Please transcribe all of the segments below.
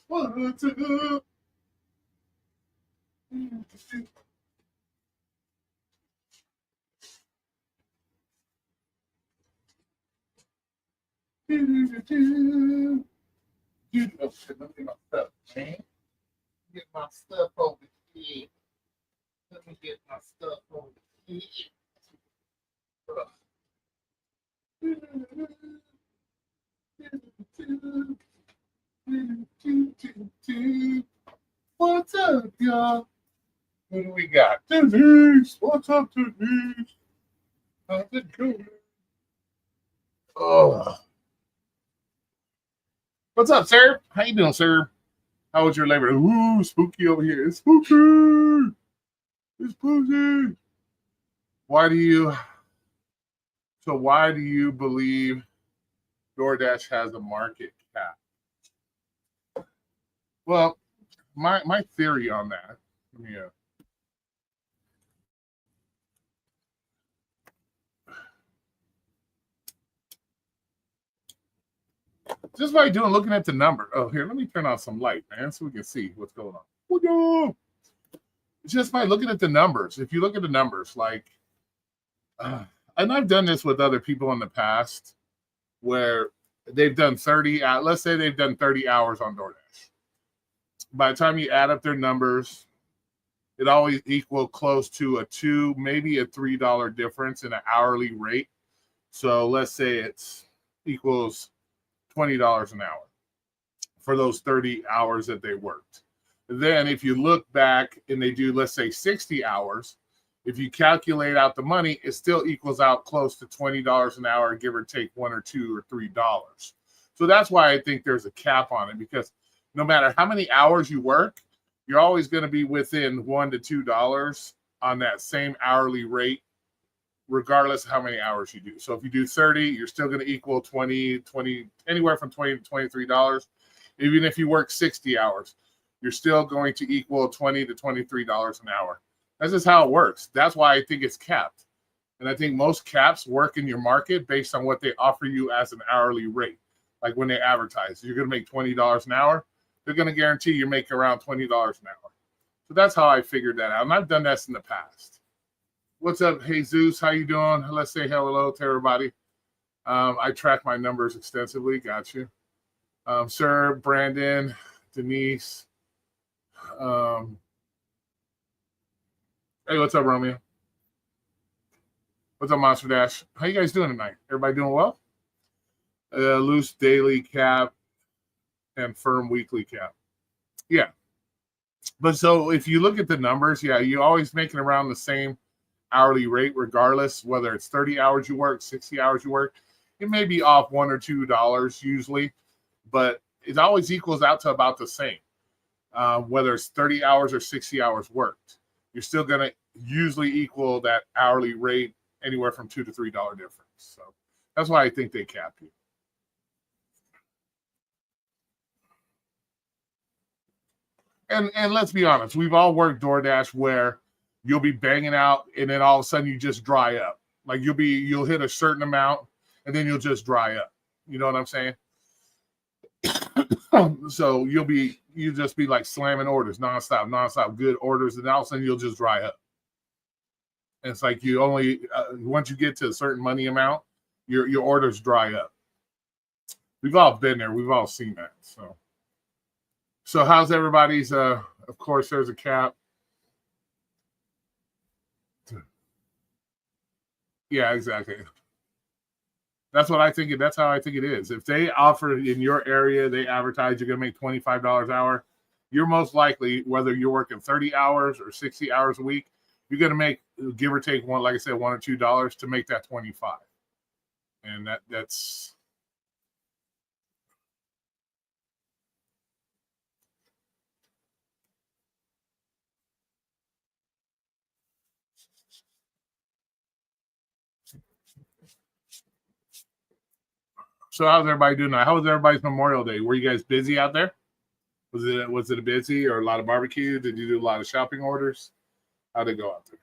What's up? Oh, shit, let me get my stuff, man. Get my stuff over here. Let me get my stuff over here. What's up, y'all? Who do we got? Denise. What's up, Denise? How's it going? Oh. What's up, sir? How you doing, sir? How was your labor? Ooh, spooky over here. It's spooky. It's spooky. Why do you believe DoorDash has a market cap? Well, my theory on that, yeah. Just by looking at the number. Oh, here, let me turn on some light, man, so we can see what's going on. Just by looking at the numbers. If you look at the numbers, like, and I've done this with other people in the past, where they've done 30. Let's say they've done 30 hours on DoorDash. By the time you add up their numbers, it always equal close to a $2, maybe a $3 difference in an hourly rate. So let's say it's equals $20 an hour for those 30 hours that they worked. Then if you look back and they do, let's say 60 hours, if you calculate out the money, it still equals out close to $20 an hour, give or take $1 or $2 or $3. So that's why I think there's a cap on it, because no matter how many hours you work, you're always going to be within $1 to $2 on that same hourly rate, regardless of how many hours you do. So if you do 30, you're still going to equal 20, anywhere from $20 to $23. Even if you work 60 hours, you're still going to equal $20 to $23 an hour. That's just how it works. That's why I think it's capped. And I think most caps work in your market based on what they offer you as an hourly rate. Like when they advertise, you're going to make $20 an hour. They're going to guarantee you make around $20 an hour. So that's how I figured that out. And I've done this in the past. What's up, Jesus? How you doing? Let's say hello to everybody. I track my numbers extensively. Got you. Sir, Brandon, Denise. Hey, what's up, Romeo? What's up, Monster Dash? How you guys doing tonight? Everybody doing well? Loose daily cap and firm weekly cap. Yeah. But so if you look at the numbers, yeah, you're always making around the same hourly rate, regardless whether it's 30 hours you work, 60 hours you work. It may be off $1 or $2 usually, but it always equals out to about the same. Whether it's 30 hours or 60 hours worked, you're still going to usually equal that hourly rate anywhere from $2 to $3 difference. So that's why I think they cap you. And let's be honest, we've all worked DoorDash where you'll be banging out and then all of a sudden you just dry up. Like you'll hit a certain amount and then you'll just dry up. You know what I'm saying? So you'll just be like slamming orders nonstop, good orders, and all of a sudden you'll just dry up. And it's like you only once you get to a certain money amount, your orders dry up. We've all been there. We've all seen that. So how's everybody's? Of course, there's a cap. Yeah, exactly. That's what I think. That's how I think it is. If they offer in your area, they advertise you're going to make $25 an hour. You're most likely, whether you're working 30 hours or 60 hours a week, you're going to make, give or take one, like I said, $1 or $2 to make that 25. And that's. So how's everybody doing now? How was everybody's Memorial Day? Were you guys busy out there? Was it busy or a lot of barbecue? Did you do a lot of shopping orders? How'd it go out there?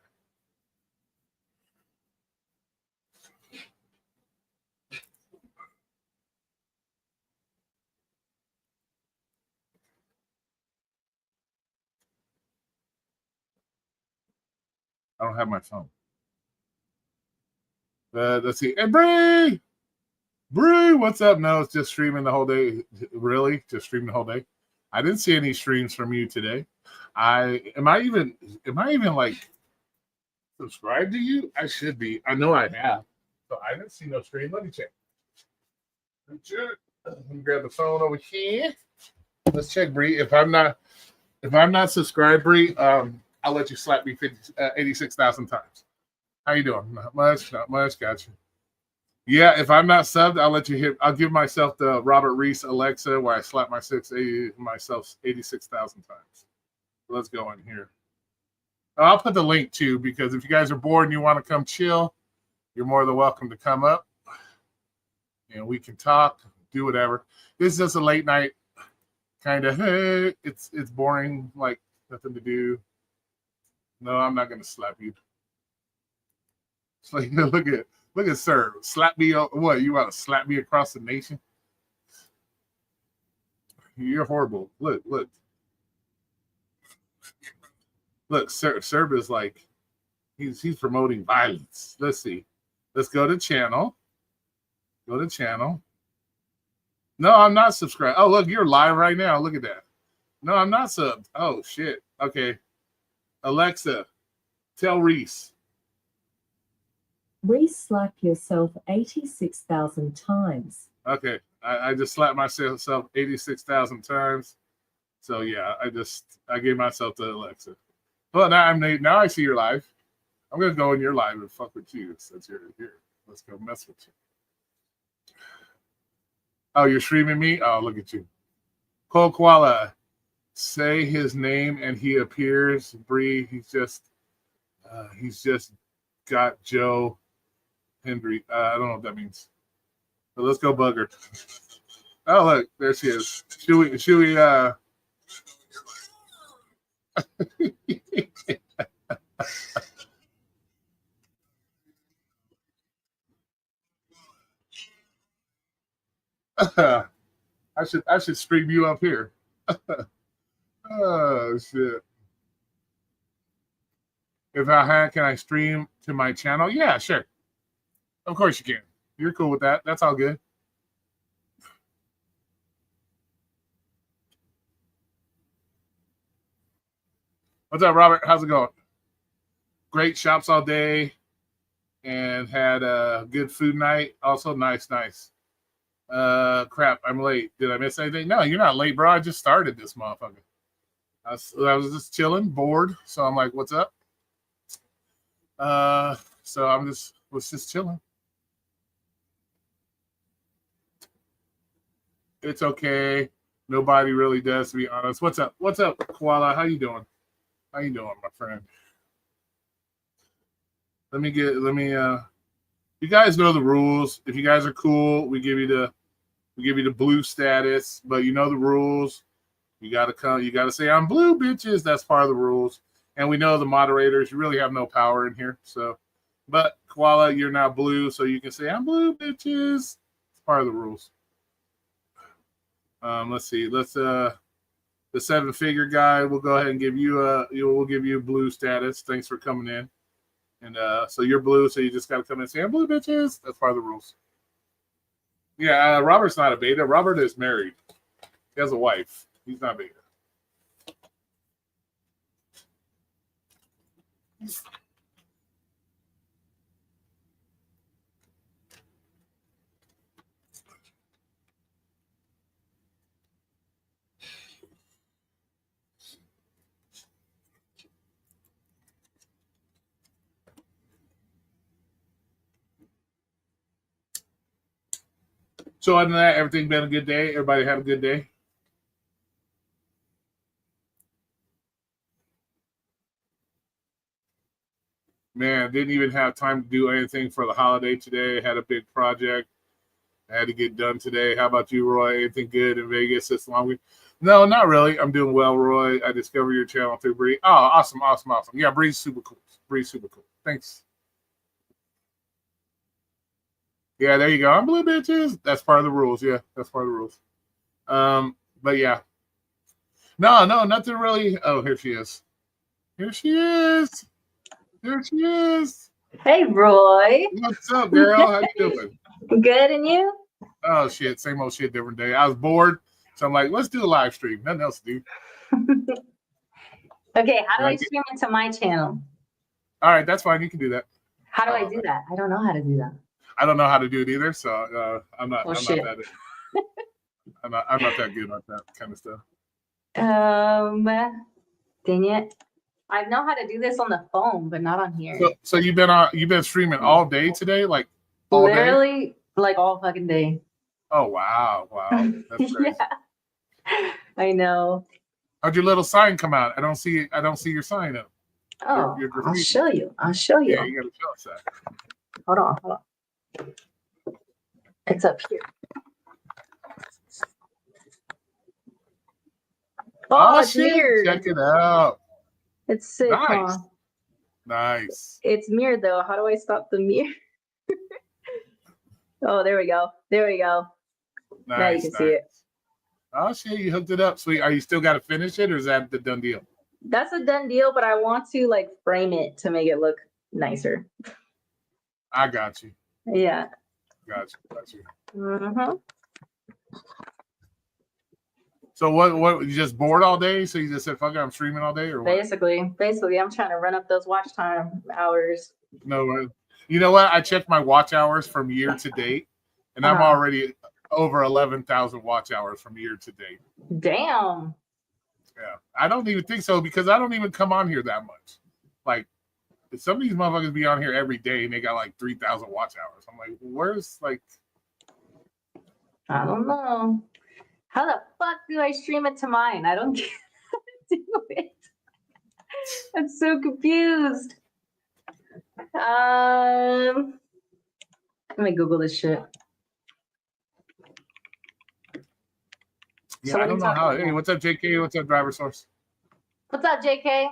I don't have my phone. Let's see. Hey, Bree! Bree, what's up? No, it's just streaming the whole day. Really? Just streaming the whole day? I didn't see any streams from you today. Am I even like subscribed to you? I should be. I know I have. So I didn't see no stream. Let me check. Let me grab the phone over here. Let's check, Bree. If I'm not subscribed, Bree, I'll let you slap me 86,000 times. How you doing? Not much. Gotcha. Yeah, if I'm not subbed, I'll let you hit. I'll give myself the Robert Reese Alexa where I slap myself 86,000 times. Let's go in here. I'll put the link too, because if you guys are bored and you want to come chill, you're more than welcome to come up and we can talk, do whatever. This is just a late night kind of, hey, it's boring, like nothing to do. No, I'm not going to slap you. It's like, look at sir. Slap me. What? You want to slap me across the nation? You're horrible. Look. Serb is like, he's promoting violence. Let's see. Let's go to channel. Go to channel. No, I'm not subscribed. Oh, look, you're live right now. Look at that. No, I'm not subbed. Oh, shit. Okay. Alexa, tell Reese. Reese, slap yourself 86,000 times. Okay. I just slapped myself 86,000 times. So, yeah, I gave myself to Alexa. Well, now I see you're live. I'm going to go in your live and fuck with you since you're here. Let's go mess with you. Oh, you're streaming me? Oh, look at you. Cole Koala, say his name and he appears. Bree, he's just got Joe Hendry. I don't know what that means. But let's go bugger. Oh, look, there she is. Should we I should stream you up here. Oh shit. If can I stream to my channel? Yeah, sure. Of course you can. You're cool with that. That's all good. What's up, Robert? How's it going? Great shops all day and had a good food night. Also, nice. Crap, I'm late. Did I miss anything? No, you're not late, bro. I just started this motherfucker. I was just chilling, bored. So I'm like, what's up? So was just chilling. It's okay. Nobody really does, to be honest. What's up? What's up, Koala? How you doing? How you doing, my friend? You guys know the rules. If you guys are cool, we give you the blue status, but you know the rules. You gotta say I'm blue, bitches. That's part of the rules. And we know the moderators, you really have no power in here. So, but Koala, you're now blue, so you can say I'm blue, bitches. It's part of the rules. Let's see. The 7-figure guy, we'll go ahead and give you we'll give you blue status. Thanks for coming in. And so you're blue, so you just got to come in and say, I'm blue, bitches. That's part of the rules. Yeah, Robert's not a beta. Robert is married. He has a wife. He's not beta. So other than that, everything been a good day. Everybody had a good day. Man, didn't even have time to do anything for the holiday today. Had a big project I had to get done today. How about you, Roy? Anything good in Vegas this long week? No, not really. I'm doing well, Roy. I discovered your channel through Bree. Oh, awesome. Yeah, Bree's super cool. Thanks. Yeah, there you go. I'm blue, bitches. That's part of the rules. Yeah, that's part of the rules. But yeah. No, nothing really. Oh, here she is. There she is. Hey, Roy. What's up, girl? How you doing? Good, and you? Oh shit, same old shit, different day. I was bored, so I'm like, let's do a live stream. Nothing else to do. Okay, how do I Right. stream it to my channel? All right, that's fine. You can do that. How do I do that? I don't know how to do that. I don't know how to do it either, so I'm not. Oh, I'm shit. not that. I'm not that good at that kind of stuff. Dang it. I know how to do this on the phone, but not on here. So you've been streaming all day today, like all day. Literally, like all fucking day. Oh wow, that's crazy. Yeah. I know. How'd your little sign come out? I don't see your sign up. Oh, your I'll graffiti. show you. I'll show you. Yeah, you gotta show us that. Hold on. It's up here. Oh, it's shit, mirrored. check it out. It's sick, Nice. huh? Nice. It's mirrored though. How do I stop the mirror? Oh, there we go. There we go. Nice. Now you can see it. Oh shit, you hooked it up. Sweet. Are you still got to finish it, or is that the done deal? That's a done deal, but I want to like frame it to make it look nicer. I got you. Yeah. Got you. Mm-hmm. So what? You just bored all day? So you just said, "Fuck it, I'm streaming all day," or what? Basically, I'm trying to run up those watch time hours. No. You know what? I checked my watch hours from year to date, and I'm already over 11,000 watch hours from year to date. Damn. Yeah, I don't even think so because I don't even come on here that much. Like, some of these motherfuckers be on here every day and they got like 3,000 watch hours. I'm like, where's like? I don't know. How the fuck do I stream it to mine? I don't get how to do it. I'm so confused. Let me Google this shit. Yeah, So I what are don't you know how. talking Hey, about? what's up, JK? What's up, Driver Source? What's up, JK?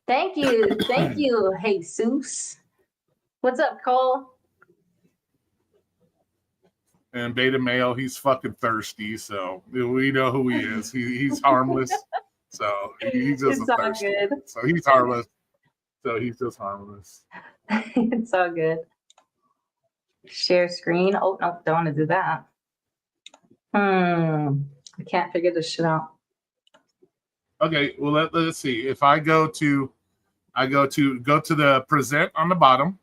Thank you. Thank you, Jesus. What's up, Cole? And Beta Male, he's fucking thirsty, so we know who he is. He's harmless, so he's just It's a all thirsty. good. So he's harmless. So he's just harmless. It's all good. Share screen. Oh, no, don't want to do that. I can't figure this shit out. Okay, well let's see. If I go to the present on the bottom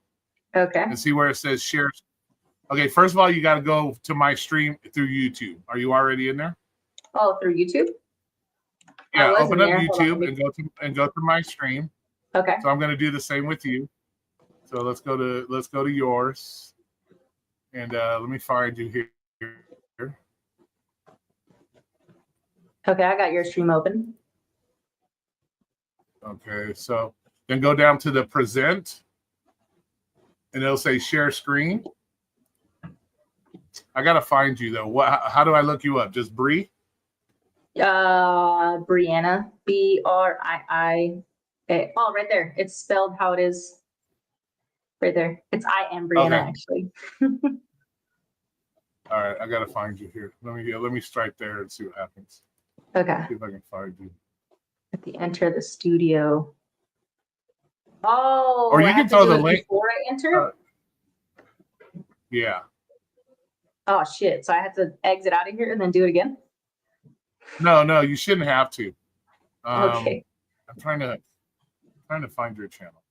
Okay. and see where it says share. Okay, first of all, you got to go to my stream through YouTube. Are you already in there? Oh, through YouTube? Yeah, I was open in up there. Hold on, YouTube and go to my stream. Okay. So I'm going to do the same with you. So let's go to yours, and let me find you here. Okay, I got your stream open. Okay, so then go down to the present, and it'll say share screen. I gotta find you though. How do I look you up? Just Bree? Brianna. Brii. Oh, right there. It's spelled how it is. Right there. It's I am Brianna, Okay. actually. All right, I gotta find you here. Let me strike there and see what happens. Okay. See if I can find you. At the enter the studio. Oh, Or you I can have to throw do the it link. before I enter. Yeah. Oh shit! So I have to exit out of here and then do it again. No, you shouldn't have to. Okay. I'm trying to find your channel.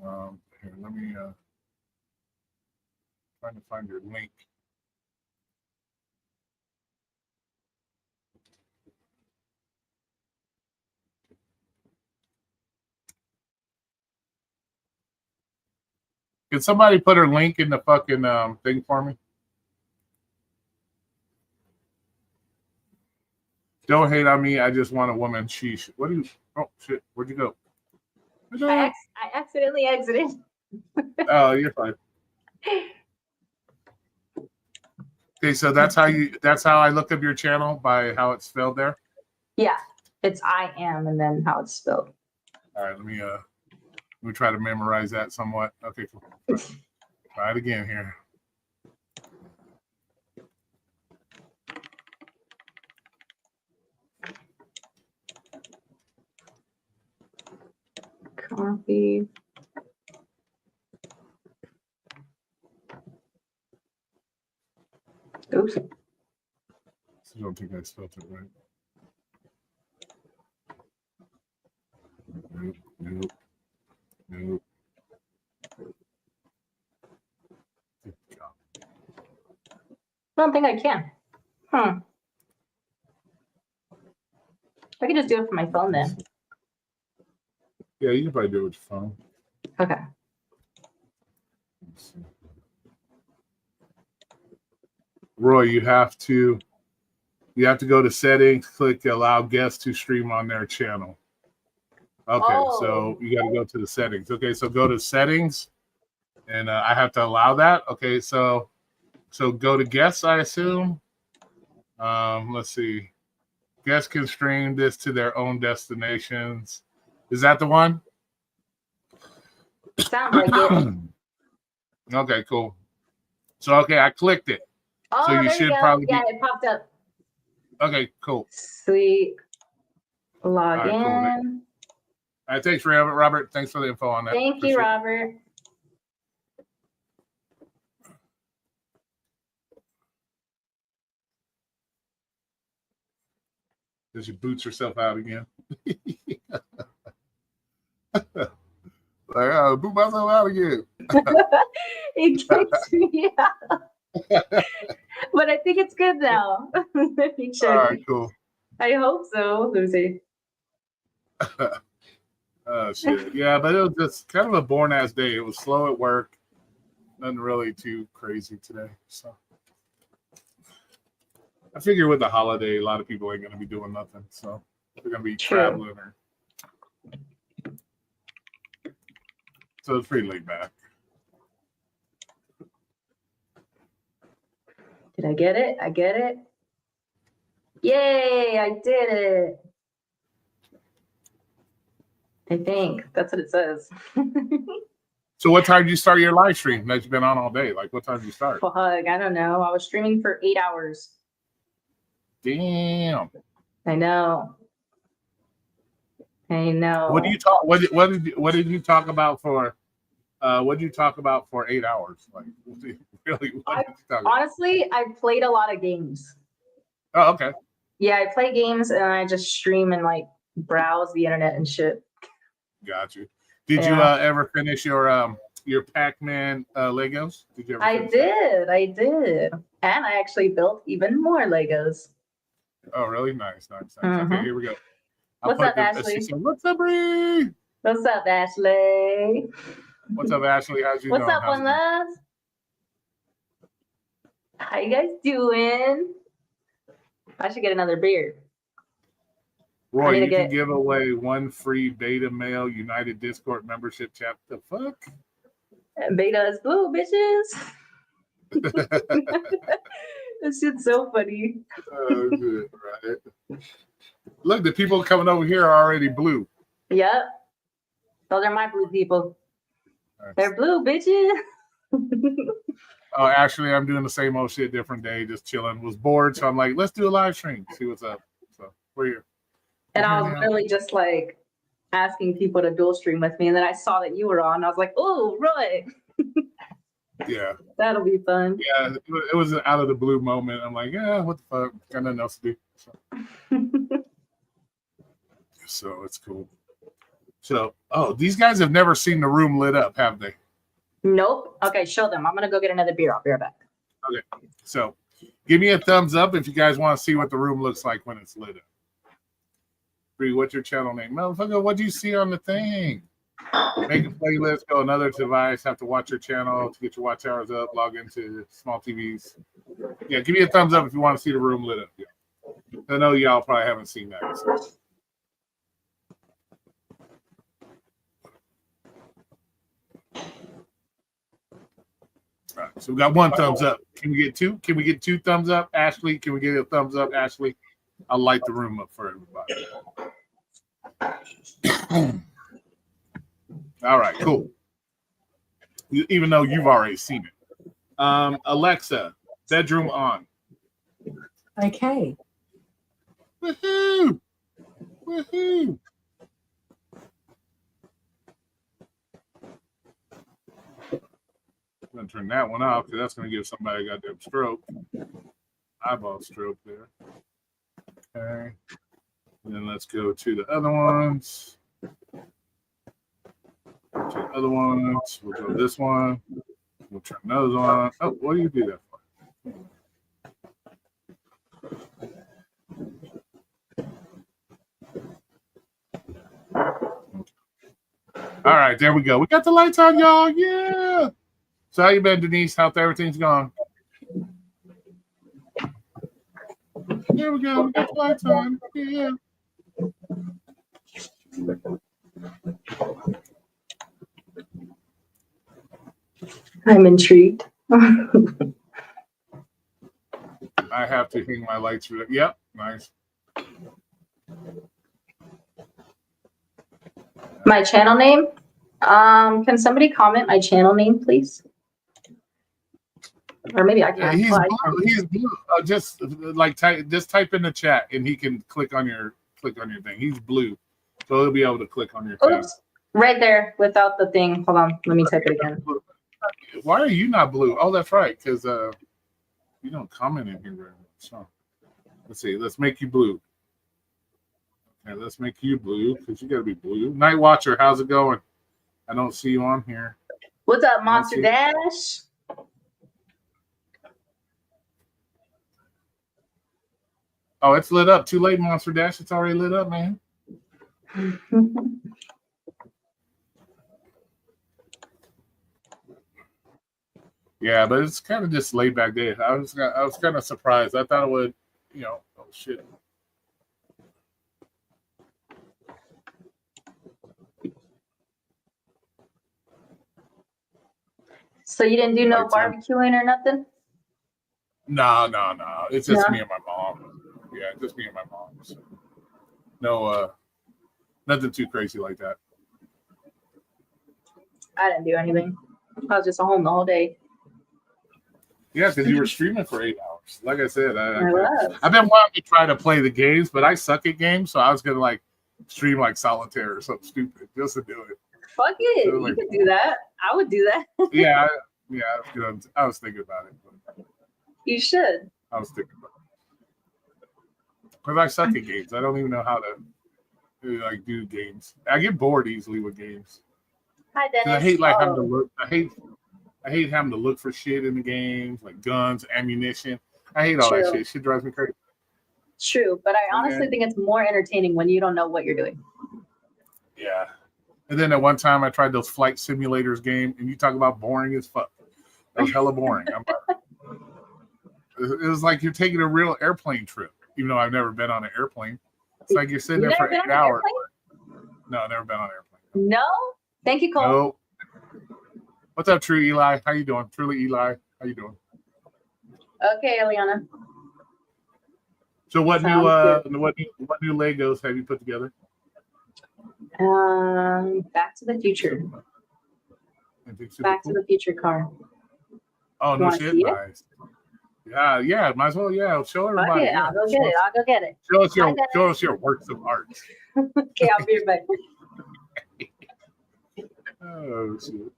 Here, let me trying to find your link. Can somebody put her link in the fucking thing for me? Don't hate on me. I just want a woman. Sheesh. What do you? Oh shit! Where'd you go? I accidentally exited. Oh, you're fine. Okay, so that's how I look up your channel, by how it's spelled there. Yeah, it's I am and then how it's spelled. All right, let me try to memorize that somewhat. Okay, cool. Try it again here. copy. Oops. I don't think I spelled it right. Nope, nope, nope. Good job. I don't think I can. I can just do it from my phone then. Yeah, you can probably do it with your phone. Okay. Let's see. Roy, you have to go to settings, click allow guests to stream on their channel. Okay, so you got to go to the settings. Okay, so go to settings, and I have to allow that. Okay, so go to guests, I assume. Let's see. Guests can stream this to their own destinations. Is that the one? Sounds like it. Okay, cool. So okay, I clicked it. Oh, So you there should you go. probably Yeah, it popped up. Okay, cool. Sweet. Log All right, in. cool. All right, thanks, Robert. Thanks for the info on that. Thank Appreciate you, it. Robert. Does she boots herself out again? Like, boot myself out again. It kicks me out. But I think it's good now. Let me check. All right, cool. I hope so, Lucy. Oh, shit. Yeah, but it was just kind of a boring ass day. It was slow at work. Nothing really too crazy today. So I figure with the holiday, a lot of people ain't going to be doing nothing. So they're going to be True. traveling. So it's pretty laid back. Did I get it? I get it. Yay, I did it. I think that's what it says. So what time did you start your live stream that you've been on all day? Like what time did you start? Fuck, I don't know. I was streaming for 8 hours. Damn. I know. I know. What do you talk? What did you talk about for? What did you talk about for 8 hours? Like really? What did you talk about? Honestly, I played a lot of games. Oh, okay. Yeah, I play games and I just stream and like browse the internet and shit. Got you. Did you ever finish your Pac-Man Legos? Did you ever? I did. I did. And I actually built even more Legos. Oh, really? Nice. Mhm. Okay, here we go. What's up, Ashley? What's up, Bree? What's up, Ashley? What's up, Ashley? How's you What's doing? up, One Love? How you guys doing? I should get another beer. Roy, need to you can get- give away one free Beta Mail United Discord membership chat. The fuck? Beta is blue, bitches. This shit's so funny. Oh, good, right? Look, the people coming over here are already blue. Yep. Those are my blue people. Nice. They're blue, bitches. Oh, actually, I'm doing the same old shit, different day, just chilling. Was bored, so I'm like, let's do a live stream, see what's up. So we're here. And I was really just like asking people to dual stream with me. And then I saw that you were on. I was like, oh, Roy. Yeah, That'll be fun. yeah. It was an out of the blue moment. I'm like, yeah, what the fuck? Got nothing else to do. So it's cool. So, these guys have never seen the room lit up, have they? Nope. Okay, show them. I'm going to go get another beer. I'll be right back. Okay. So, give me a thumbs up if you guys want to see what the room looks like when it's lit up. Bree, what's your channel name? Motherfucker, what do you see on the thing? Make a playlist, go another device, have to watch your channel to get your watch hours up, log into small TVs. Yeah, give me a thumbs up if you want to see the room lit up. Yeah. I know y'all probably haven't seen that. So. All right, so we got one thumbs up. Can we get two? Can we get two thumbs up, Ashley? Can we get a thumbs up, Ashley? I'll light the room up for everybody. All right, cool. Even though you've already seen it. Alexa, bedroom on. Okay. Woohoo! Woohoo! gonna turn that one off because that's gonna give somebody a goddamn stroke. Eyeball stroke there. Okay. And then let's go to the other ones. To the other ones. We'll go this one. We'll turn those on. Oh, what do you do that for? All right, there we go. We got the lights on, y'all. Yeah. So how you been, Denise? How's everything's going? There we go. We got the lights on. Yeah. I'm intrigued. I have to hang my lights. Yep. Nice. My channel name? Can somebody comment my channel name, please? Or maybe I Yeah, can. he's Well, I blue. He's blue. Just like type in the chat, and he can click on your thing. He's blue, so he'll be able to click on your thing. Oops. Right there without the thing. Hold on. Let me type it again. Why are you not blue? Oh, that's right, because you don't comment in here very much. So let's see. Let's make you blue. Okay, let's make you blue because you got to be blue. Night Watcher, how's it going? I don't see you on here. What's up, Monster Dash? Oh, it's lit up. Too late, Monster Dash. It's already lit up, man. Yeah, but it's kind of just laid back day. I was kind of surprised. I thought it would, oh shit. So you didn't do no barbecuing or nothing? No. It's just No? me and my mom. Yeah, just me and my mom. So no, nothing too crazy like that. I didn't do anything. I was just at home the whole day. Yeah, because you were streaming for 8 hours. Like I said, I was. I've been wanting to try to play the games, but I suck at games, so I was gonna like stream like solitaire or something stupid just to do it. Fuck it. So, You like- could do that. I would do that. Yeah, I was thinking about it. But You should. I was thinking about it. Because I suck at games. I don't even know how to like do games. I get bored easily with games. Hi, 'Cause Dennis. I hate like having to Oh, look. I hate having to look for shit in the games, like guns, ammunition. I hate all that True. shit. Shit drives me crazy. true, but I honestly Yeah. think it's more entertaining when you don't know what you're doing. Yeah. And then at one time I tried those flight simulators game, and you talk about boring as fuck. That was hella boring. It was like you're taking a real airplane trip, even though I've never been on an airplane. It's like you're sitting You there for never been 8 on an hours. No, I've never been on an airplane. No? Thank you, Cole. No. What's up, True Eli? How you doing? Truly Eli, how you doing? Okay, Eliana. So what Sounds what new Legos have you put together? Back to the Future. Back to the Future car. Oh, You no wanna shit. see it? Nice. Yeah, might as well. Yeah, show Fuck everybody. it. Yeah. I'll go get it. I'll go get it. Show Hi, Dennis. us your works of art. Okay, I'll be right back. Oh shit.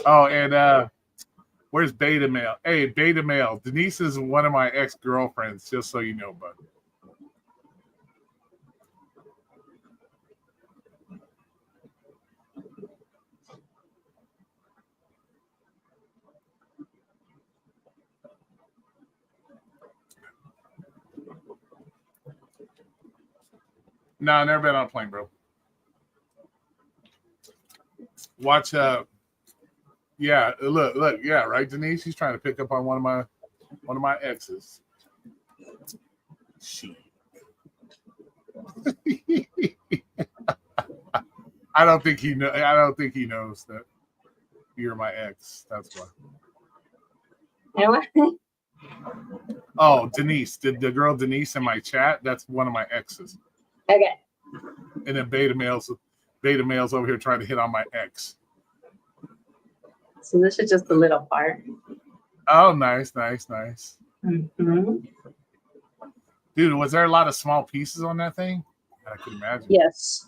Oh, and where's Beta Male? Hey, Beta Male. Denise is one of my ex-girlfriends, just so you know, bud. No, I never been on a plane, bro. Watch yeah, look, yeah, right, Denise? She's trying to pick up on one of my exes. She. I don't think he knows that you're my ex. That's why. Anyway, Oh, Denise, the girl Denise in my chat, that's one of my exes. okay. And then Beta Male's over here trying to hit on my ex. So this is just the little part. Oh, nice. Mm-hmm. Dude, was there a lot of small pieces on that thing? I could imagine. Yes.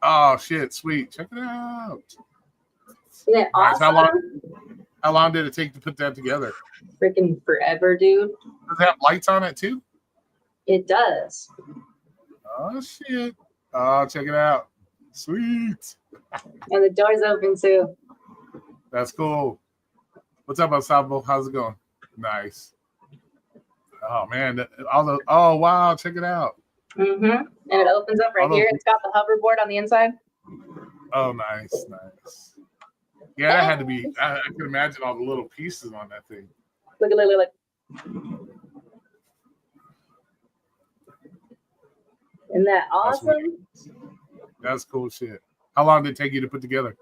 Oh shit, sweet. Check it out. Isn't it Nice. awesome? How long did it take to put that together? Freaking forever, dude. Does it have lights on it too? It does. Oh shit. Oh, check it out. Sweet. And the door's open too. That's cool. What's up, Osabo? How's it going? Nice. Oh man, oh wow, check it out. Mm-hmm. And it opens up right here. It's got the hoverboard on the inside. Oh, nice. Yeah, that had to be. I can imagine all the little pieces on that thing. Look. Isn't that awesome? That's cool shit. How long did it take you to put together?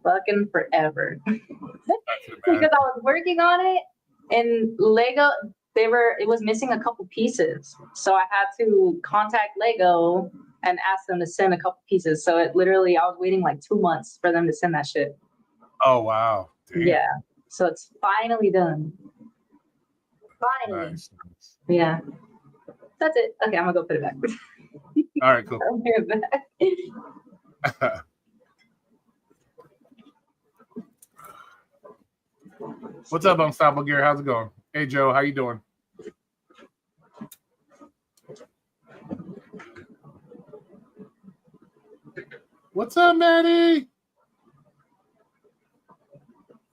Fucking forever. Because I was working on it and Lego, it was missing a couple pieces. So I had to contact Lego and ask them to send a couple pieces. So it literally, I was waiting like 2 months for them to send that shit. Oh, wow. Damn. Yeah. So it's finally done. Finally. Nice. Yeah. That's it. Okay, I'm gonna go put it back. All right, cool. I'll put it back. What's up, Unstoppable Gear? How's it going? Hey, Joe, how you doing? What's up, Maddie?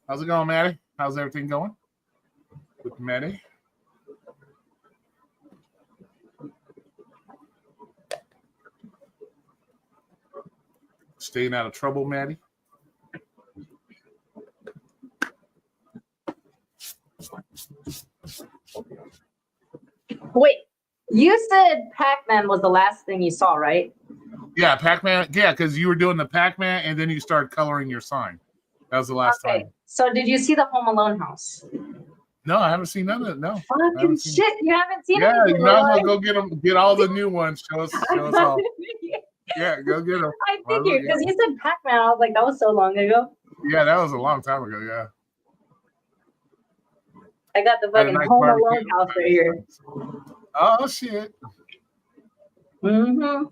How's it going, Maddie? How's everything going with Maddie? Staying out of trouble, Maddie? Wait, you said Pac-Man was the last thing you saw, right? Yeah, Pac-Man. Yeah, because you were doing the Pac-Man and then you started coloring your sign. That was the last time. So did you see the Home Alone house? No, I haven't seen none of it. No. Fucking shit, you haven't seen it? Yeah, in now I'm real gonna go get them. Get all the new ones. Show us all. Yeah, go get them. I figured because you said Pac-Man. I was like, that was so long ago. Yeah, that was a long time ago. Yeah. I got the fucking Home Alone house right here. Oh shit. Mm-hmm.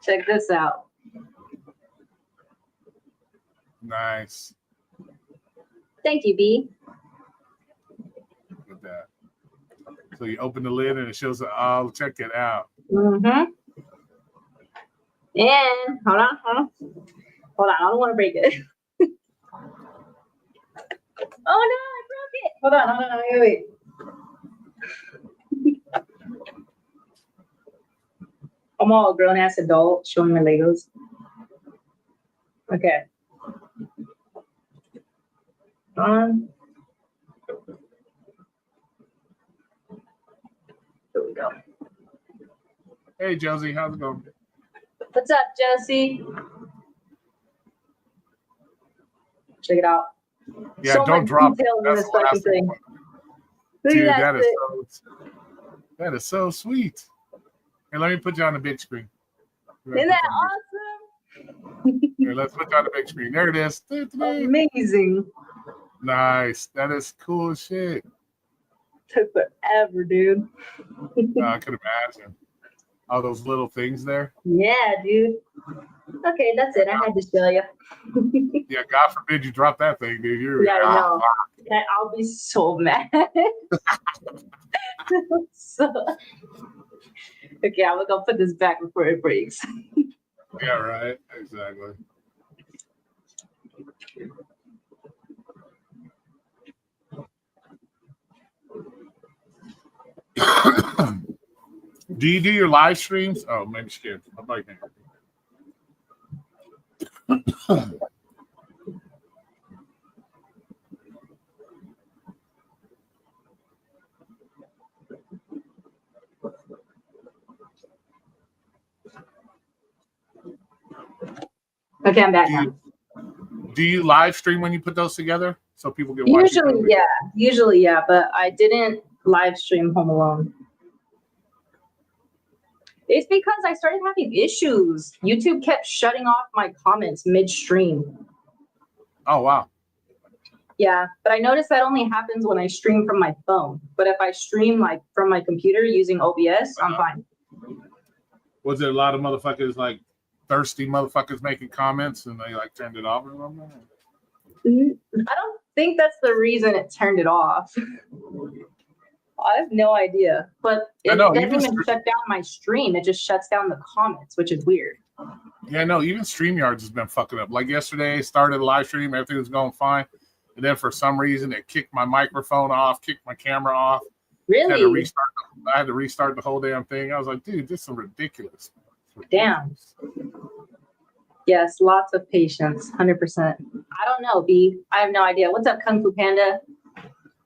Check this out. Nice. Thank you, B. Look at that. So you open the lid and it shows the, oh, check it out. Mm-hmm. And hold on. I don't want to break it. Oh no, I broke it. Hold on, wait. I'm all a grown ass adult showing my Legos. Okay. Here we go. Hey Josie, how's it going? What's up, Josie? Check it out. Yeah, so don't drop it. That's That's the last thing. one. Look Dude, at that is so sweet. Hey, let me put you on the big screen. Isn't that awesome? Here, let's put you on the big screen. There it is. Amazing. Nice. That is cool as shit. Took forever, dude. I could imagine. All those little things there. Yeah, dude. Okay, that's it. I had to show you. Yeah, God forbid you drop that thing, dude. Yeah, I know. I'll be so mad. Okay, I'm gonna put this back before it breaks. Yeah, right. Exactly. Do you do your live streams? Oh, maybe she can. I'm like, Okay, I'm back now. Do you live stream when you put those together so people can watch? Usually, yeah, but I didn't live stream Home Alone. It's because I started having issues. YouTube kept shutting off my comments midstream. Oh wow. Yeah, but I noticed that only happens when I stream from my phone. But if I stream like from my computer using OBS, I'm fine. Was it a lot of motherfuckers like thirsty motherfuckers making comments and they like turned it off or something? I don't think that's the reason it turned it off. I have no idea, but it doesn't even shut down my stream. It just shuts down the comments, which is weird. Yeah, no, even StreamYards has been fucking up. Like yesterday, started a live stream, everything was going fine. And then for some reason, it kicked my microphone off, kicked my camera off. Really? I had to restart the whole damn thing. I was like, dude, this is ridiculous. Damn. Yes, lots of patience, 100%. I don't know, B. I have no idea. What's up, Kung Fu Panda?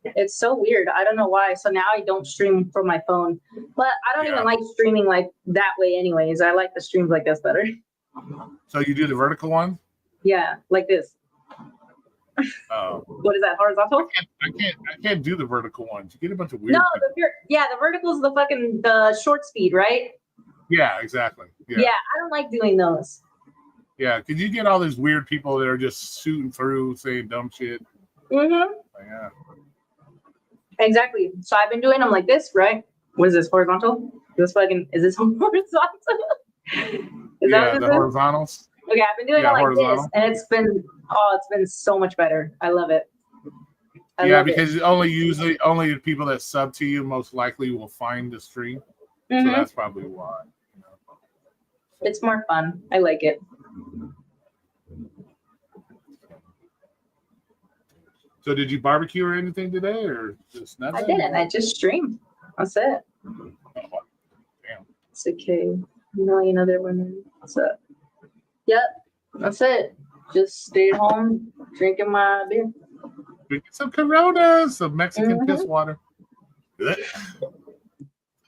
It's so weird. I don't know why. So now I don't stream from my phone. But I don't even like streaming like that way anyways. I like the streams like this better. So you do the vertical one? Yeah, like this. What is that, horizontal? I can't do the vertical ones. You get a bunch of weird. No, the vertical is the short speed, right? Yeah, exactly. Yeah, I don't like doing those. Yeah, because you get all these weird people that are just shooting through, saying dumb shit. Mm-hmm. Yeah. Exactly. So I've been doing them like this, right? What is this, horizontal? Is this horizontal? Is that the horizontals. Okay, I've been doing it like this, and it's been so much better. I love it. Because only the people that sub to you most likely will find the stream. Mm-hmm. So that's probably why. It's more fun. I like it. So did you barbecue or anything today, or just nothing? I didn't. I just streamed. That's it. Oh, damn. It's okay. A million other women. What's up? Yep. That's it. Just stayed home, drinking my beer. Drinking some Corona, some Mexican piss water.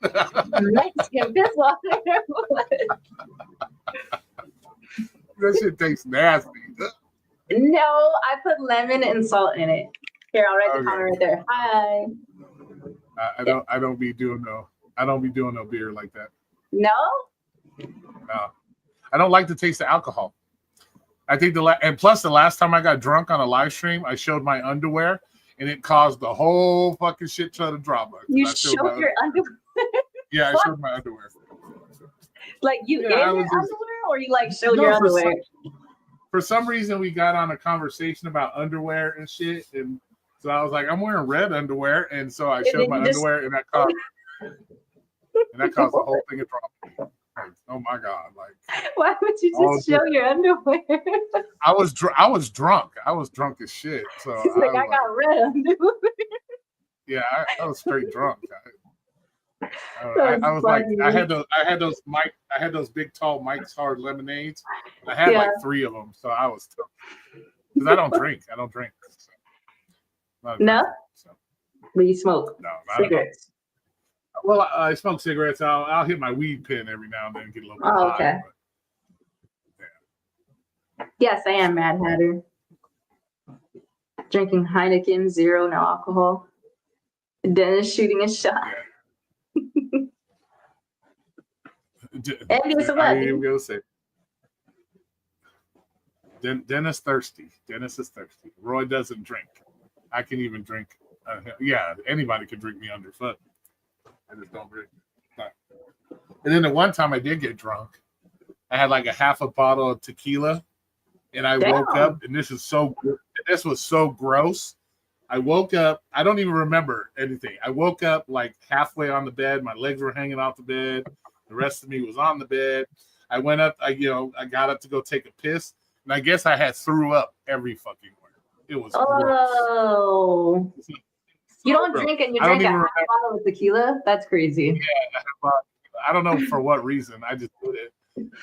Mexican piss water. That shit tastes nasty. No, I put lemon and salt in it. Here, I'll write the comment right there. Hi. I don't be doing no beer like that. No? No. I don't like the taste of alcohol. I think and plus the last time I got drunk on a live stream, I showed my underwear and it caused the whole fucking shit ton of drama. You showed your underwear? Yeah, I showed my underwear. Like you in your underwear, or you like showed your underwear? For some reason, we got on a conversation about underwear and shit, and so I was like, "I'm wearing red underwear," and so I showed my underwear, and that caused the whole thing of drama. Like, oh my god! Like, why would you just show your underwear? I was drunk. I was drunk as shit. So he's like, I got red underwear. Yeah, I was straight drunk. I was funny. Like, I had those big tall Mike's Hard Lemonades. I had like 3 of them, so I was because I don't drink. So. No. So. But you smoke? No, cigarettes. Well, I smoke cigarettes. I'll hit my weed pen every now and then, get a little bit high. Okay. But, yeah. Yes, I am Mad Hatter. Drinking Heineken 0, no alcohol. Dennis shooting a shot. Yeah. And so what? I ain't even gonna say. Dennis thirsty. Dennis is thirsty. Roy doesn't drink. I can even drink. Anybody can drink me underfoot. I just don't drink. And then the one time I did get drunk, I had like a half a bottle of tequila, and I woke up, and this was so gross. I woke up. I don't even remember anything. I woke up like halfway on the bed. My legs were hanging off the bed. The rest of me was on the bed. I went up. I got up to go take a piss, and I guess I had threw up every fucking where. It was. Oh. Gross. You don't drink and you drink a half bottle of tequila? That's crazy. Yeah, I don't know for what reason. I just did it.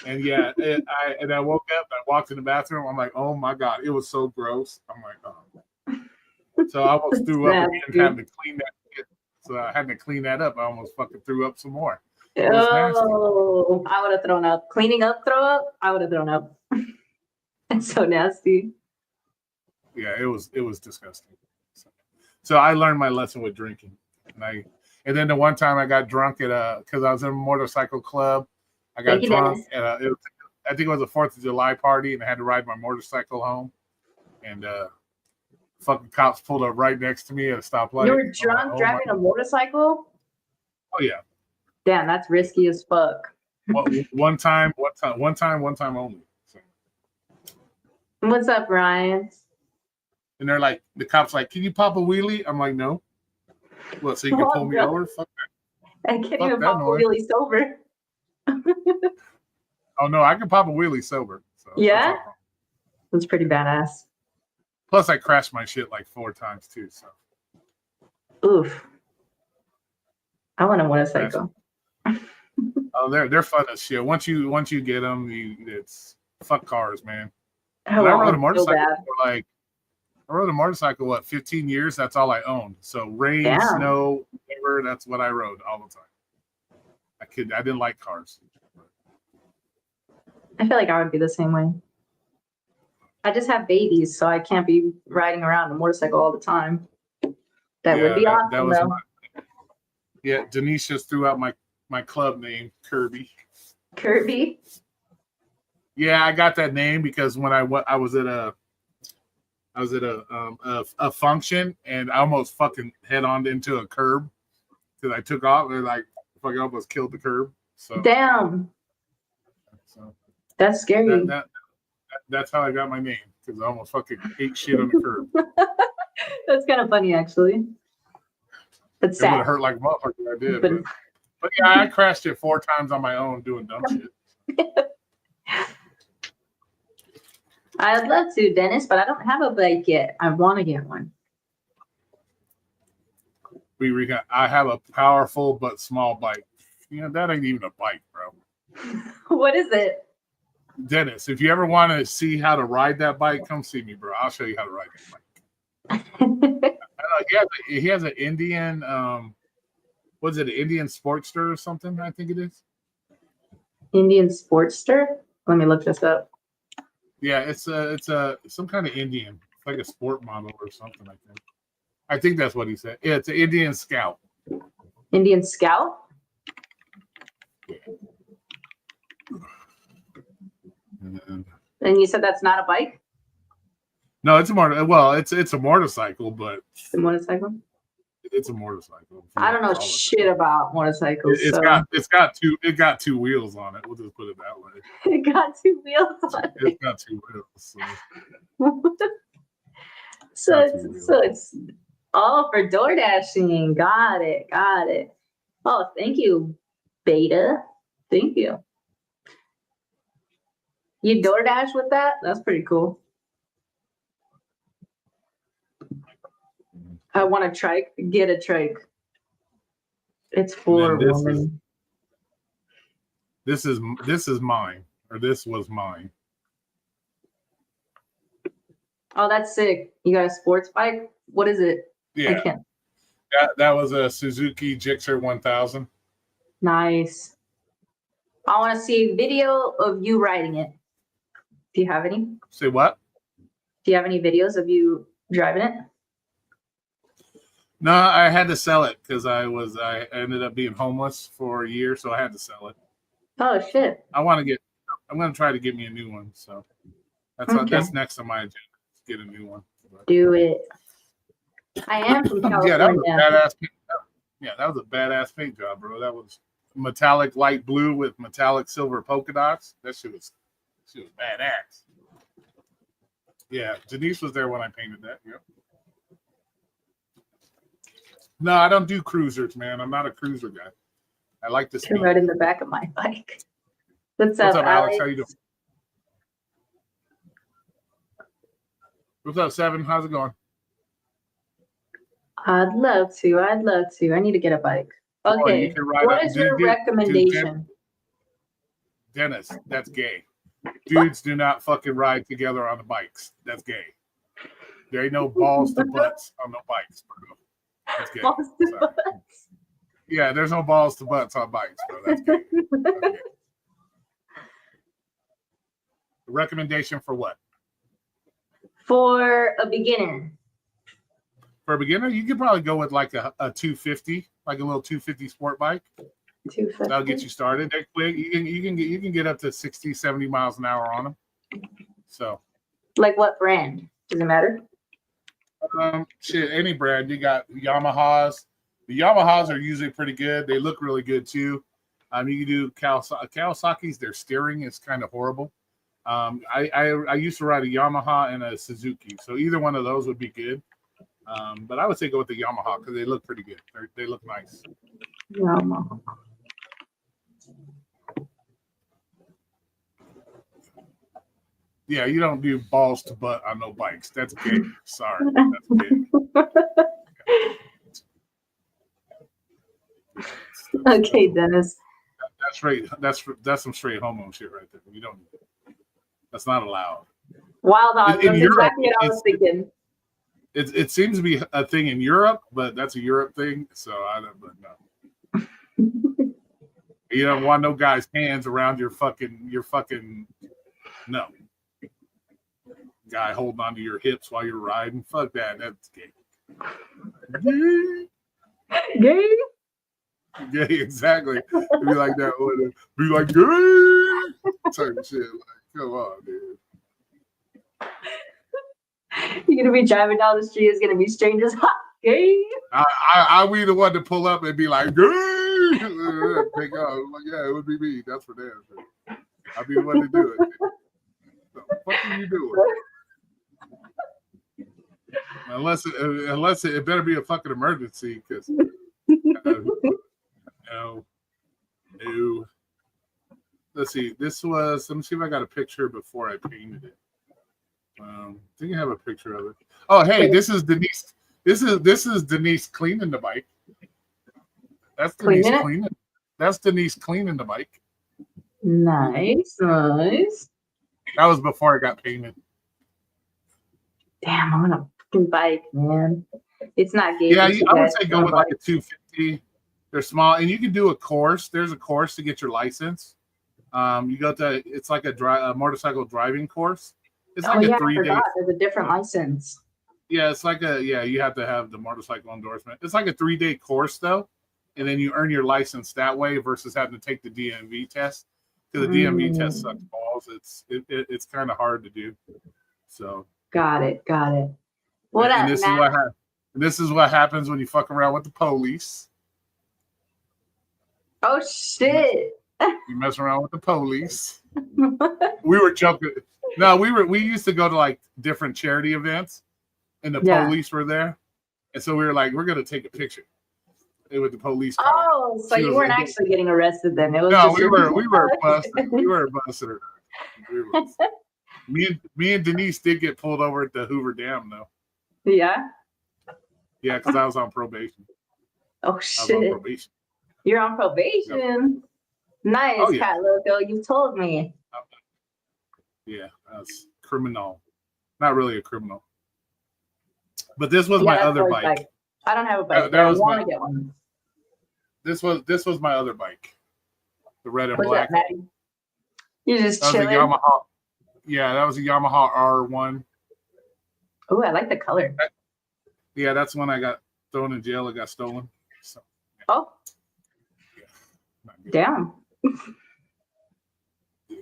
And I woke up. I walked in the bathroom. I'm like, oh my god, it was so gross. I'm like, oh. So I almost threw up and having to clean that shit. So I had to clean that up. I almost fucking threw up some more. Oh, I would have thrown up. Cleaning up, throw up? I would have thrown up. It's so nasty. Yeah, it was disgusting. So I learned my lesson with drinking. And then the one time I got drunk at because I was in a motorcycle club. I got drunk at I think it was a 4th of July party, and I had to ride my motorcycle home. And Fucking cops pulled up right next to me at a stoplight. You were I'm like, drunk oh driving a motorcycle? Oh yeah. Damn, that's risky as fuck. One time only. So, What's up, Ryan? and they're like, the cops like, can you pop a wheelie? I'm like, no. What? So you can pull me Oh, over? Fuck that. I can't Fuck even that pop a noise. wheelie sober. Oh no, I can pop a wheelie sober. So Yeah? that's all wrong. That's pretty badass. Plus, I crashed my shit like 4 times too. So Oof. I want a motorcycle. oh, they're fun as shit. Once you get them, it's fuck cars, man. Oh, And I rode a so motorcycle bad. for like, I rode a motorcycle, what, 15 years? That's all I owned. So rain, Damn. snow, whatever, that's what I rode all the time. I didn't like cars. I feel like I would be the same way. I just have babies, so I can't be riding around a motorcycle all the time. That would be awesome, that was though. Yeah, Denise just threw out my club name, Kirby. Kirby. Yeah, I got that name because when I was at a function and I almost fucking head on into a curb because I took off and like fucking almost killed the curb. So Damn. so That's scary. that's how I got my name because I almost fucking ate shit on the curb. That's kind of funny, actually. That's It would sad. have hurt like a motherfucker. I did, But- but yeah, I crashed it 4 times on my own doing dumb shit. I'd love to, Dennis, but I don't have a bike yet. I want to get one. I have a powerful but small bike. You know, that ain't even a bike, bro. What is it? Dennis, if you ever want to see how to ride that bike, come see me, bro. I'll show you how to ride that bike. I know, he has an Indian, was it an Indian Sportster or something? I think it is. Indian Sportster? Let me look this up. Yeah, it's some kind of Indian, it's like a sport model or something. I think that's what he said. Yeah, it's an Indian Scout. Indian Scout? And you said that's not a bike? No, it's a motorcycle, but It's a motorcycle? it's a motorcycle. I don't know shit about motorcycles. It's got 2 wheels on it. We'll just put it that way. It got 2 wheels on it. It's got 2 wheels. So it's all for door dashing. Got it. Oh, thank you, Beta. Thank you. You DoorDash with that? That's pretty cool. I want a trike. Get a trike. It's for And then women. this is mine, or this was mine. Oh, that's sick. You got a sports bike? What is it? I Yeah, can't. that was a Suzuki Gixxer 1000. Nice. I want to see a video of you riding it. Do you have any? Say what? Do you have any videos of you driving it? No, I had to sell it because I ended up being homeless for a year, so I had to sell it. Oh shit. I'm gonna try to get me a new one. So that's next on my agenda. Get a new one. But, Do it. I am from California. yeah, that was a badass. Yeah, that was a badass paint job, bro. That was metallic light blue with metallic silver polka dots. That shit was badass. Yeah, Denise was there when I painted that. Yep. No, I don't do cruisers, man. I'm not a cruiser guy. I like to To speed. ride in the back of my bike. What's What's up, up, Alex? Alex? How you doing? What's up, Seven? How's it going? I'd love to. I need to get a bike. Or you Okay. can ride What up- is your dude, recommendation? Dennis, that's gay. Dudes do not fucking ride together on the bikes. That's gay. There ain't no balls to butts on the bikes, bro. That's gay. Balls to Sorry. Yeah, there's no balls to butts on bikes, bro. That's gay. That's gay. Recommendation for what? For a beginner. For a beginner, you could probably go with like a 250, like a little 250 sport bike. 250. That'll get you started. They're quick. You can get up to 60, 70 miles an hour on them. So Like what brand? Does it matter? Shit, any brand. You got Yamahas. The Yamahas are usually pretty good. They look really good too. You can do Kawasaki's. Their steering is kind of horrible. I used to ride a Yamaha and a Suzuki, so either one of those would be good. But I would say go with the Yamaha because they look pretty good. They look nice. Yamaha. Yeah, you don't do balls to butt on no bikes. That's gay. Sorry, that's gay. Okay, Dennis. That's right. That's some straight homo shit right there. You don't. That's not allowed. Wild Hogs. In That's Europe, exactly what I was thinking. It seems to be a thing in Europe, but that's a Europe thing. So I don't. But no. You don't want no guy's hands around your fucking no. Guy holding onto your hips while you're riding. Fuck that. That's gay. Gay? Yeah, exactly. It'd be like that. Be like, gay type of shit. Like, come on, dude. You're gonna be driving down the street. It's gonna be strangers. Ha, gay. I'll be the one to pull up and be like, gay. Take off. Like, yeah, it would be me. That's for damn sure. I'll be the one to do it. What are you doing? Unless it better be a fucking emergency, because no. Let's see. Let me see if I got a picture before I painted it. I think I have a picture of it. Oh, hey, this is Denise. This is Denise cleaning the bike. That's Denise cleaning. That's Denise cleaning the bike. Nice. That was before it got painted. Damn, I want a fucking bike, man. It's not gay. Yeah, I would say go with like a 250. They're small, and you can do a course. There's a course to get your license. You go to it's like a motorcycle driving course. It's like a 3 day. There's a different license. Yeah, it's like you have to have the motorcycle endorsement. It's like a 3 day course though, and then you earn your license that way versus having to take the DMV test. Because the DMV test sucks balls. It's kind of hard to do. So got it. This is what happens when you fuck around with the police. Oh shit! You mess around with the police. We were joking. No, we used to go to like different charity events, and the police were there, and so we were like, we're gonna take a picture with the police car. Oh, so you weren't actually getting arrested then? It was we were busted. We were busted. Me and Denise did get pulled over at the Hoover Dam though. Yeah. Yeah, because I was on probation. Oh shit! You're on probation. Yep. Nice, oh, yeah. Cat Loco. You told me. Yeah, that's criminal. Not really a criminal. But this was my other bike. I don't have a bike. I want to get one. This was my other bike, the red and black. You just chilling. Yamaha. Yeah, that was a Yamaha R1. Oh, I like the color. Yeah, that's when I got thrown in jail. It got stolen. So, yeah. Oh. Yeah, damn. Yeah.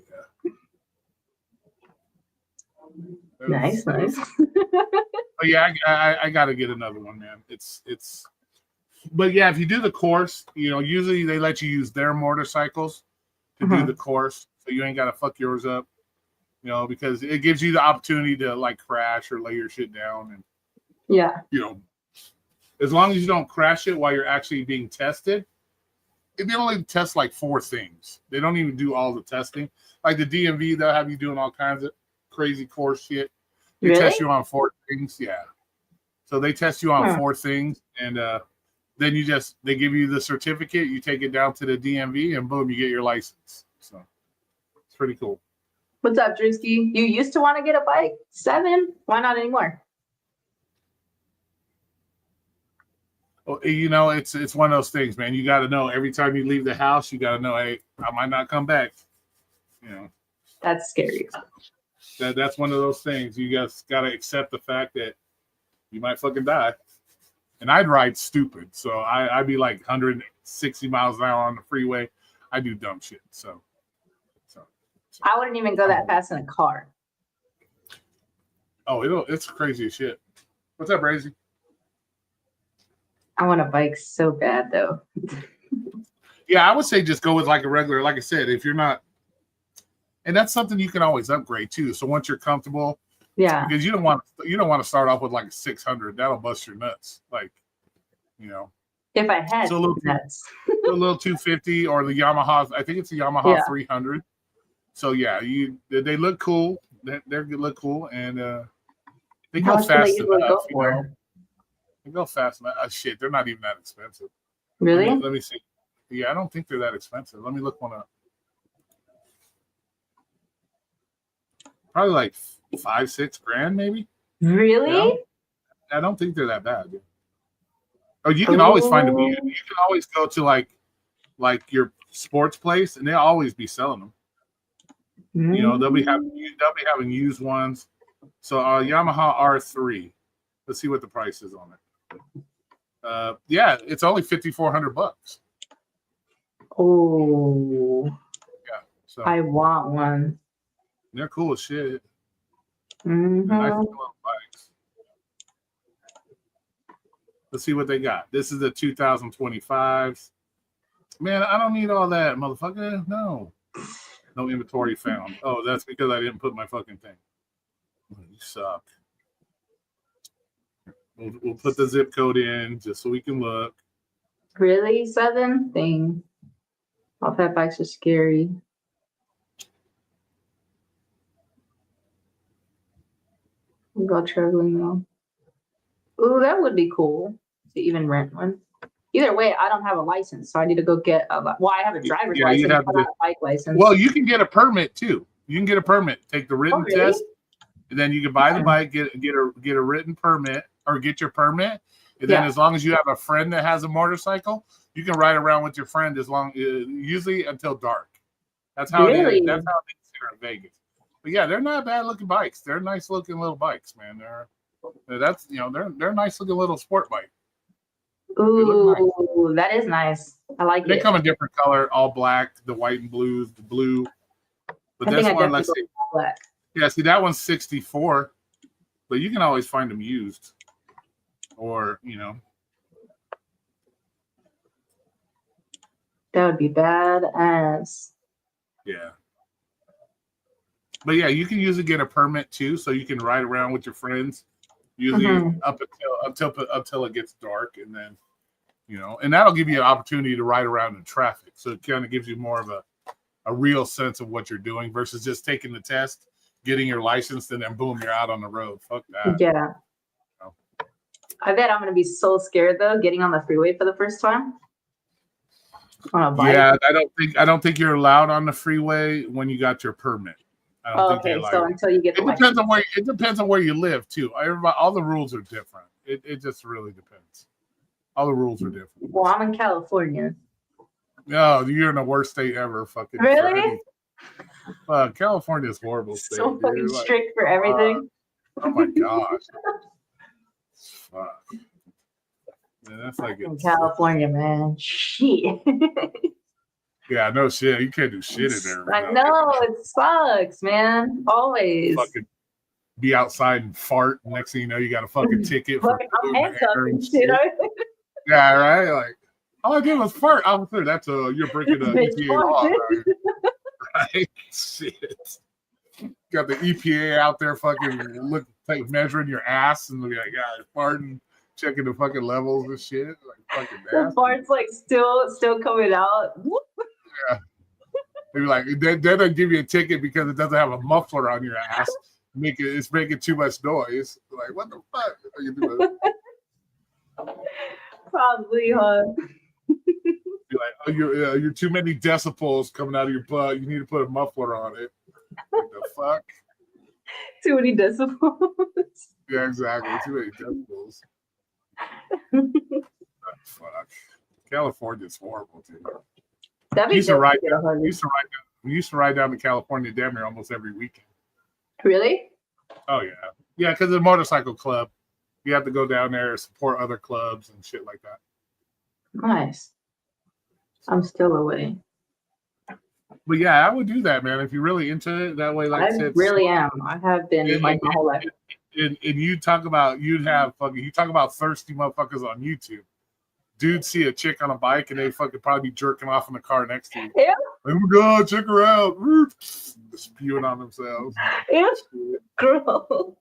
Nice. But yeah, I got to get another one, man. It's. But yeah, if you do the course, usually they let you use their motorcycles to do the course, so you ain't got to fuck yours up. Because it gives you the opportunity to like crash or lay your shit down, and as long as you don't crash it while you're actually being tested. They only test like 4 things. They don't even do all the testing. Like the DMV, they'll have you doing all kinds of crazy course shit. They test you on 4 things. Yeah. So they test you on 4 things, and then they give you the certificate. You take it down to the DMV, and boom, you get your license. So it's pretty cool. What's up, Drewski? You used to want to get a bike? 7? Why not anymore? Well, it's one of those things, man. You got to know every time you leave the house, you got to know, hey, I might not come back. That's scary. That's one of those things. You guys got to accept the fact that you might fucking die. And I'd ride stupid, so I'd be like 160 miles an hour on the freeway. I do dumb shit. So I wouldn't even go that fast in a car. Oh, it's crazy as shit. What's up, Brazy? I want a bike so bad though. Yeah, I would say just go with like a regular. Like I said, if you're not, and that's something you can always upgrade too. So once you're comfortable, Yeah. because you don't want to start off with like a 600. That'll bust your nuts. Like, you know, If I had So a little- nuts. a little 250 or the Yamaha. I think it's a Yamaha Yeah. 300. So yeah, they look cool. They look cool, and they How go much do they fast usually enough. go You know? for? They go fast enough. Shit, they're not even that expensive. Really? Let me see. Yeah, I don't think they're that expensive. Let me look one up. Probably like $5-6 grand, maybe. Really? Yeah. I don't think they're that bad. Dude. Oh, you can always find them. You can always go to like your sports place, and they'll always be selling them. You know, they'll be having used ones. So Yamaha R3. Let's see what the price is on it. Yeah, it's only $5,400. Oh, Yeah, so I want one. they're cool as shit. Mhm. They're nice little bikes. Let's see what they got. This is the 2025s. Man, I don't need all that, motherfucker. No inventory found. Oh, that's because I didn't put my fucking thing. You suck. We'll put the zip code in just so we can look. Really, 7 thing. Off-road bikes are scary. We got traveling though. Ooh, that would be cool to even rent one. Either way, I don't have a license, so I need to go get a. Well, I have a driver's Yeah, you license, have but to- not a bike license. Well, you can get a permit too. You can get a permit, take the written really? test, and then you can buy the Okay. bike, get a written permit, or get your permit. And then Yeah. as long as you have a friend that has a motorcycle, you can ride around with your friend usually until dark. That's how it Really? is. That's how it is here in Vegas. But yeah, they're not bad looking bikes. They're nice looking little bikes, man. They're nice looking little sport bike. look Ooh, that is nice. I like They it. come in different color, all black, the white and blues, the blue. But I this think I one, let's definitely see. go black. Yeah, see that one's 64, but you can always find them used, or That would be badass. yeah. But yeah, you can usually get a permit too, so you can ride around with your friends. Usually Mhm. up until it gets dark, and then and that'll give you an opportunity to ride around in traffic. So it kind of gives you more of a real sense of what you're doing versus just taking the test, getting your license, and then boom, you're out on the road. Fuck that. Yeah. Oh. I bet I'm gonna be so scared though, getting on the freeway for the first time. On a bike. Yeah, I don't think you're allowed on the freeway when you got your permit. I don't think they Okay, allow so you. until you get the It license. depends on where you live too. All the rules are different. It just really depends. All the rules are different. Well, I'm in California. No, you're in the worst state ever. Fucking for Really? anything. California's horrible state. So dude. fucking Like, strict for everything. oh my gosh. Fuck. Man, that's like In it. California, man. Shit. Yeah, no shit. You can't do shit in there. I know, it sucks, man. Always. Fucking be outside and fart. Next thing you know, you got a fucking ticket for Fucking, I'm polluting the handcuffed air and and shit. shit. Yeah, right. Like all I did was fart. Officer, that's you're breaking the Bitch, EPA law, what? right? Shit. Got the EPA out there fucking measuring your ass and be like, yeah, farting, checking the fucking levels and shit. Like fucking The nasty. fart's like still coming out. Maybe like they don't give you a ticket because it doesn't have a muffler on your ass. It's making too much noise. Like what the fuck are you doing? Probably, huh? Be like, oh, you're too many decibels coming out of your butt. You need to put a muffler on it. What the fuck? Too many decibels. Yeah, exactly. Too many decibels. Oh, fuck. California's horrible, dude. That'd be Used to dope ride get a Harley. We used to ride down to California damn near almost every weekend. Really? Oh yeah, yeah, because the motorcycle club, you have to go down there support other clubs and shit like that. Nice. I'm still away. But yeah, I would do that, man. If you're really into it, that way, like I I said, really am. I have been it- like my whole life. and you talk about you talk about thirsty motherfuckers on YouTube. Dudes see a chick on a bike and they fucking probably be jerking off in the car next to you. Yeah. Oh my god, check her out. Spewing on themselves. It was gross.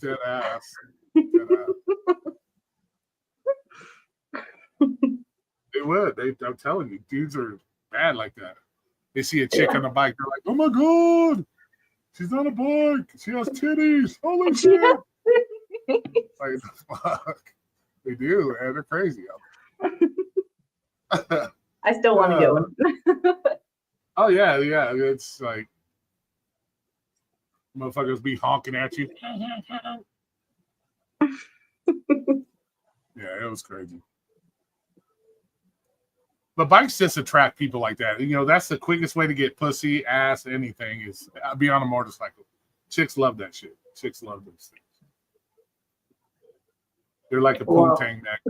Dead ass. Dead ass. They would. I'm telling you, dudes are bad like that. They see a chick on a bike, they're like, "Oh my god, she's on a bike. She has titties. Holy shit!" Like, fuck. They do, man. They're crazy. I still want to get one. Oh yeah. It's like motherfuckers be honking at you. Yeah, it was crazy. But bikes just attract people like that. You know, that's the quickest way to get pussy, ass, anything is be on a motorcycle. Chicks love that shit. Chicks love those things. They're like a poontang neck.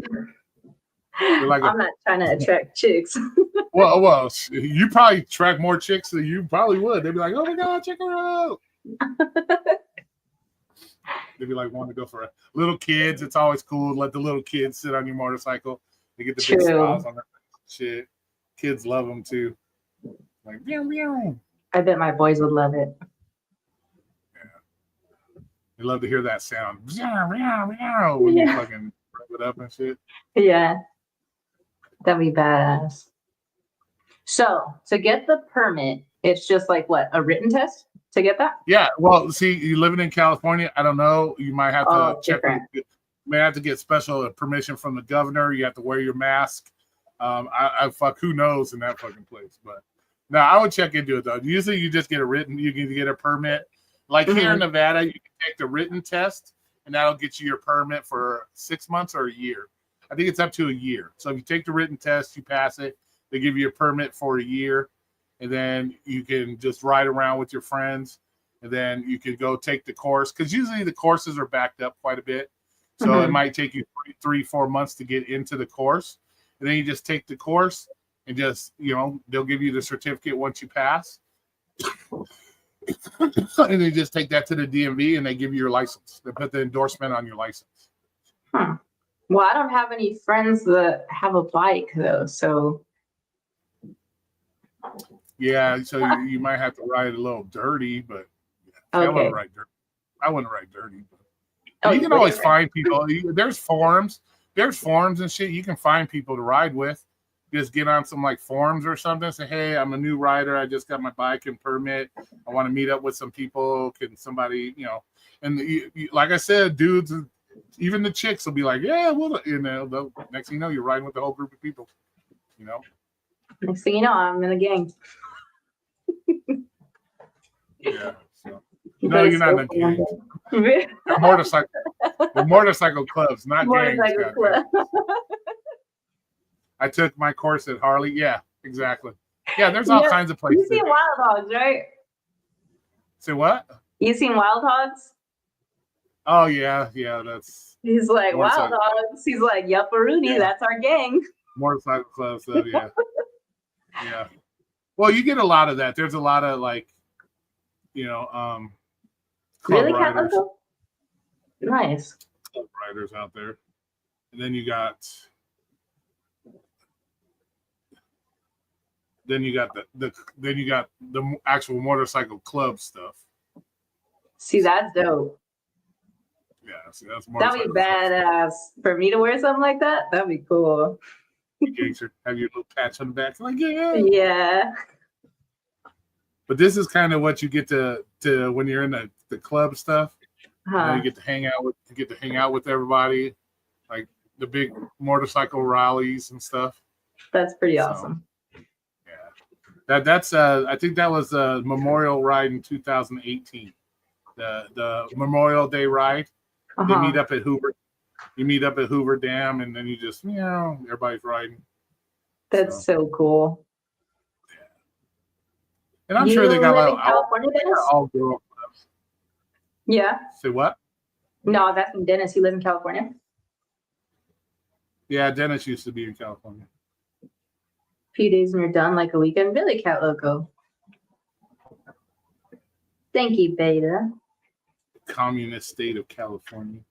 Like I'm not trying to attract chicks. well, you probably attract more chicks than you probably would. They'd be like, "Oh my god, check her out." They'd be like wanting to go for it. Little kids, it's always cool to let the little kids sit on your motorcycle. They get the big smiles on their face. Shit, kids love them too. Like, meow, meow. I bet my boys would love it. Yeah, they love to hear that sound. Meow, meow, meow, when you fucking rev it up and shit. Yeah, that'd be badass. So to get the permit, it's just like what, a written test to get that? Yeah, well, see, you living in California, I don't know. You might have to check. You may have to get special permission from the governor. You have to wear your mask. I fuck, who knows in that fucking place. But no, I would check into it though. Usually you just get you can get a permit. Like here in Nevada, you can take the written test and that'll get you your permit for 6 months or a year. I think it's up to a year. So if you take the written test, you pass it, they give you a permit for a year, and then you can just ride around with your friends, and then you can go take the course, because usually the courses are backed up quite a bit. So it might take you 3-4 months to get into the course. And then you just take the course and just, they'll give you the certificate once you pass. And then you just take that to the DMV and they give you your license. They put the endorsement on your license. Huh. Well, I don't have any friends that have a bike though, so. Yeah, so you might have to ride a little dirty, but okay. I wouldn't ride dirty. But you can always find people. There's forums. There's forums and shit. You can find people to ride with. Just get on some like forums or something. Say, hey, I'm a new rider. I just got my bike and permit. I want to meet up with some people. Can somebody, And like I said, dudes, even the chicks will be like, yeah, well, next thing you know, you're riding with the whole group of people. Next thing you know, I'm in a gang. Yeah. So. No, you're not in a gang. The motorcycle clubs, not motorcycle gangs. club. I took my course at Harley. Yeah, exactly. Yeah, there's all kinds of places. You seen Wild Hogs, right? Say what? You seen Wild Hogs? Oh yeah, that's. He's like Wild Hogs. He's like Yupperoonie. That's our gang. Motorcycle club stuff. Yeah. Yeah. Well, you get a lot of that. There's a lot of like, club really, riders. Nice. Club riders out there, and then you got the actual motorcycle club stuff. See, that's dope. Yeah, see, that's that'd be badass for me to wear something like that. That'd be cool. Gangster, have your little patch on the back, like yeah. But this is kind of what you get to when you're in the club stuff. You get to hang out with everybody, like the big motorcycle rallies and stuff. That's pretty awesome. Yeah, that's I think that was a Memorial ride in 2018. The Memorial Day ride. They meet up at Hoover. You meet up at Hoover Dam, and then you just, everybody's riding. That's so cool. Yeah. And I'm sure they got all girl clubs. Yeah. Say what? No, that's from Dennis. He lives in California. Yeah, Dennis used to be in California. A few days and you're done, like a weekend. Really, Cat Loco. Thank you, Beta. communist state of California.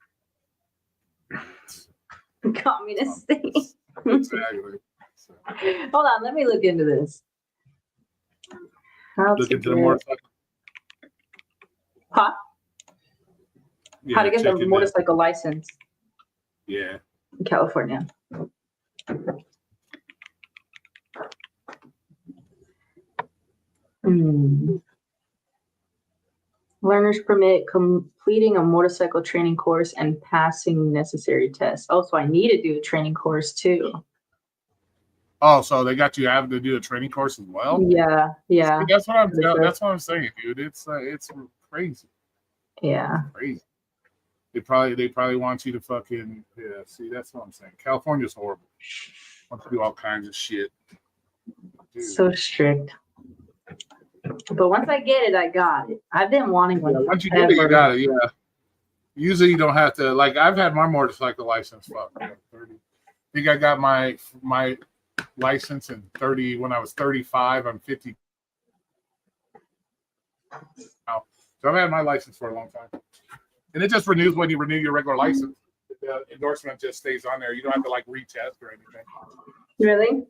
Communist state. Exactly. So, Hold on, let me look into this. How look to into the get, motorcycle. huh? Yeah, How to get check the it motorcycle license Yeah. in California. Hmm. Learner's permit, completing a motorcycle training course and passing necessary tests. Oh, so I need to do a training course too. Oh, so they got you having to do a training course as well? Yeah, yeah, See, that's what I'm. For sure. That's what I'm saying, dude. It's crazy, yeah. crazy. They probably want you to fucking See, that's what I'm saying. California's horrible. Want to do all kinds of shit. Dude. So strict. But once I get it, I got it. I've been wanting one. Yeah, once you get it, you got it. Yeah. Usually, you don't have to. Like, I've had my motorcycle license. Fuck, 30. I think I got my license in 30 when I was 35. I'm 50 now, so I've had my license for a long time. And it just renews when you renew your regular license. The endorsement just stays on there. You don't have to like retest or anything. Really?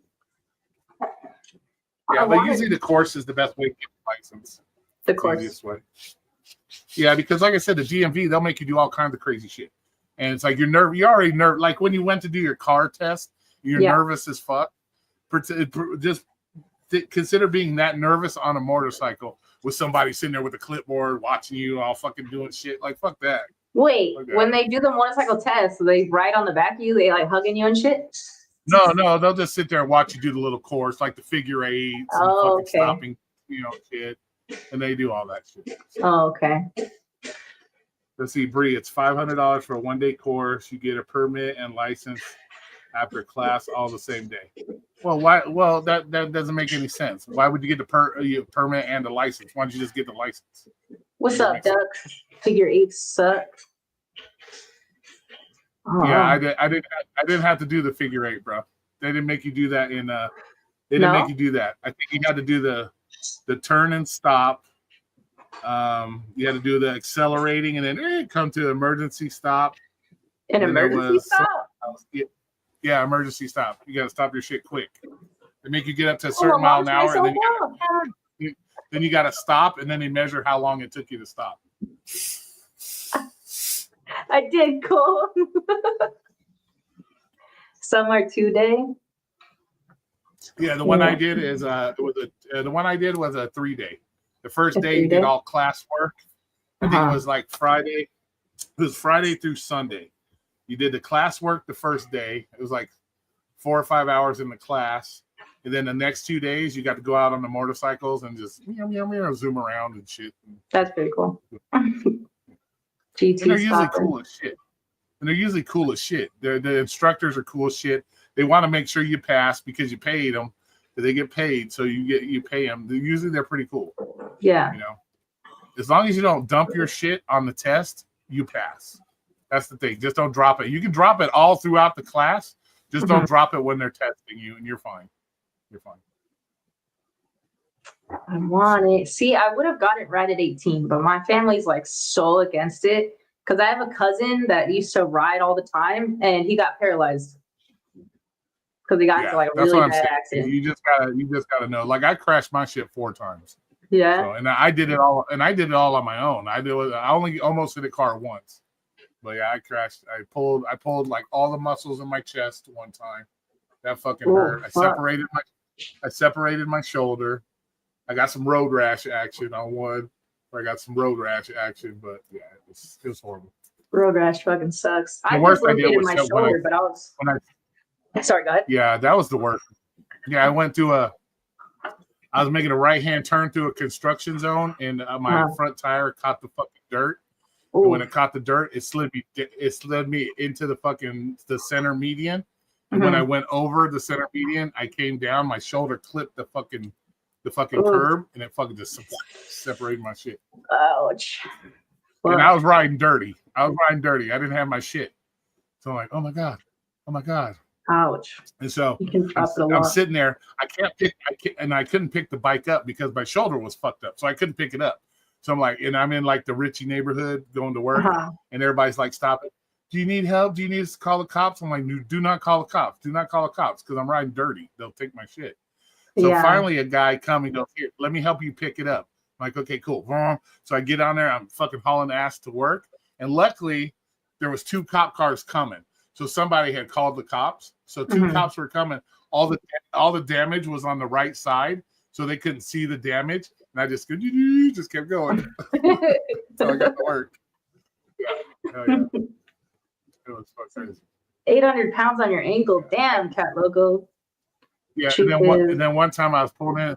Yeah, I but wanted usually the course is the best way to get the license. the It's the course. easiest way. Yeah, because like I said, the DMV, they'll make you do all kinds of crazy shit. And it's like you're already nervous. Like when you went to do your car test, you're Yeah. nervous as fuck. Consider being that nervous on a motorcycle with somebody sitting there with a clipboard watching you all fucking doing shit. Like, fuck that. Wait, Okay. when they do the motorcycle test, they ride on the back of you, they like hugging you and shit? No, they'll just sit there and watch you do the little course, like the figure eights and Oh, fucking okay. stopping, shit. And they do all that shit. Oh, okay. Let's see, Bree, it's $500 for a 1-day course. You get a permit and license after class all the same day. Well, why? Well, that doesn't make any sense. Why would you get the permit and the license? Why don't you just get the license? What's That up, makes Duck? Figure eights suck. Oh, Yeah, I didn't have to do the figure eight, bro. They didn't make you do that in They didn't No? make you do that. I think you had to do the turn and stop. You had to do the accelerating and then come to emergency stop. An and there emergency was stop? Yeah, emergency stop. You got to stop your shit quick. They make you get up to a Oh, certain mile an hour, and then then you got to stop, and then they measure how long it took you to stop. I did cool. Summer 2-day. Yeah, the one Yeah. I did is the one I did was a 3-day. The first A day you 3-day? did all class work. I think Uh-huh. it was like Friday. It was Friday through Sunday. You did the class work the first day. It was like 4 or 5 hours in the class. And then the next 2 days, you got to go out on the motorcycles and just zoom around and shit. That's pretty cool. And GT they're usually stopping. cool as shit. The instructors are cool as shit. They want to make sure you pass because you paid them. They get paid, so you pay them. They're pretty cool. Yeah. As long as you don't dump your shit on the test, you pass. That's the thing. Just don't drop it. You can drop it all throughout the class. Just don't drop it when they're testing you, and you're fine. You're fine. I want it. See, I would have got it right at 18, but my family's like so against it because I have a cousin that used to ride all the time and he got paralyzed because he got into like a that's really what I'm bad saying. accident. You just gotta know. Like I crashed my shit 4 times. Yeah. So, and I did it all on my own. I only almost hit a car once. But yeah, I crashed. I pulled like all the muscles in my chest one time. That fucking hurt. I separated my shoulder. I got some road rash action on one. But yeah, it was horrible. Road rash fucking sucks. The I worst just idea rotated was my when shoulder, but I was sorry, go ahead. Yeah, that was the worst. Yeah, I was making a right-hand turn through a construction zone, and my front tire caught the fucking dirt. And when it caught the dirt, it slid me into the center median. And when I went over the center median, I came down. My shoulder clipped the fucking curb, and it fucking just separated my shit. Ouch. And I was riding dirty. I didn't have my shit. So I'm like, oh my god. Ouch. And so You can drop it a I'm lot. sitting there. I couldn't pick the bike up because my shoulder was fucked up, so I couldn't pick it up. So I'm like, and I'm in like the Richie neighborhood going to work, Uh-huh. and everybody's like, stop it. Do you need help? Do you need us to call the cops? I'm like, do not call the cops. Do not call the cops because I'm riding dirty. They'll take my shit. So Yeah. finally a guy coming goes, here, let me help you pick it up. I'm like, okay, cool. So I get on there, I'm fucking hauling ass to work. And luckily there was 2 cop cars coming. So somebody had called the cops. So 2 cops were coming. All the damage was on the right side, so they couldn't see the damage. And I just kept going. So I got to work. Yeah. Hell yeah. It was fucking crazy. 800 pounds on your ankle. Damn, Cat Loco. Yeah, Truth and then one time I was pulling in.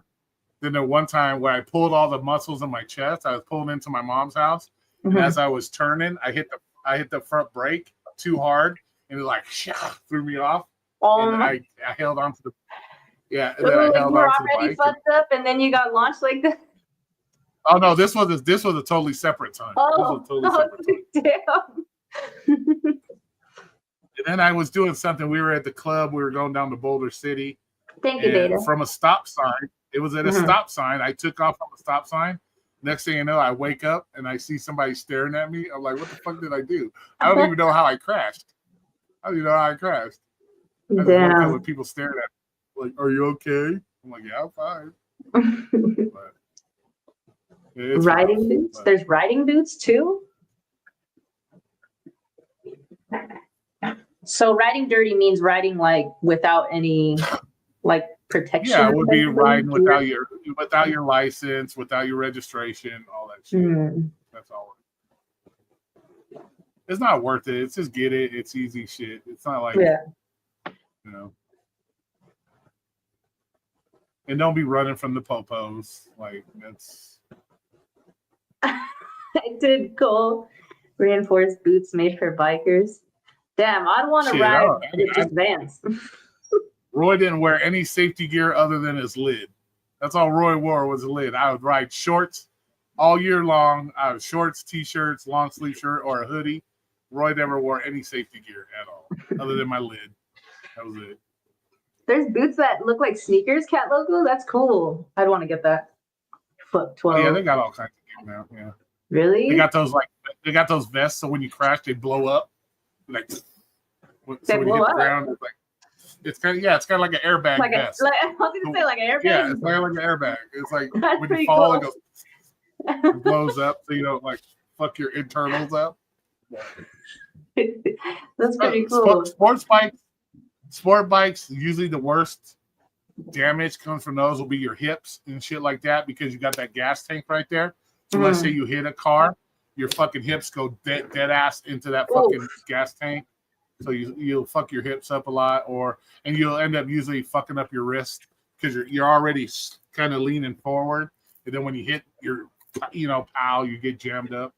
Then the one time where I pulled all the muscles in my chest, I was pulling into my mom's house, and as I was turning, I hit the front brake too hard, and it like threw me off. And I held onto the and then I held you were onto the already bike. fucked up, and then you got launched like that. Oh no, this was a totally separate time. Oh, This was a totally separate time. damn. And then I was doing something. We were at the club. We were going down to Boulder City. Thank you, And Data. from a stop sign, it was at a stop sign. I took off from a stop sign. Next thing you know, I wake up and I see somebody staring at me. I'm like, what the fuck did I do? I don't even know how I crashed. I don't even know how I crashed. I just woke up with people staring at me. Like, are you okay? I'm like, yeah, I'm fine. But it's Riding rough, boots? but- There's riding boots too? So riding dirty means riding like without any like protection. Yeah, it would be essentially? riding without your license, without your registration, all that shit. Mm. That's all. It's not worth it. It's just get it. It's easy shit. It's not like Yeah. you know. And don't be running from the popos. Like that's I did cool. Reinforced boots made for bikers. Damn, I'd want to Shit, ride I- with just Vans. Roy didn't wear any safety gear other than his lid. That's all Roy wore was a lid. I would ride shorts all year long. I have shorts, t-shirts, long sleeve shirt, or a hoodie. Roy never wore any safety gear at all, other than my lid. That was it. There's boots that look like sneakers, Cat Logo. That's cool. I'd want to get that. Fuck Oh, 12. yeah, they got all kinds of gear now. Yeah, Really? they got those vests. So when you crash, they blow up. Like so when you blow hit the up? ground, it's kind of like an airbag like vest. I was gonna say like an airbag. Yeah, it's like an airbag. It's like That's when pretty you fall, cool. it blows up, so you don't like fuck your internals up. That's pretty cool. Sport bikes, usually the worst damage comes from those will be your hips and shit like that because you got that gas tank right there. So let's say you hit a car, your fucking hips go dead ass into that fucking gas tank. So you'll fuck your hips up a lot, and you'll end up usually fucking up your wrist because you're already kind of leaning forward, and then when you hit your pow, you get jammed up.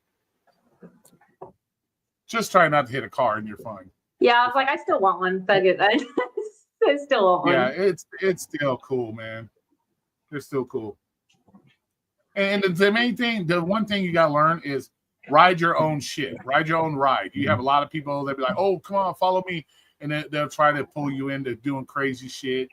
Just try not to hit a car and you're fine. Yeah, I was like, I still want one. Fuck it. I still want one. Yeah, it's still cool, man. It's still cool. And the main thing, the one thing you gotta learn is ride your own shit. Ride your own ride. You have a lot of people that be like, "Oh, come on, follow me," and then they'll try to pull you into doing crazy shit,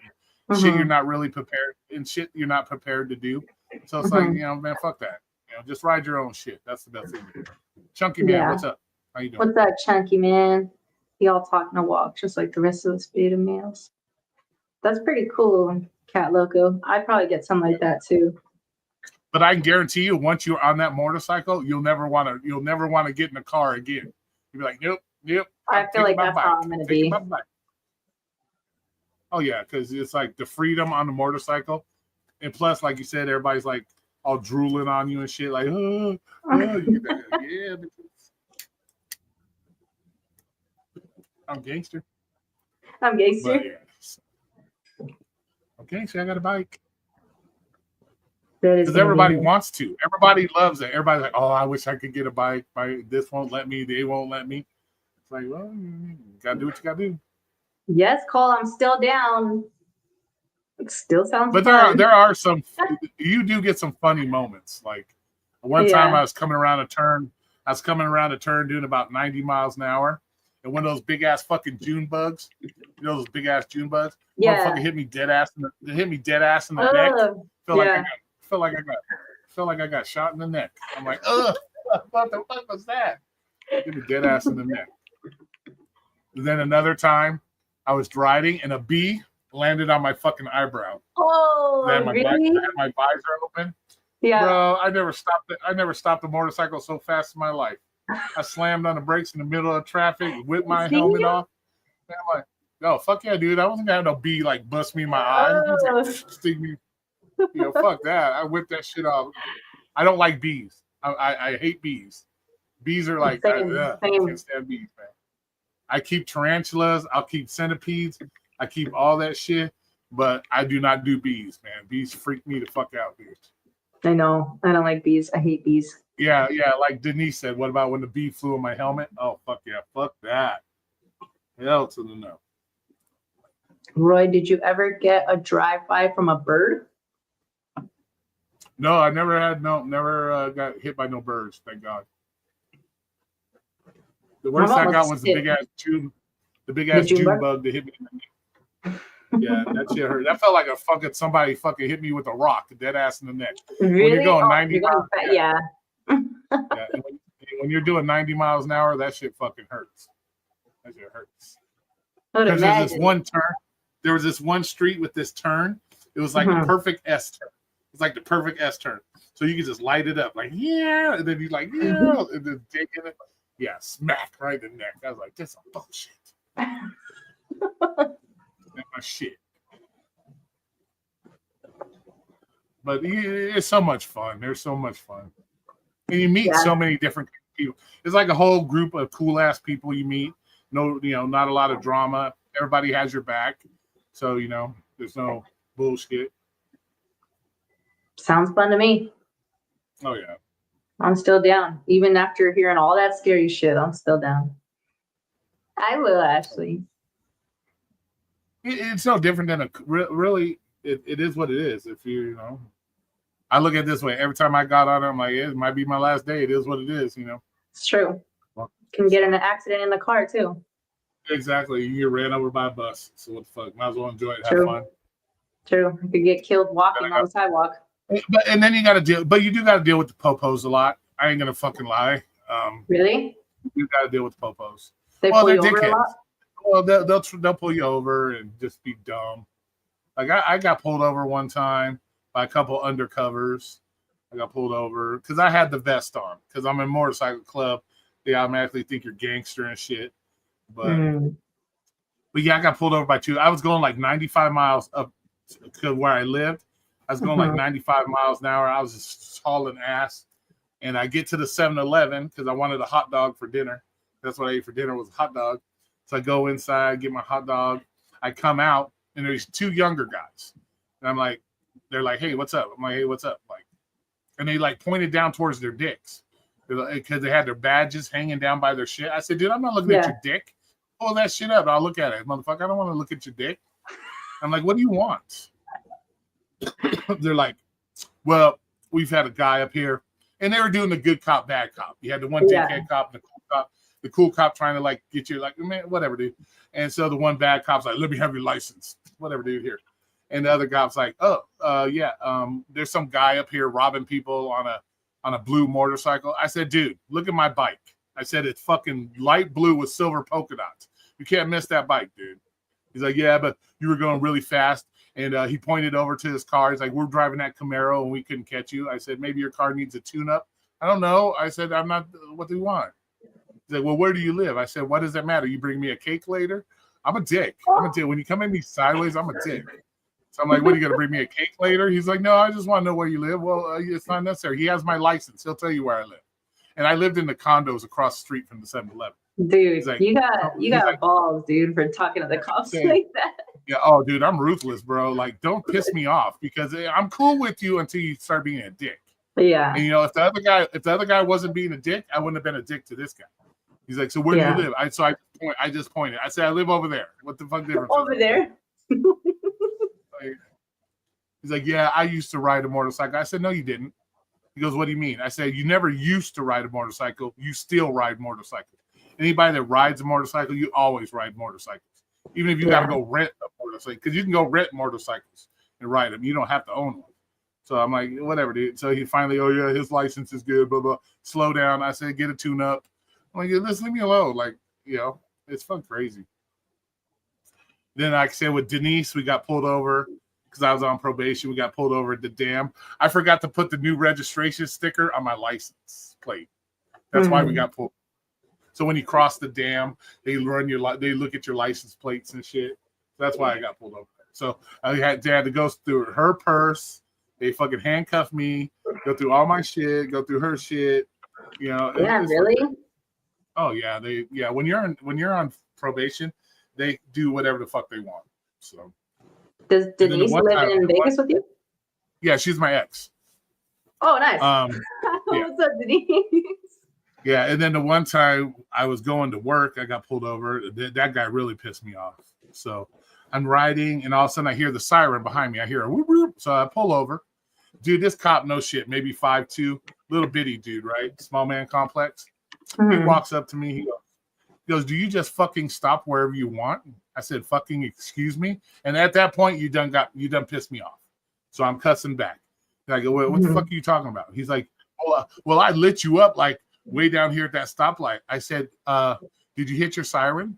shit you're not really prepared, and shit you're not prepared to do. So it's like, man, fuck that. Just ride your own shit. That's the best thing to do. Chunky man, what's up? How you doing? What's up, Chunky man? Y'all talking a walk, just like the rest of the beta males. That's pretty cool, Cat Loco. I'd probably get something like that too. But I can guarantee you, once you're on that motorcycle, you'll never want to get in a car again. You'll be like, nope. I feel like that's how I'm gonna be. Oh yeah, because it's like the freedom on the motorcycle, and plus, like you said, everybody's like all drooling on you and shit. Like, you get that, yeah. I'm gangster. I'm gangster. But, yeah. Okay, so I got a bike. Because Because everybody wants to. Everybody loves it. Everybody's like, oh, I wish I could get a bike. This won't let me. They won't let me. It's like, well, you gotta do what you gotta do. Yes, Cole, I'm still down. It still sounds But fun. there are some. You do get some funny moments. Like one time, I was coming around a turn. Doing about 90 miles an hour, and one of those big ass fucking June bugs. You know those big ass June bugs. Motherfucker hit me dead ass in the neck. Felt felt like I got shot in the neck. I'm like, ugh, what the fuck was that? Give me dead ass in the neck. Then another time, I was driving and a bee landed on my fucking eyebrow. Oh, I had my, really? I had my visor open. Yeah. Bro, I never stopped a motorcycle so fast in my life. I slammed on the brakes in the middle of traffic, whipped my See? helmet off. And I'm like, no, fuck yeah, dude. I wasn't gonna have no bee like bust me in my eye. He was Oh. like, stick me. Fuck that. I whipped that shit off. I don't like bees. I hate bees. Bees are like, Same. I can't stand bees, man. I keep tarantulas. I'll keep centipedes. I keep all that shit, but I do not do bees, man. Bees freak me the fuck out, dude. I know. I don't like bees. I hate bees. Yeah. Like Denise said, what about when the bee flew on my helmet? Oh, fuck yeah. Fuck that. Hell to the no. Roy, did you ever get a drive-by from a bird? No, I never got hit by no birds, thank God. The worst I got was the big ass June bug that hit me in the neck. Yeah, that shit hurt. That felt like somebody fucking hit me with a rock, dead ass in the neck. Really? When you're going 90 miles, yeah. And when you're doing 90 miles an hour, that shit fucking hurts. That shit hurts. Because there's this one turn. There was this one street with this turn. It was like a perfect S turn. It's like the perfect S turn. So you can just light it up, like, yeah, and then you like, yeah, and then dig in it. Yeah, smack right in the neck. I was like, this is bullshit. That's my shit. But it's so much fun. There's so much fun. And you meet so many different people. It's like a whole group of cool ass people you meet. No, not a lot of drama. Everybody has your back. So, there's no bullshit. Sounds fun to me. Oh, yeah. I'm still down. Even after hearing all that scary shit, I'm still down. I will, Ashley. It's no different than really, it is what it is. If I look at it this way. Every time I got on it, I'm like, it might be my last day. It is what it is, It's true. Can get in an accident in the car, too. Exactly. You get ran over by a bus. So what the fuck? Might as well enjoy it. Have fun. True. You could get killed walking on the sidewalk. And then you got to deal. But you do got to deal with the popos a lot. I ain't gonna fucking lie. Really? You got to deal with the popos. They pull you over a lot? Well, they'll pull you over and just be dumb. Like I got pulled over one time by a couple undercovers. I got pulled over because I had the vest on. Because I'm in a motorcycle club, they automatically think you're gangster and shit. But yeah, I got pulled over by two. I was going like 95 miles up to where I lived. I was going like 95 miles an hour. I was just hauling ass. And I get to the 7-Eleven because I wanted a hot dog for dinner. That's what I ate for dinner was a hot dog. So I go inside, get my hot dog. I come out, and there's two younger guys. And I'm like, they're like, hey, what's up? I'm like, hey, what's up? Like, and they like pointed down towards their dicks because they had their badges hanging down by their shit. I said, dude, I'm not looking at your dick. Pull that shit up. I'll look at it. Motherfucker, I don't want to look at your dick. I'm like, what do you want? They're like, well, we've had a guy up here. And they were doing the good cop, bad cop. You had the one dickhead cop and the cool cop trying to like get you like, man, whatever, dude. And so the one bad cop's like, let me have your license. Whatever, dude, here. And the other cop's like, there's some guy up here robbing people on a blue motorcycle. I said, dude, look at my bike. I said, it's fucking light blue with silver polka dots. You can't miss that bike, dude. He's like, yeah, but you were going really fast. And he pointed over to his car. He's like, we're driving that Camaro and we couldn't catch you. I said, maybe your car needs a tune-up. I don't know. I said, I'm not. What do you want? He's like, well, where do you live? I said, what does that matter? You bring me a cake later? I'm a dick. When you come at me sideways, I'm a dick. So I'm like, what, are you going to bring me a cake later? He's like, no, I just want to know where you live. Well, it's not necessary. He has my license. He'll tell you where I live. And I lived in the condos across the street from the 7-Eleven. Dude, like, you got balls, dude, for talking to the cops like that. Yeah, oh, dude, I'm ruthless, bro. Like, don't piss me off because I'm cool with you until you start being a dick. Yeah. And if the other guy wasn't being a dick, I wouldn't have been a dick to this guy. He's like, so where do you live? I just pointed. I said, I live over there. What the fuck difference? Over there. He's like, yeah, I used to ride a motorcycle. I said, no, you didn't. He goes, what do you mean? I said, you never used to ride a motorcycle. You still ride motorcycles. Anybody that rides a motorcycle, you always ride motorcycles. Even if you got to go rent a motorcycle, because you can go rent motorcycles and ride them. You don't have to own one. So I'm like, whatever, dude. So he finally, oh yeah, his license is good, blah blah. Slow down. I said, get a tune up. I'm like, just leave me alone. Like, it's fun crazy. Then like I said with Denise, we got pulled over because I was on probation. We got pulled over at the dam. I forgot to put the new registration sticker on my license plate. That's why we got pulled. So when you cross the dam, they look at your license plates and shit. That's why I got pulled over. So I had to go through her purse. They fucking handcuff me, go through all my shit, go through her shit. Yeah, really? Oh yeah, when you're on probation, they do whatever the fuck they want. So does Denise live in Vegas with you? Yeah, she's my ex. Oh, nice. Yeah. What's up, Denise? Yeah, and then the one time I was going to work, I got pulled over. That guy really pissed me off. So I'm riding, and all of a sudden I hear the siren behind me. I hear a whoop whoop. So I pull over. Dude, this cop, no shit, maybe 5'2", little bitty dude, right? Small man complex. He walks up to me. He goes, do you just fucking stop wherever you want? I said, fucking excuse me. And at that point, you done pissed me off. So I'm cussing back. And I go, what the fuck are you talking about? He's like, well, I lit you up like way down here at that stoplight. I said, did you hit your siren?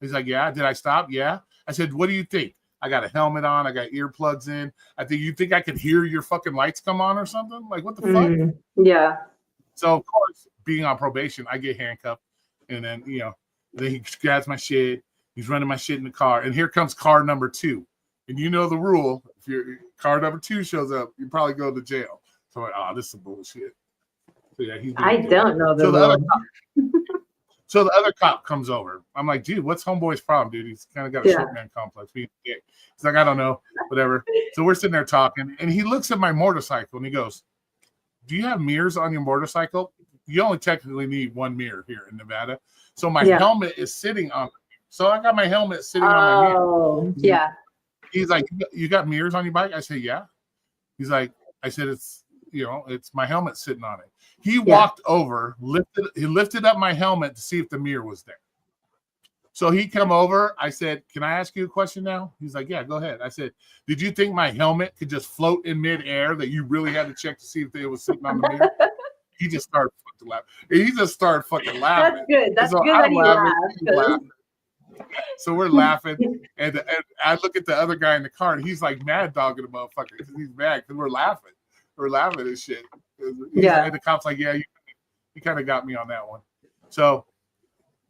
He's like, yeah. Did I stop? Yeah. I said, what do you think? I got a helmet on. I got earplugs in. you think I could hear your fucking lights come on or something? Like, what the fuck? Yeah. So, of course, being on probation, I get handcuffed. And then, then he grabs my shit. He's running my shit in the car. And here comes car number 2. And you know the rule. If your car number 2 shows up, you probably go to jail. So I'm like, oh, this is some bullshit. So, yeah, I don't know the rule. So the other cop comes over. I'm like, dude, what's homeboy's problem, dude? He's kind of got a short man complex. He's like, I don't know, whatever. So we're sitting there talking, and he looks at my motorcycle, and he goes, do you have mirrors on your motorcycle? You only technically need one mirror here in Nevada. So my helmet is sitting on. So I got my helmet sitting on my mirror. Oh, yeah. He's like, you got mirrors on your bike? I say, yeah. He's like, I said, it's my helmet sitting on it. He walked over, lifted up my helmet to see if the mirror was there. So he come over. I said, can I ask you a question now? He's like, yeah, go ahead. I said, did you think my helmet could just float in midair that you really had to check to see if it was sitting on the mirror? He just started fucking laughing. That's good. That's good that he laughed. So we're laughing, and I look at the other guy in the car, and he's like mad dogging the motherfucker because he's mad because we're laughing. We're laughing at shit. And the cop's like, yeah, you kind of got me on that one. So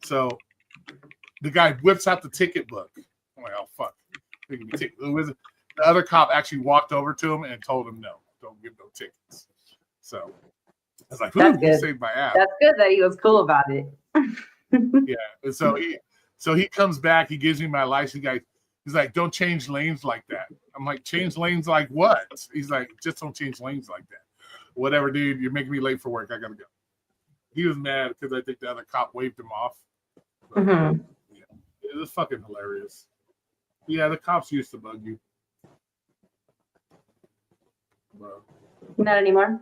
the guy whips out the ticket book. I'm like, oh, fuck. The other cop actually walked over to him and told him, no, don't give no tickets. So I was like, you saved my ass. That's good that he was cool about it. Yeah. And so he comes back. He gives me my license. He's like, don't change lanes like that. I'm like, change lanes like what? He's like, just don't change lanes like that. Whatever, dude. You're making me late for work. I got to go. He was mad because I think the other cop waved him off. But, yeah, it was fucking hilarious. Yeah, the cops used to bug you. But, not anymore.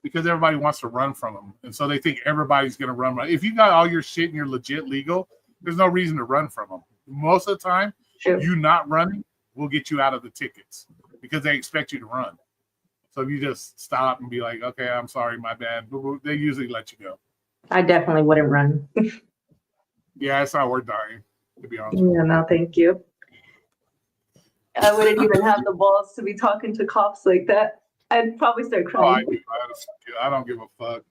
Because everybody wants to run from them. And so they think everybody's going to run. If you got all your shit and you're legit legal, there's no reason to run from them. Most of the time, you not running will get you out of the tickets because they expect you to run. So if you just stop and be like, okay, I'm sorry, my bad, they usually let you go. I definitely wouldn't run. Yeah, it's not worth dying, to be honest. Yeah, no, thank you. I wouldn't even have the balls to be talking to cops like that. I'd probably start crying. I don't give a fuck.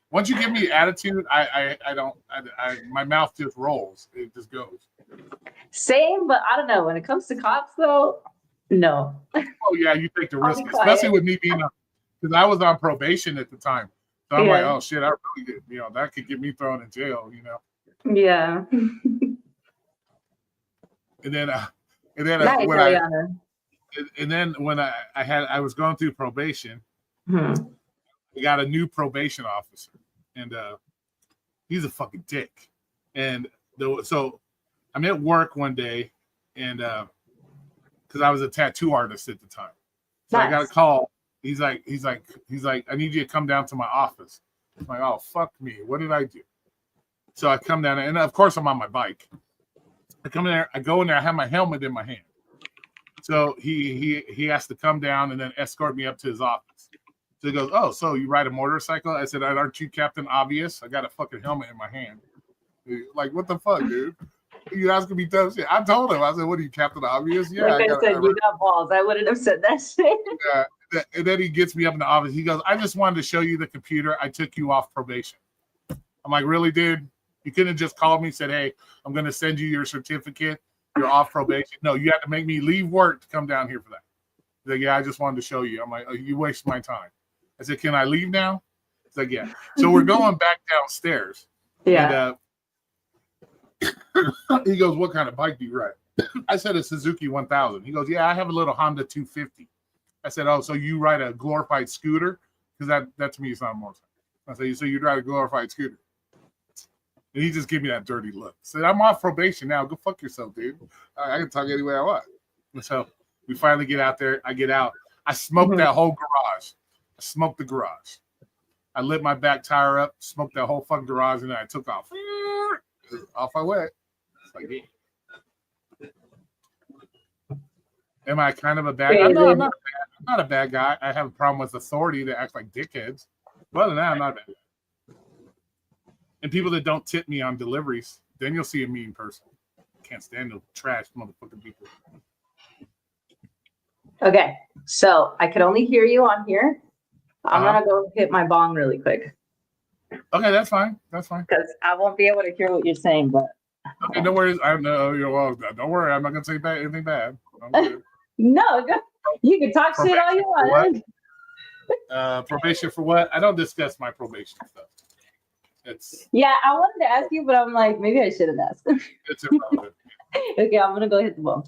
Once you give me attitude, I don't. My mouth just rolls. It just goes. Same, but I don't know. When it comes to cops, though, no. Oh yeah, you take the risk, especially with me being because I was on probation at the time. So I'm like, oh shit, I really did. That could get me thrown in jail. Yeah. And then when I was going through probation, we got a new probation officer, and he's a fucking dick. And so I'm at work one day, and because I was a tattoo artist at the time, so I got a call. He's like, I need you to come down to my office. I'm like, oh fuck me, what did I do? So I come down, and of course I'm on my bike. I come in there, I go in there, I have my helmet in my hand. So he has to come down and then escort me up to his office. So he goes, "Oh, so you ride a motorcycle?" I said, "Aren't you Captain Obvious? I got a fucking helmet in my hand." Like, what the fuck, dude? You asking me tough shit? I told him. I said, "What are you, Captain Obvious?" Yeah, Like I said, you got balls. I wouldn't have said that shit. And then he gets me up in the office. He goes, "I just wanted to show you the computer. I took you off probation." I'm like, "Really, dude? You couldn't have just called me and said, 'Hey, I'm going to send you your certificate. You're off probation.'" No, you had to make me leave work to come down here for that. He's like, "Yeah, I just wanted to show you." I'm like, "Oh, you waste my time." I said, "Can I leave now?" He's like, "Yeah." So we're going back downstairs. Yeah. And he goes, "What kind of bike do you ride?" I said, "A Suzuki 1000. He goes, "Yeah, I have a little Honda 250. I said, "Oh, so you ride a glorified scooter?" Because that to me is not a motorcycle. I said, "So you ride a glorified scooter?" And he just gave me that dirty look. I said, "I'm off probation now. Go fuck yourself, dude. I can talk any way I want." And so we finally get out there. I get out. I smoked that whole garage. I smoked the garage. I lit my back tire up, smoked that whole fucking garage, and then I took off. Off I went. It's like, yeah. Am I kind of a bad guy? No, I'm not a bad guy. I have a problem with authority that act like dickheads. But other than that, I'm not a bad guy. And people that don't tip me on deliveries, then you'll see a mean person. Can't stand those trash motherfucking people. Okay, so I could only hear you on here. I'm gonna go hit my bong really quick Okay, that's fine. That's fine. because I won't be able to hear what you're saying. But Okay, no worries. I know you're well. Don't worry. I'm not gonna say anything bad. I'm good. no, you can talk shit all you want. Probation for what? I don't discuss my probation stuff. It's Yeah, I wanted to ask you, but I'm like, maybe I shouldn't ask. it's irrelevant. Okay, I'm gonna go hit the bong.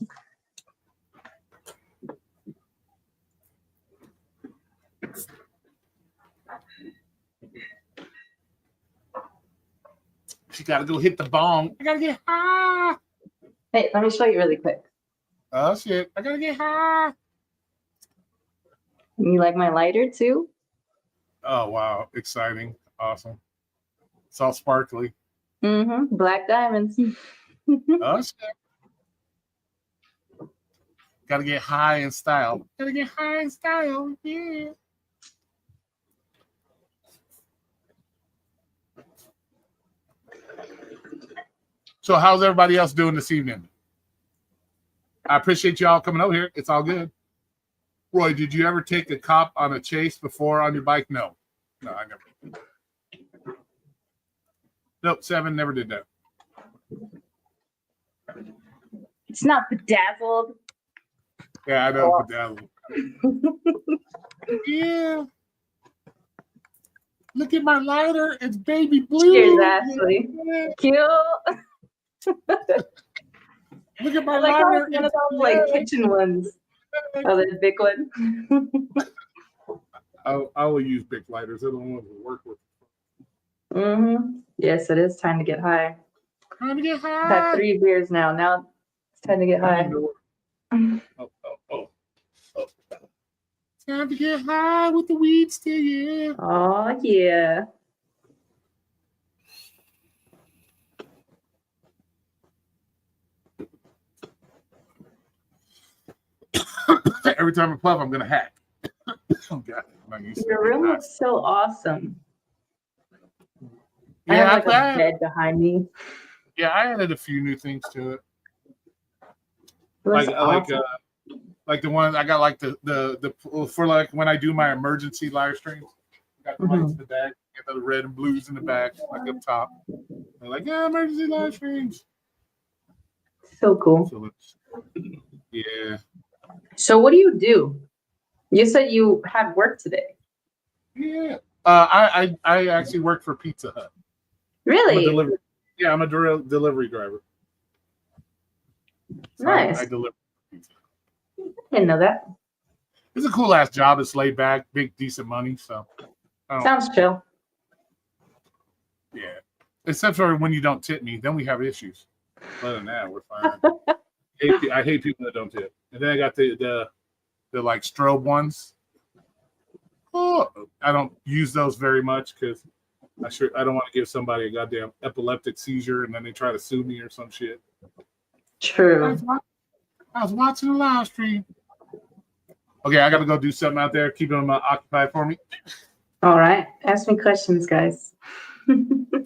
She gotta go hit the bong. I gotta get high. Hey, let me show you really quick. Oh shit! I gotta get high. You like my lighter too? Oh wow! Exciting! Awesome! It's all sparkly. Mm-hmm. Black diamonds. Oh shit! Gotta get high in style. Gotta get high in style. Yeah. So how's everybody else doing this evening? I appreciate y'all coming over here. It's all good. Roy, did you ever take a cop on a chase before on your bike? No. No, I never. Nope, 7 never did that. It's not bedazzled. Yeah, I know. Bedazzled. Yeah. Look at my lighter. It's baby blue. Cheers, Ashley. Cute. Look at my I like how lighter. it's one of those like kitchen ones. Oh, the big one. I will use big lighters. They're the ones we work with. Mm-hmm. Yes, it is time to get high. Time to get I've had high. 3 beers now. Now it's time to get high. Oh. Time to get high with the weed still, yeah. Oh yeah. Every time I puff, I'm gonna hack. Oh God, I'm not used to Your it. room looks so awesome. I Yeah, have like a bed behind me. Yeah, I added a few new things to it. It looks awesome. Like the one I got, like the for like when I do my emergency live streams. Got the lights in the back, got the red and blues in the back, like up top. They're like, yeah, emergency live streams. So cool. So yeah. So what do you do? You said you had work today. Yeah. I actually work for Pizza Hut. Really? I'm a delivery driver. So Nice. I deliver pizza. Didn't know that. It's a cool ass job. It's laid back, big, decent money. So Sounds chill. yeah. Except for when you don't tip me, then we have issues. Other than that, we're fine. I hate people that don't tip. And then I got the like strobe ones. Oh, I don't use those very much because I don't want to give somebody a goddamn epileptic seizure and then they try to sue me or some shit. True. I was watching the live stream. Okay, I gotta go do something out there. Keep them occupied for me. All right. Ask me questions, guys. The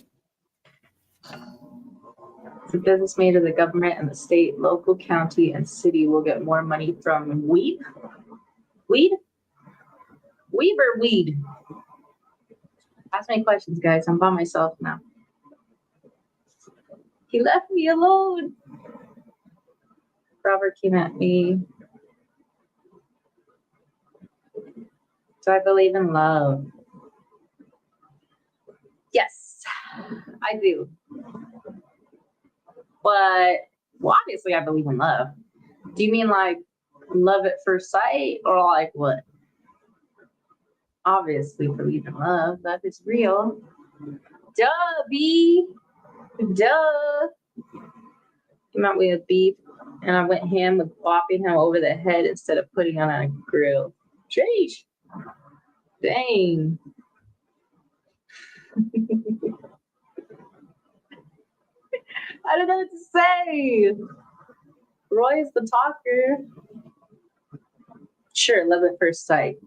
business made of the government and the state, local, county, and city will get more money from weed? Weed? Weed or weed? Ask me questions, guys. I'm by myself now. He left me alone. Robert came at me. Do I believe in love? Yes, I do. But, well, obviously, I believe in love. Do you mean like love at first sight or like what? Obviously, believe in love. Love is real. Duh, B. Duh. Came out with beef and I went ham with bopping him over the head instead of putting on a grill. Sheesh. Dang. I don't know what to say. Roy's the talker. Sure, love at first sight.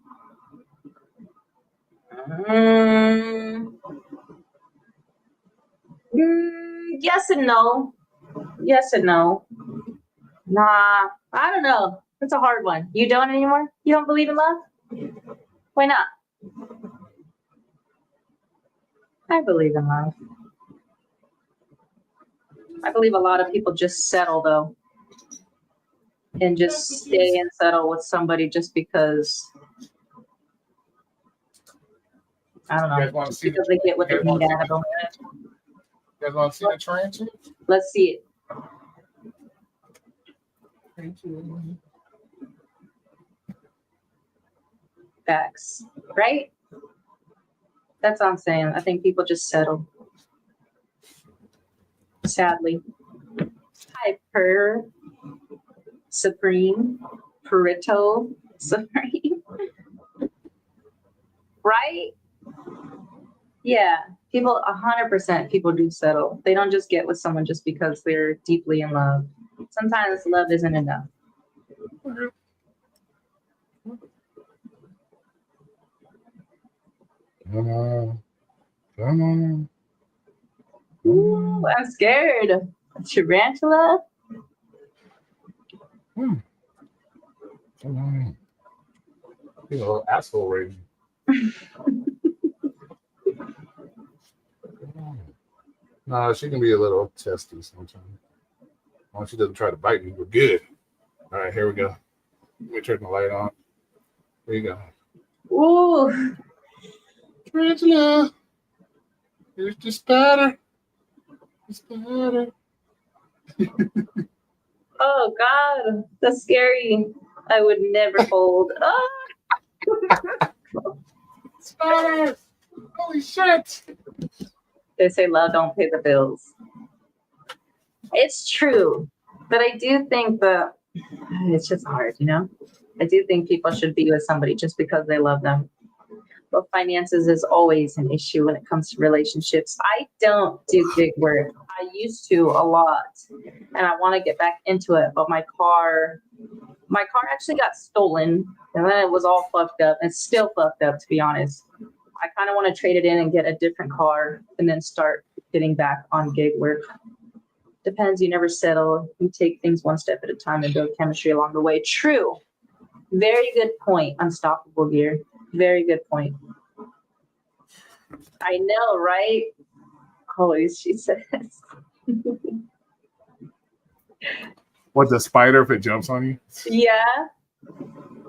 Yes and no. Yes and no. Nah, I don't know. It's a hard one. You don't anymore? You don't believe in love? Why not? I believe in love. I believe a lot of people just settle though. And just stay and settle with somebody just because I don't You guys know. want to Just see because they get what they need out of them. You guys want to see the tarantula? Let's see it. Facts. Right? That's what I'm saying. I think people just settle. Sadly. Hyper Supreme Pareto Supreme. Right? Yeah. People 100% people do settle. They don't just get with someone just because they're deeply in love. Sometimes love isn't enough. Come on. Come on. Ooh, I'm scared. A tarantula? Come on. You know, asshole rating. No, she can be a little testy sometimes. As long as she doesn't try to bite me, we're good. All right, here we go. Let me turn the light on. Here you go. Ooh. Tarantula. Here's the spatter. The spatter. Oh God. That's scary. I would never hold. Oh. Spatter. Holy shit. They say love don't pay the bills. It's true. But I do think that it's just hard, you know? I do think people should be with somebody just because they love them. But finances is always an issue when it comes to relationships. I don't do gig work. I used to a lot. And I want to get back into it. But my car actually got stolen. And then it was all fucked up. It's still fucked up, to be honest. I kind of want to trade it in and get a different car and then start getting back on gig work. Depends. You never settle. You take things one step at a time and build chemistry along the way. True. Very good point. Unstoppable Gear. Very good point. I know, right? Always, she says. What, the spider if it jumps on you? Yeah.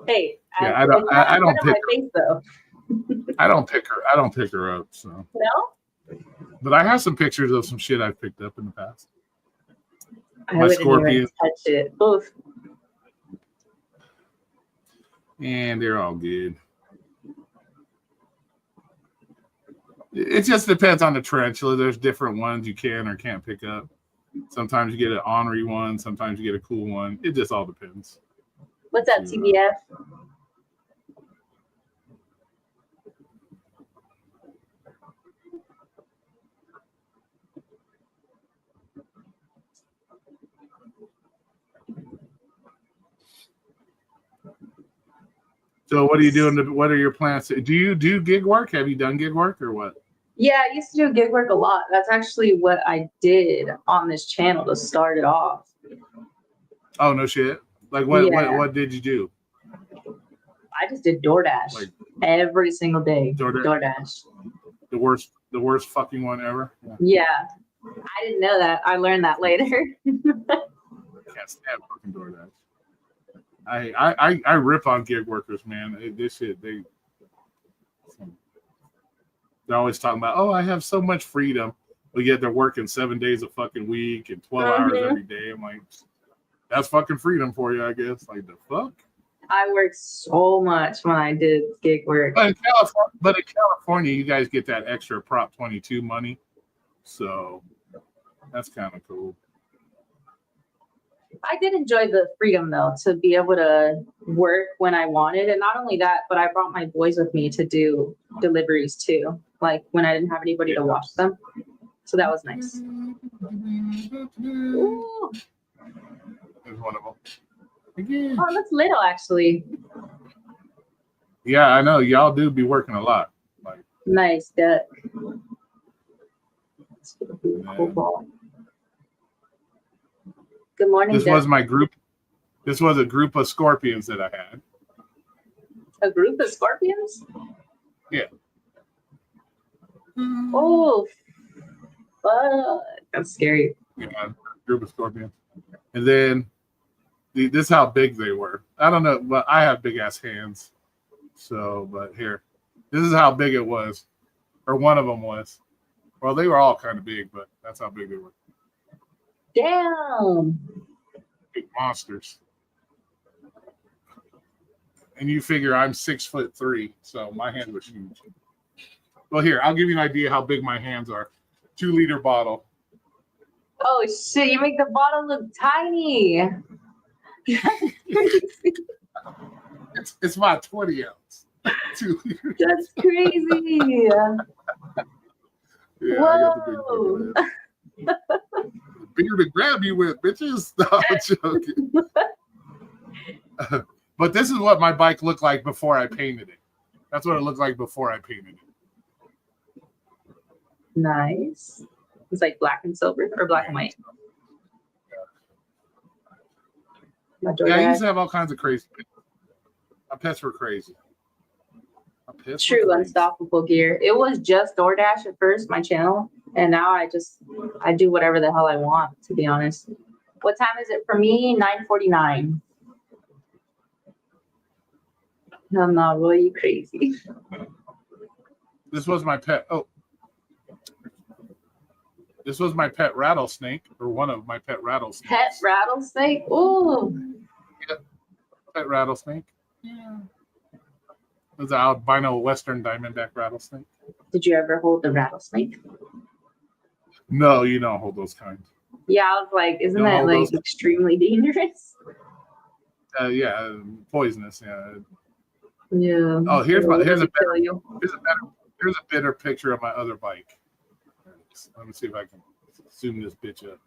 Hey. Yeah, I don't my pick. face though. I don't pick her. I don't pick her up. So. No. But I have some pictures of some shit I've picked up in the past. I My wouldn't scorpion. even touch it. Oof. And they're all good. It just depends on the tarantula. There's different ones you can or can't pick up. Sometimes you get an ornery one. Sometimes you get a cool one. It just all depends. What's up, TBF? So what are you doing? What are your plans? Do you do gig work? Have you done gig work or what? Yeah, I used to do gig work a lot. That's actually what I did on this channel to start it off. Oh no shit! Like what? Yeah. What did you do? I just did DoorDash Like every single day. DoorDash. The worst fucking one ever. Yeah. I didn't know that. I learned that later. Can't stand fucking DoorDash. I rip on gig workers, man. This shit, they're always talking about, oh, I have so much freedom, but yet they're working 7 days a fucking week and 12 hours every day. I'm like, that's fucking freedom for you, I guess. Like the fuck. I worked so much when I did gig work. But in California, you guys get that extra Prop 22 money, so that's kind of cool. I did enjoy the freedom though, to be able to work when I wanted. And not only that, but I brought my boys with me to do deliveries too, like when I didn't have anybody to watch them. So that was nice. Ooh. There's one of them. Again. Oh, that's little actually. Yeah, I know. Y'all do be working a lot. Like Nice duck. Cool ball. Good morning. This duck. was my group. This was a group of scorpions that I had. A group of scorpions? Yeah. Oh, fuck. That's scary. Yeah, group of scorpions. And then this is how big they were. I don't know, but I have big ass hands. So, but here, this is how big it was, or one of them was. Well, they were all kind of big, but that's how big they were. Damn. Big monsters. And you figure I'm 6'3", so my hand was huge. Well, here, I'll give you an idea how big my hands are. 2-liter bottle. Oh shit, you make the bottle look tiny. It's my 20 ounce. 2 liters. That's crazy. Yeah, Whoa. I got the bigger to grab you with, bitches. No, I'm joking. But this is what my bike looked like before I painted it. That's what it looked like before I painted it. Nice. It's like black and silver or black and white. Yeah, I used to have all kinds of crazy pets. My pets were crazy. True unstoppable gear. It was just DoorDash at first, my channel, and now I do whatever the hell I want, to be honest. What time is it for me? 9:49. I'm not really crazy. This was my pet. Oh. This was my pet rattlesnake, or one of my pet rattlesnakes. Pet rattlesnake? Ooh. Yep. Pet rattlesnake. Yeah. It was an albino western diamondback rattlesnake. Did you ever hold the rattlesnake? No, you don't hold those kinds. Yeah, I was like, isn't Don't that hold like those. extremely dangerous? Yeah, poisonous. Yeah. Yeah. Oh, here's a better Kill you. here's a better picture of my other bike. Let me see if I can zoom this bitch up.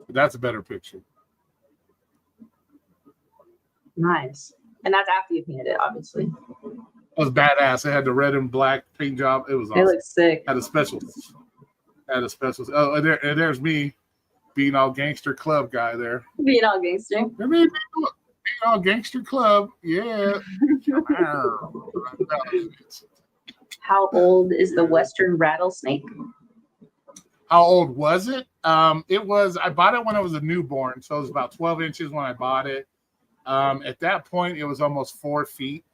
That's a better picture. Nice. And that's after you painted it, obviously. It was badass. It had the red and black paint job. It was awesome. It looks sick. Had a special. Oh, and there's me being all gangster club guy there. Being all gangster. Being all gangster club. Yeah. How old is the Western rattlesnake? How old was it? I bought it when I was a newborn, so it was about 12 inches when I bought it. At that point, it was almost 4 feet.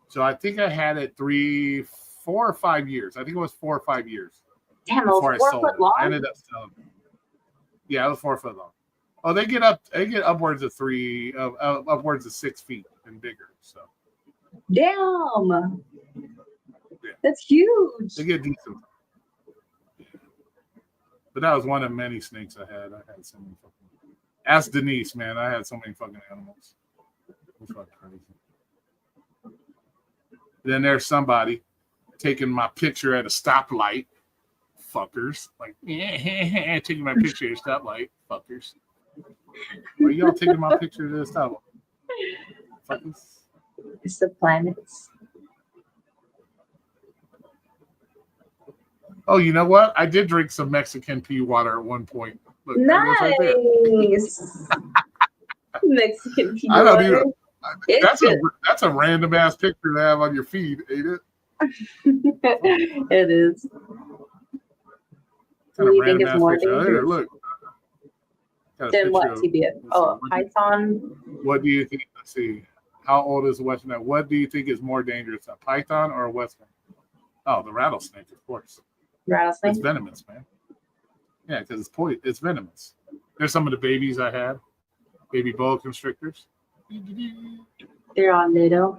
So I think I had it 4 or 5 years. I think it was 4 or 5 years. Damn, it was 4 foot long? I ended up selling it. Yeah, it was 4 foot long. Oh, they get upwards of upwards of 6 feet and bigger. So damn. Yeah. That's huge. They get decent. But that was one of many snakes I had. I had so many fucking. Ask Denise, man. I had so many fucking animals. It was fucking crazy. Then there's somebody taking my picture at a stoplight. Fuckers. Like, yeah, taking my picture at a stoplight. Fuckers. Are y'all taking my picture at a stoplight? Fuckers. It's the planets. Oh, you know what? I did drink some Mexican pea water at one point. Look, there it is right there. Nice. Mexican pea I don't water. even. It's good. That's a random ass picture to have on your feed, ain't it? It is. Kind Do of you think random it's ass more picture. There, dangerous? look. Got a Then what, picture of- TBS? let's Oh, see, python. what do you think? Let's see. How old is the Western? What do you think is more dangerous, a python or a Western? Oh, the rattlesnake, of course. Rattlesnake. It's venomous, man. Yeah, because it's poison. It's venomous. There's some of the babies I had, baby boa constrictors. They're on little.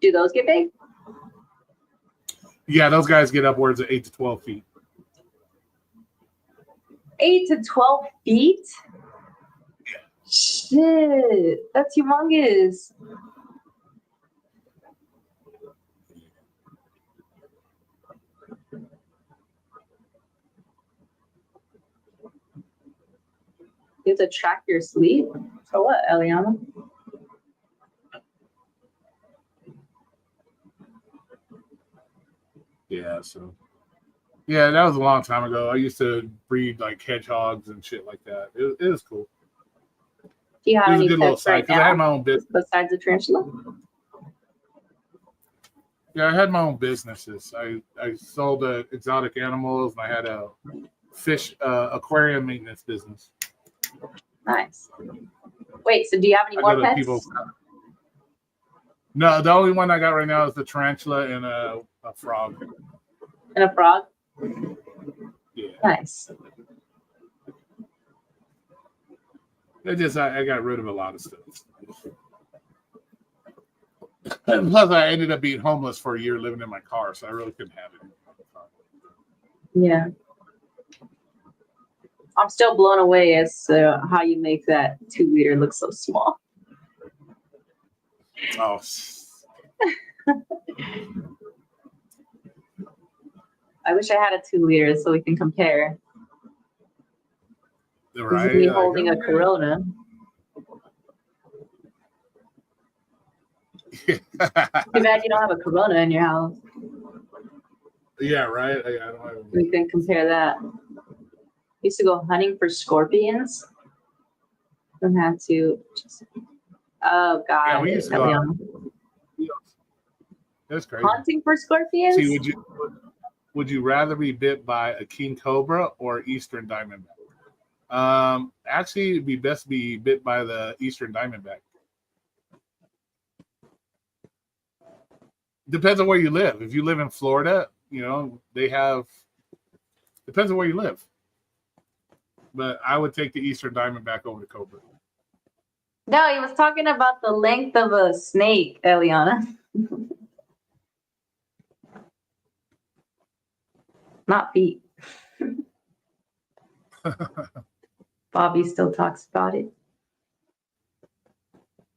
Do those get big? Yeah, those guys get upwards of 8 to 12 feet. 8 to 12 feet? Shit, that's humongous. You have to track your sleep? For what, Eliana? Yeah, so. Yeah, that was a long time ago. I used to breed like hedgehogs and shit like that. It was cool. Do you It have was a any good little pets side right because I had now my own business. besides the tarantula? Yeah, I had my own businesses. I sold exotic animals, and I had a fish aquarium maintenance business. Nice. Wait, so do you have any I more go to pets? people's. No, the only one I got right now is the tarantula and a frog. And a frog? Yeah, Nice. I got rid of a lot of stuff. And plus, I ended up being homeless for a year, living in my car, so I really couldn't have it. Yeah. I'm still blown away as to how you make that 2-liter look so small. Oh, I wish I had a 2-liter so we can compare. This right. is me Like, holding a okay. Corona. Too bad you don't have a Corona in your house. Yeah, right. I don't have. We can compare that. Used to go hunting for scorpions. And had to. Oh God. Yeah, we used to go out. Eliana. That's crazy. Hunting for scorpions. See, would you rather be bit by a king cobra or eastern diamondback? Actually, it'd be best to be bit by the eastern diamondback. Depends on where you live. If you live in Florida, they have. Depends on where you live. But I would take the eastern diamondback over the cobra. No, he was talking about the length of a snake, Eliana. Not feet. Bobby still talks about it.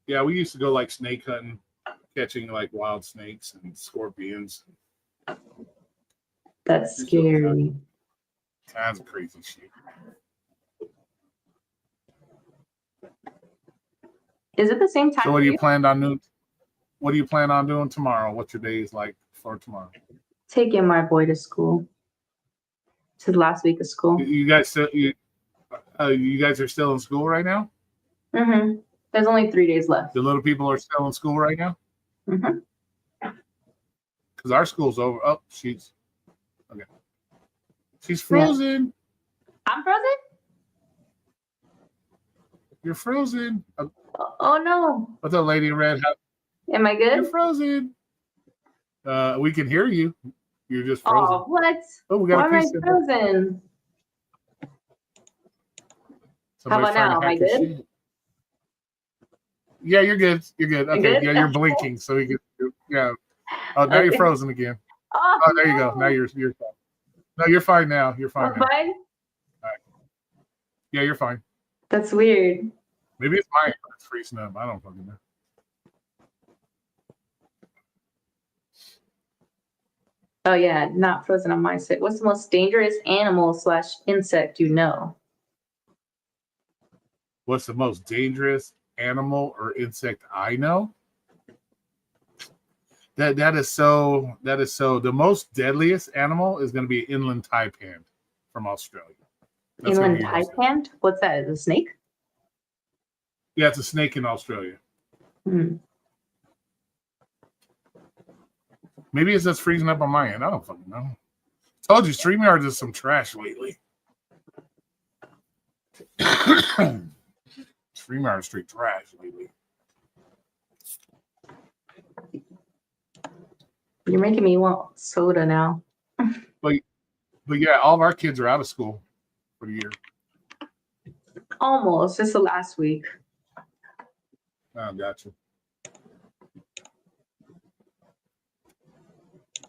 Yeah, we used to go like snake hunting, catching like wild snakes and scorpions. That's scary. Kinds of crazy shit. Is it the same time? So what for do you you? plan on doing? What do you plan on doing tomorrow? What's your days like for tomorrow? Taking my boy to school. To the last week of school. You guys still you guys are still in school right now? Mm-hmm. There's only 3 days left. The little people are still in school right now? Mm-hmm. Because our school's over. Oh, she's frozen. I'm frozen? You're frozen. Oh no. What's up, lady in red? Am I You're good? frozen. We can hear you. You're just frozen. Oh, what? Oh, we Why got am a I piece of frozen? somebody's about trying now? to Am I hack your good? shit. Yeah, you're good. You're good. Okay. good? Yeah, you're blinking, so you can. Yeah. Oh, now you're Okay. frozen again. Oh, Oh, there you go. Now you're fine. No, you're fine now. You're fine I'm now. fine? Yeah, you're fine. That's weird. Maybe it's mine. It's freezing up. I don't fucking know. Oh yeah, not frozen on my side. What's the most dangerous animal / insect you know? What's the most dangerous animal or insect I know? That is so. The most deadliest animal is going to be an inland taipan from Australia. That's gonna Inland be the most- taipan? What's that? Is it a snake? Yeah, it's a snake in Australia. Hmm. Maybe it's just freezing up on my end. I don't fucking know. Told you, StreamYard is some trash lately. StreamYard is straight trash lately. You're making me want soda now. But yeah, all of our kids are out of school for the year. Almost. It's the last week. Oh, gotcha.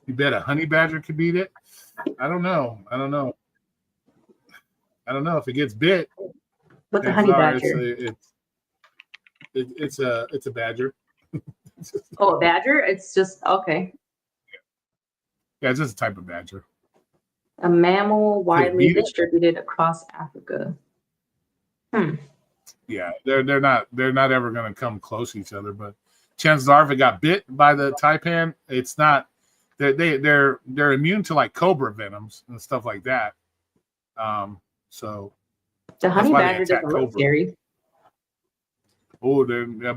You bet a honey badger could beat it? I don't know. If it gets bit. With the chances honey are badger. It's a badger. Oh, a badger? It's just okay. Yeah, it's just a type of badger. A mammal widely beat it? distributed across Africa. Yeah, they're not ever gonna come close to each other, but chances are if it got bit by the taipan, it's not they're immune to like cobra venoms and stuff like that. So The honey why they badger attack doesn't look cobra. scary.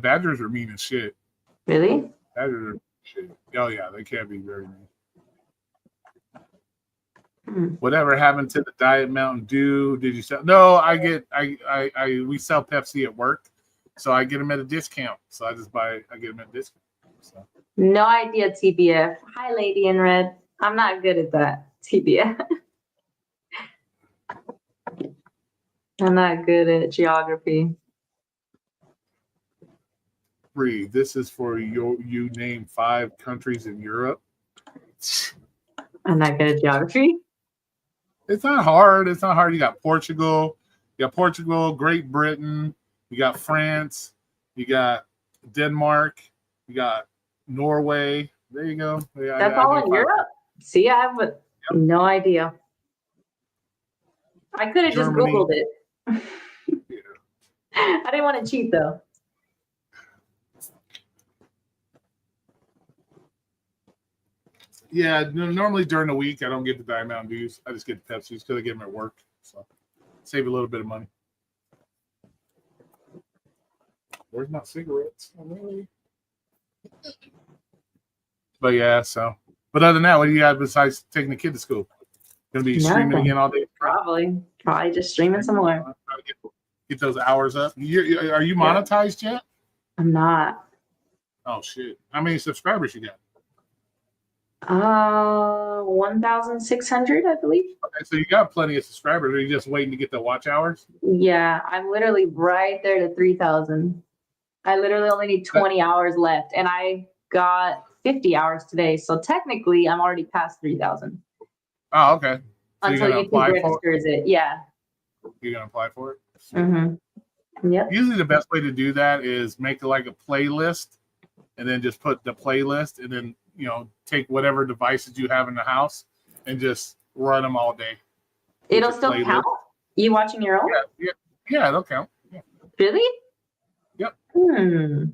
badgers are mean as shit. Really? Badgers are shit. Oh yeah, they can be very mean. Whatever happened to the Diet Mountain Dew? Did you sell? No, we sell Pepsi at work, so I get them at a discount. So I get them at a discount. So. No idea, TBF. Hi, lady in red. I'm not good at that, TBF. I'm not good at geography. Bree, this is for you name 5 countries in Europe. I'm not good at geography. It's not hard. You got Portugal. Great Britain. You got France. You got Denmark. You got Norway. There you go. Yeah, That's all in Europe? See, I have no idea. I could have just Germany. Googled it. I didn't want to cheat, though. Yeah, normally during the week I don't get the Diet Mountain Dews. I just get the Pepsis because I get them at work. So save a little bit of money. Where's my cigarettes? But yeah, so. But other than that, what do you got besides taking the kid to school? Gonna be streaming Nothing. again all day? Probably just streaming some more. Try to get those hours up. Are you monetized yet? I'm not. Oh shit! How many subscribers you got? 1,600, I believe. Okay, so you got plenty of subscribers. Are you just waiting to get the watch hours? Yeah, I'm literally right there to 3,000. I literally only need 20 hours left, and I got 50 hours today. So technically, I'm already past 3,000. Oh, okay. So Until YouTube registers it. Yeah. You're gonna apply for it? Mm-hmm. Yep. Usually the best way to do that is make like a playlist and then just put the playlist and then, take whatever devices you have in the house and just run them all day. It'll still playlist. count? You watching your own? Yeah, it'll count. Yeah. Really? Yep. To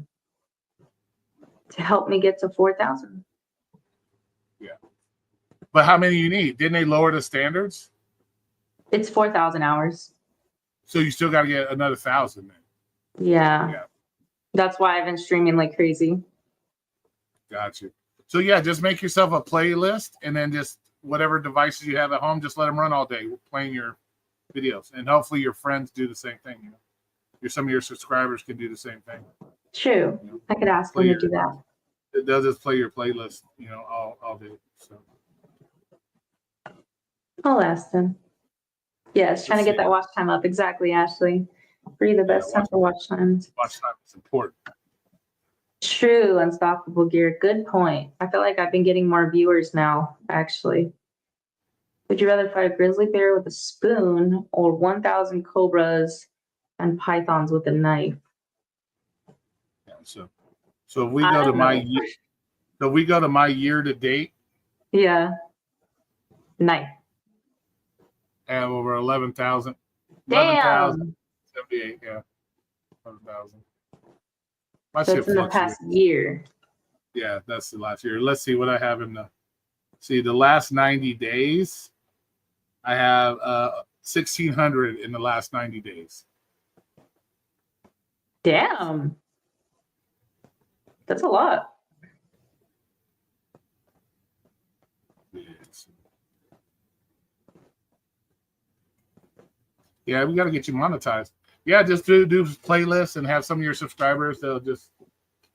help me get to 4,000. Yeah. But how many you need? Didn't they lower the standards? It's 4,000 hours. So you still got to get another 1,000 then. Yeah. That's why I've been streaming like crazy. Got you. So yeah, just make yourself a playlist and then just whatever devices you have at home, just let them run all day playing your videos. And hopefully your friends do the same thing. Some of your subscribers can do the same thing. True. I could ask them to do that. It does just play your playlist, all day. So I'll ask them. Yeah, it's trying to get that watch time up. Exactly, Ashley. Free the best time for watch times. Watch time is important. True, Unstoppable Gear. Good point. I feel like I've been getting more viewers now, actually. Would you rather fight a grizzly bear with a spoon or 1,000 cobras and pythons with a knife? Yeah, so if we go to my year to date, Yeah. Knife. I have over 11,000. Damn. 78, yeah. 11,000. My So shit it's in the fluctuates. past year. Yeah, that's the last year. Let's see what I have in the last 90 days. I have 1,600 in the last 90 days. Damn. That's a lot. Yeah, we got to get you monetized. Yeah, just do playlists and have some of your subscribers. They'll just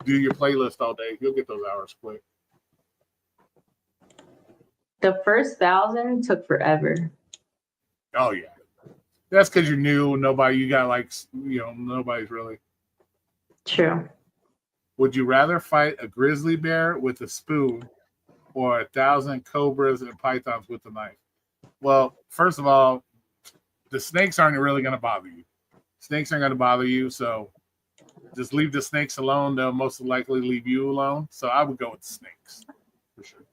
do your playlist all day. You'll get those hours quick. The first 1,000 took forever. Oh yeah, that's because you're new. Nobody, you got like, nobody's really. True. Would you rather fight a grizzly bear with a spoon or 1,000 cobras and pythons with a knife? Well, first of all, the snakes aren't really going to bother you. Snakes aren't going to bother you, so just leave the snakes alone. They'll most likely leave you alone. So I would go with snakes for sure.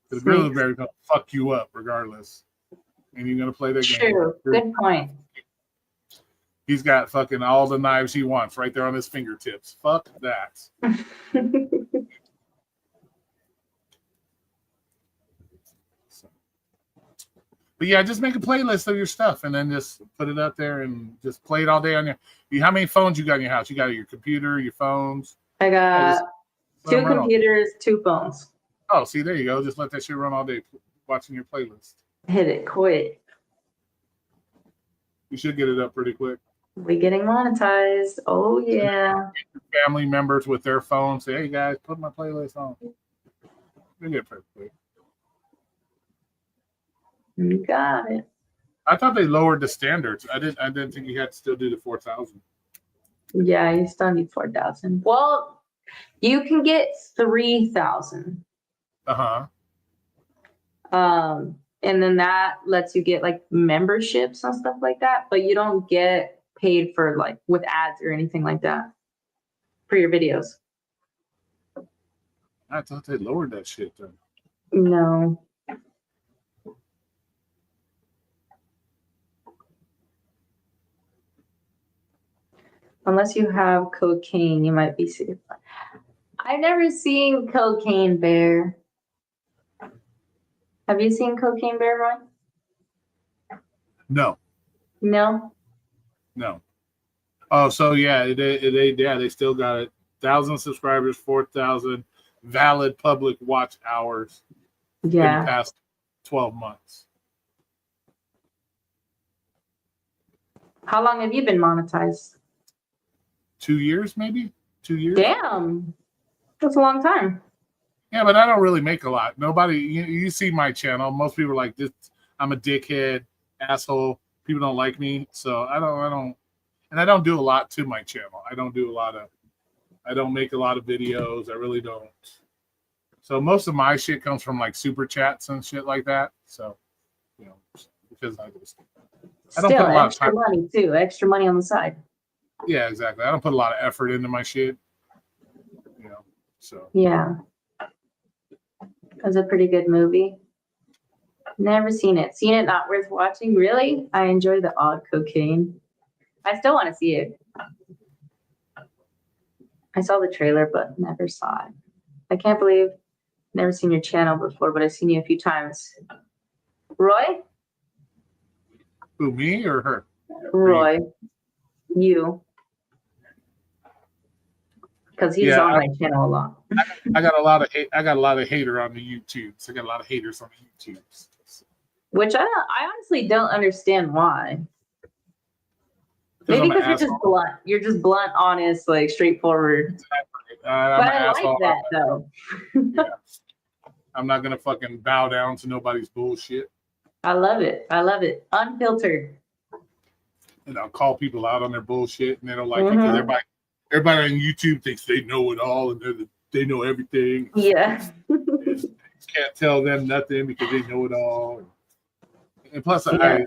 The grizzly bear is going to fuck you up regardless, and you're going to play their game. True. Good point. He's got fucking all the knives he wants right there on his fingertips. Fuck that. But yeah, just make a playlist of your stuff and then just put it up there and just play it all day on your. How many phones you got in your house? You got your computer, your phones. I got 2 computers, 2 phones. Oh, see, there you go. Just let that shit run all day watching your playlist. Hit it quick. You should get it up pretty quick. We're getting monetized. Oh yeah. Family members with their phones say, "Hey guys, put my playlist on." You get it pretty quick. You got it. I thought they lowered the standards. I didn't think you had to still do the 4,000. Yeah, you still need 4,000. Well, you can get 3,000. Uh-huh. And then that lets you get like memberships and stuff like that, but you don't get paid for like with ads or anything like that for your videos. I thought they lowered that shit then. No. Unless you have cocaine, you might be safe. I've never seen Cocaine Bear. Have you seen Cocaine Bear, Roy? No. No? No. Oh, so yeah, they still got it. 1,000 subscribers, 4,000 valid public watch hours in the past 12 months. How long have you been monetized? 2 years, maybe? 2 years? Damn. That's a long time. Yeah, but I don't really make a lot. Nobody, you see my channel. Most people are like, this, I'm a dickhead, asshole. People don't like me. So I don't do a lot to my channel. I don't make a lot of videos. I really don't. So most of my shit comes from like super chats and shit like that. So, because I don't put a lot of time. Money too. Extra money on the side. Yeah, exactly. I don't put a lot of effort into my shit. So. Yeah. It was a pretty good movie. Never seen it. Seen it, not worth watching. Really? I enjoy the odd cocaine. I still want to see it. I saw the trailer, but never saw it. I can't believe I've never seen your channel before, but I've seen you a few times. Roy? Who, me or her? Roy. You. Because he's on my channel a lot. I got a lot of hater on the YouTubes. I got a lot of haters on the YouTubes. Which I honestly don't understand why. Maybe because you're just blunt. You're just blunt, honest, like straightforward. But I like that though. Yeah. I'm not gonna fucking bow down to nobody's bullshit. I love it. Unfiltered. And I'll call people out on their bullshit, and they don't like it because everybody on YouTube thinks they know it all and they know everything. Yeah. Can't tell them nothing because they know it all. And plus, Yeah.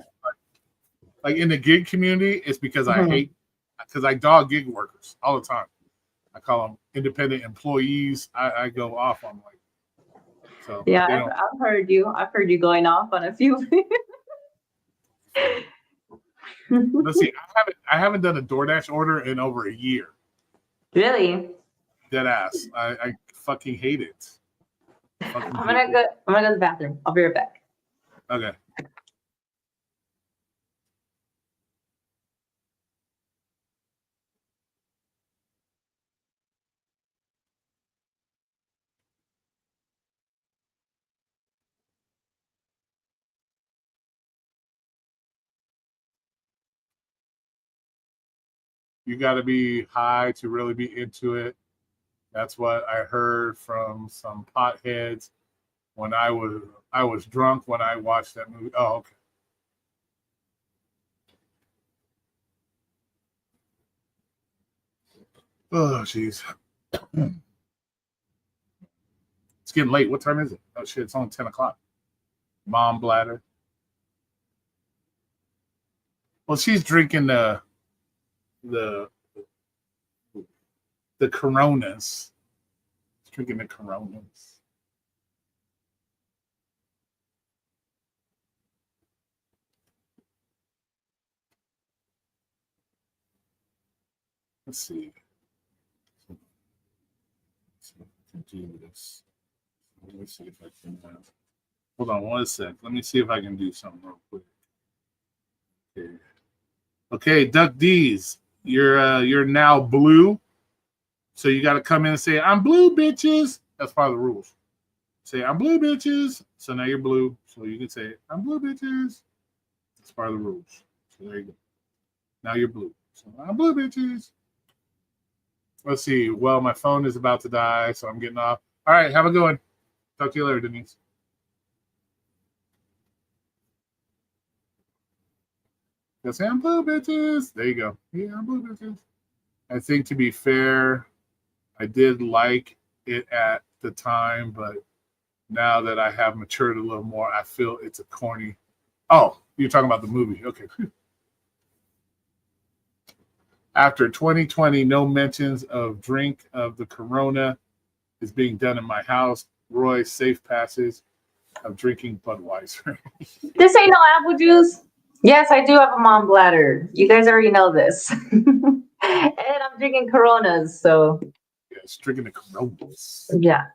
I in the gig community, it's because I dog gig workers all the time. I call them independent employees. I go off on like. So yeah, I've heard you. I've heard you going off on a few. Let's see. I haven't done a DoorDash order in over a year. Really? Dead ass. I fucking hate it. Fucking I'm hate gonna go. I'm gonna go to the bathroom. I'll be right back. it. Okay. You got to be high to really be into it. That's what I heard from some potheads when I was drunk when I watched that movie. Oh, okay. Oh, jeez. It's getting late. What time is it? Oh shit! It's only 10 o'clock. Mom bladder. Well, she's drinking the the Coronas. She's drinking the Coronas. Let's see. Let's see if I can do this. Let me see if I can. Hold on 1 sec. Let me see if I can do something real quick. Okay. Okay, Duck D's. You're now blue. So you got to come in and say, "I'm blue, bitches." That's part of the rules. Say, "I'm blue, bitches." So now you're blue. So you can say, "I'm blue, bitches." That's part of the rules. So there you go. Now you're blue. So I'm blue, bitches. Let's see. Well, my phone is about to die, so I'm getting off. All right, have a good one. Talk to you later, Denise. Go say, "I'm blue, bitches." There you go. Yeah, I'm blue, bitches. I think to be fair, I did like it at the time, but now that I have matured a little more, I feel it's a corny. Oh, you're talking about the movie. Okay. After 2020, no mentions of drink of the Corona is being done in my house. Roy safe passes of drinking Budweiser. This ain't no apple juice. Yes, I do have a mom bladder. You guys already know this. And I'm drinking Coronas, so Yes, drinking the Coronas. yeah.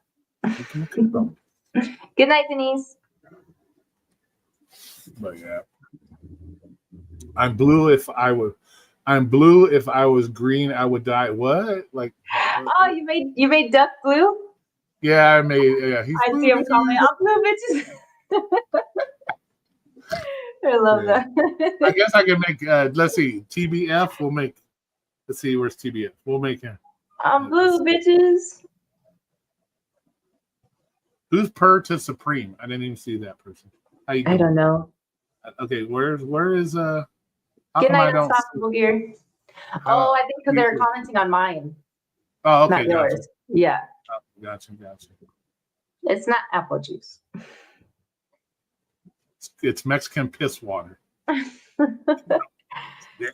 Drinking the Corona. Good night, Denise. But yeah. I'm blue if I was green, I would die. What? Like Oh, you made duck blue? yeah, I made yeah, he's I blue. see him comment. I'm blue, bitches. I love Yeah. that. I guess I can make let's see, TBF we'll make let's see where's TBF. We'll make him. I'm blue, bitches. Who's Per to Supreme? I didn't even see that person. How you I doing? don't know. Okay, where is how Good come I night, don't Unstoppable Gear. how- Oh, I think because they were commenting on mine, Oh, okay, not yours. Yeah, gotcha. it's not apple juice. It's Mexican piss water.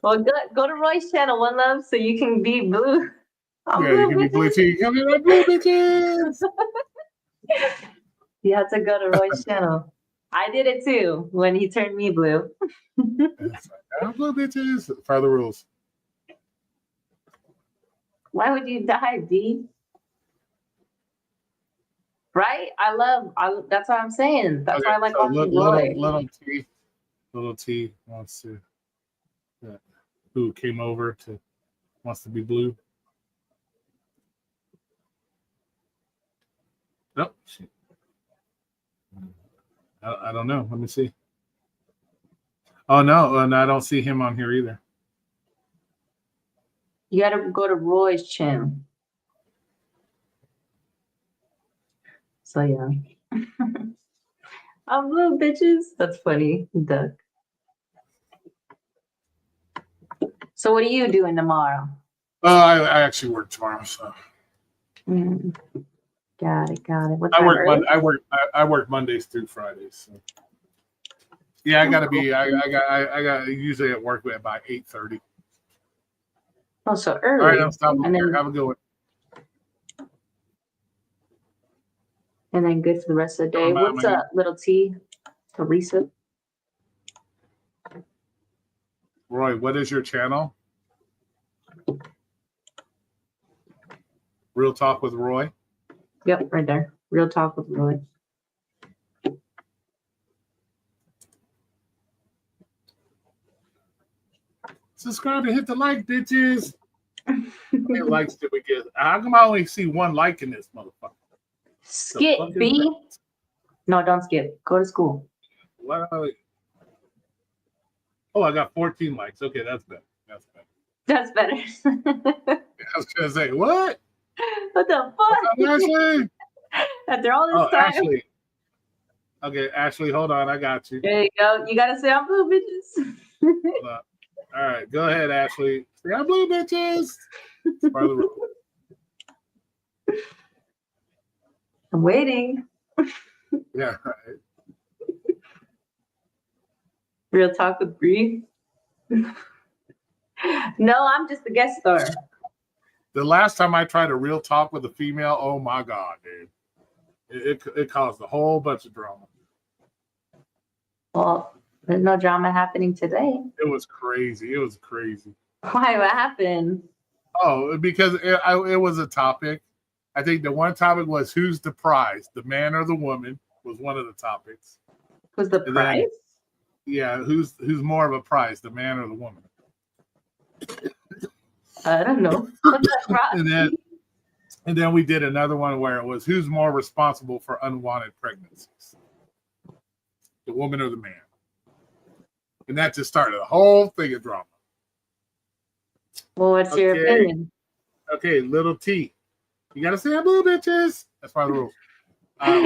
Well, go to Roy's channel, One Love, so you can be blue. I'm Yeah, you blue, can be blue bitches. too. You can be like blue bitches. You have to go to Roy's channel. I did it too when he turned me blue. I'm blue bitches. Follow the rules. Why would you die, D? Right? That's what I'm saying. That's why I like so watching Roy. little T wants to who came over to wants to be blue. Nope. I don't know. Let me see. Oh no, and I don't see him on here either. You gotta go to Roy's channel. So yeah. I'm blue, bitches. That's funny, Duck. So what are you doing tomorrow? I actually work tomorrow, so Mm, got it. What I time? work Early? I work Mondays through Fridays. So. Yeah, I gotta be. I got usually at work at about 8:30. Oh, so All early. right, I'm stopping And here. then Have a good one. good for the rest of the day. Am What's I- up, little T? Teresa? Roy, what is your channel? Real Talk with Roy. Yep, right there. Real Talk with Roy. Subscribe and hit the like, bitches. How many likes did we get? How come I only see one like in this motherfucker? Skip, fuck is B. that? No, don't skip. Go to school. What? Oh, I got 14 likes. Okay, that's better. That's better. That's better. I was gonna say what? What the What's up, fuck? Ashley? After all this Oh, time. Ashley. Okay, Ashley, hold on. I got you. There you go. You gotta say I'm blue, bitches. Hold on. All right, go ahead, Ashley. Say I'm blue, bitches. It's part of the rule. I'm waiting. Yeah, right. Real Talk with Bree. No, I'm just a guest star. The last time I tried a real talk with a female, oh my god, dude, it caused a whole bunch of drama. Well, there's no drama happening today. It was crazy. It was crazy. Why? What happened? Oh, because it was a topic. I think the one topic was who's the prize, the man or the woman, was one of the topics. Was the And price? then- Yeah, who's more of a prize, the man or the woman? I don't know. What's that price? And then we did another one where it was who's more responsible for unwanted pregnancies, the woman or the man? And that just started a whole thing of drama. Well, what's your Okay. opinion? Okay, little T. You gotta say I'm blue, bitches. That's part of the rules.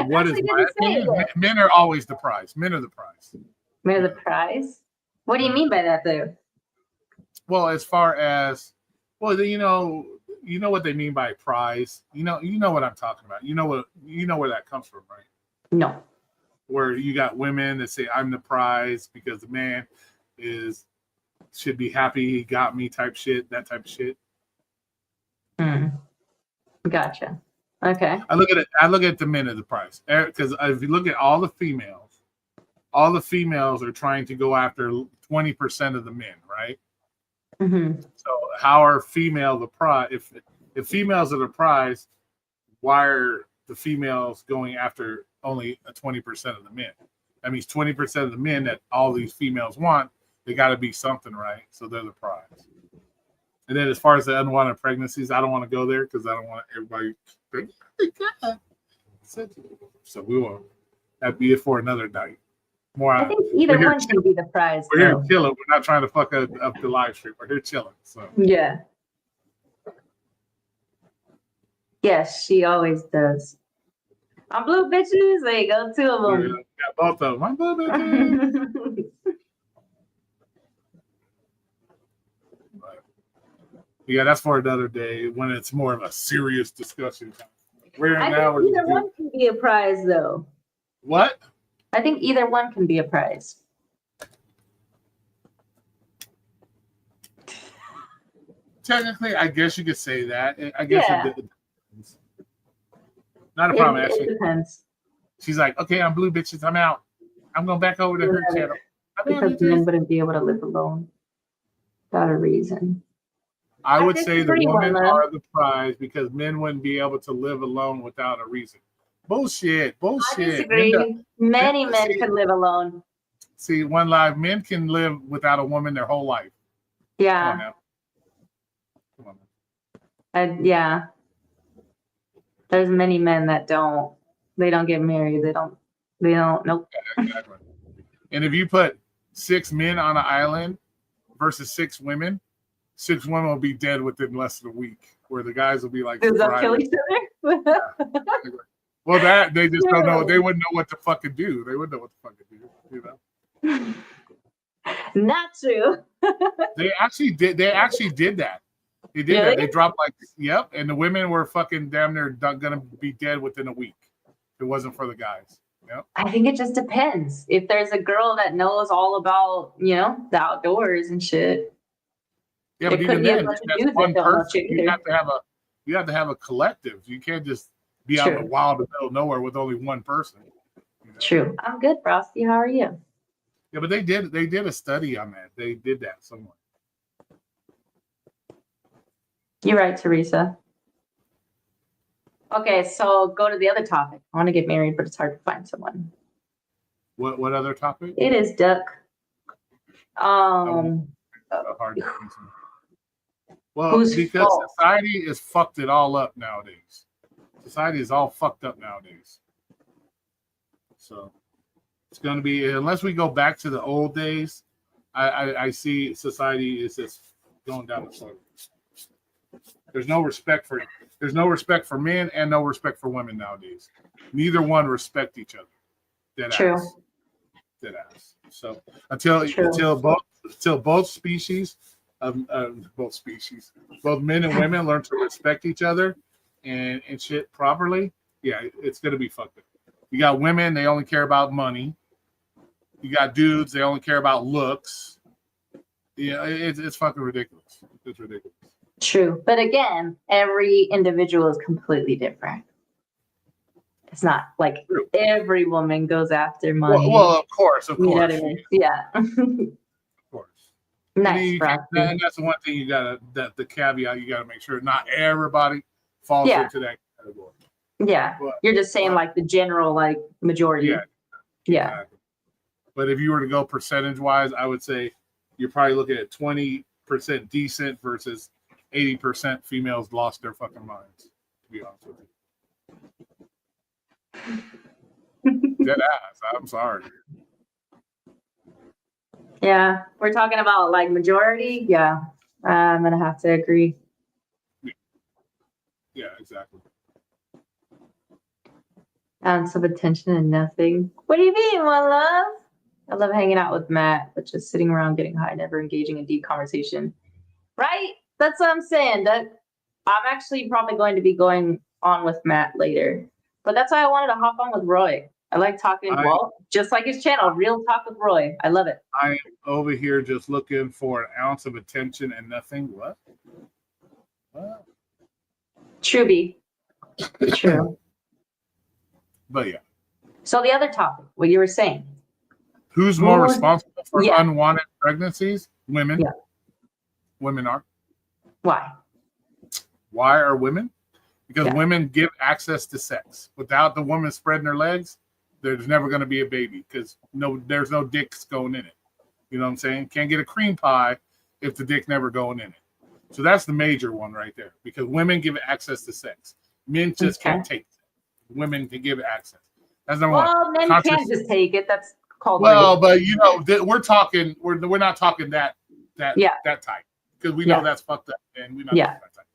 What is Actually, my didn't say opinion? it. Men are always the prize. Men are the prize. Maybe the price? What do you mean by that, though? Well, as far as you know what they mean by prize. You know what I'm talking about. You know where that comes from, right? No. Where you got women that say I'm the prize because the man should be happy he got me type shit, that type of shit. Gotcha. Okay. I look at the men as the prize because if you look at all the females are trying to go after 20% of the men, right? Mm-hmm. So how are female the prize? If females are the prize, why are the females going after only 20% of the men? That means 20% of the men that all these females want, they got to be something, right? So they're the prize. And then as far as the unwanted pregnancies, I don't want to go there because I don't want everybody. So we will. That'd be it for another night. More. I think either we're here one can be the prize. We're here though. chilling. We're not trying to fuck up the live stream. We're here chilling. So Yeah. Yes, she always does. I'm blue, bitches. There you go. Two of we them. got both of them. I'm blue, bitches. Yeah, that's for another day when it's more of a serious discussion. We're I now. think We're either just one can be a prize, though. what? I think either one can be a prize. Technically, I guess you could say that. I guess Yeah. it depends. Not a problem, It actually. depends. She's like, okay, I'm blue, bitches. I'm out. I'm going back over to her Yeah. channel. I'm out, Because bitches. men wouldn't be able to live alone without a reason. I would I say the disagree, women Wanda. are the prize because men wouldn't be able to live alone without a reason. Bullshit. I Bullshit. disagree. Many men see- could live alone. See, one life, men can live without a woman their whole life. Come on Yeah. now. Come on now. Yeah. There's many men that don't. They don't get married. They don't. Nope. Exactly. And if you put 6 men on an island versus 6 women will be dead within less than a week. Where the guys will be like, Does that kill thriving. each other? Well, that they just don't know. They wouldn't know what to fucking do. They wouldn't know what to fucking do. You know. Not true. They actually did that. They did Really? that. They dropped yep, and the women were fucking damn near gonna be dead within a week. If it wasn't for the guys. Yep. I think it just depends. If there's a girl that knows all about, the outdoors and shit. Yeah, It but could even be a then, bunch of that's dudes one that don't know person. shit You either. have to have a collective. You can't just be out in True. the wild middle of nowhere with only one person. You know? True. I'm good, Frosty. How are you? Yeah, but they did a study on that. They did that somewhere. You're right, Teresa. Okay, so go to the other topic. I want to get married, but it's hard to find someone. What other topic? It is duck. Hard to find someone. Well, Who's because fault? society has fucked it all up nowadays. Society is all fucked up nowadays. So it's going to be, unless we go back to the old days, I see society is just going down the slope. There's no respect for men and no respect for women nowadays. Neither one respect each other. Dead True. ass. Dead ass. So until both species, both men and women learn to respect each other and shit properly, yeah, it's gonna be fucked up. You got women, they only care about money. You got dudes, they only care about looks. Yeah, it's fucking ridiculous. It's ridiculous. True. But again, every individual is completely different. It's not like True. every woman goes after money. Well, of course. You know what I mean? Yeah. Of course. Nice, Frosty. And that's the one thing you gotta, that the caveat you gotta make sure not everybody falls Yeah. into that category. Yeah. But- You're just saying like the general like majority. Yeah. Yeah. Exactly. But if you were to go percentage wise, I would say you're probably looking at 20% decent versus 80% females lost their fucking minds, to be honest with you. Dead ass. I'm sorry. Yeah. We're talking about like majority. Yeah. I'm gonna have to agree. Yeah, exactly. Ounce of attention and nothing. What do you mean, my love? I love hanging out with Matt, but just sitting around getting high, never engaging in deep conversation. Right? That's what I'm saying. That I'm actually probably going to be going on with Matt later. But that's why I wanted to hop on with Roy. I like talking, well, just like his channel, Real Talk with Roy. I love it. I am over here just looking for an ounce of attention and nothing. What? Truby. True. But yeah. So the other topic, what you were saying. Who's more Who- responsible for Yeah. unwanted pregnancies? Women. Yeah. Women are. Why? Why are women? Because Yeah. women give access to sex. Without the woman spreading her legs, there's never going to be a baby because there's no dicks going in it. You know what I'm saying? Can't get a cream pie if the dick never going in it. So that's the major one right there. Because women give access to sex. Men just can't take it. Women can give access. That's number one. Well, men can't just take it. That's called Well, rape. but you know, we're talking. We're not talking that Yeah. that type because we know Yeah. that's fucked up, and we're not Yeah. talking that type.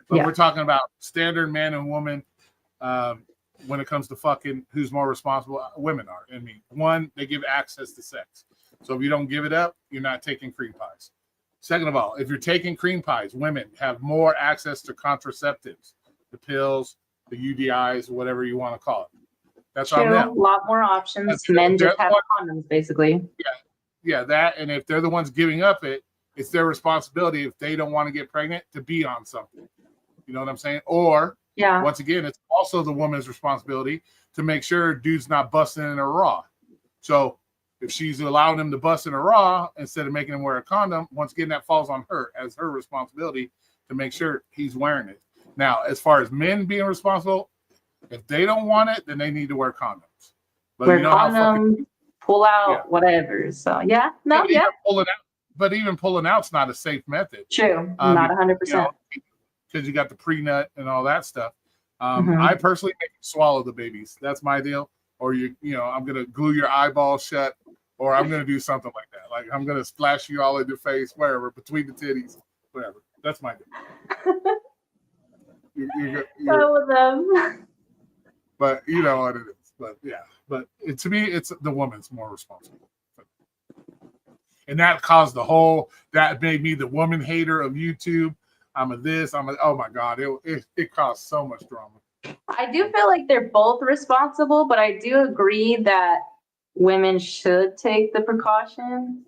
But Yeah. we're talking about standard man and woman. When it comes to fucking, who's more responsible? Women are. I mean, one, they give access to sex. So if you don't give it up, you're not taking cream pies. Second of all, if you're taking cream pies, women have more access to contraceptives, the pills, the UDIs, whatever you want to call it. That's on True. A them. lot more options. That's- Men just they're have the condoms, basically. Yeah, that, and if they're the ones giving up it's their responsibility if they don't want to get pregnant to be on something. You know what I'm saying? Or Yeah. once again, it's also the woman's responsibility to make sure dude's not busting in her raw. So if she's allowing him to bust in her raw instead of making him wear a condom, once again, that falls on her as her responsibility to make sure he's wearing it. Now, as far as men being responsible, if they don't want it, then they need to wear condoms. But Wear you know how fucking condoms, pull out, Yeah. whatever. So, yeah. No, even yeah. pulling out, but even pulling out's not a safe method. True. Um, Not 100%. Because you got the pre-nut and all that stuff. Mhm. I personally make you swallow the babies. That's my deal. Or I'm gonna glue your eyeballs shut, or I'm gonna do something like that. Like I'm gonna splash you all in the face, wherever, between the titties, whatever. That's my deal. Go with them. But you know what it is. But yeah, to me, it's the woman's more responsible. And that caused that made me the woman hater of YouTube. Oh my God, it caused so much drama. I do feel like they're both responsible, but I do agree that women should take the precaution.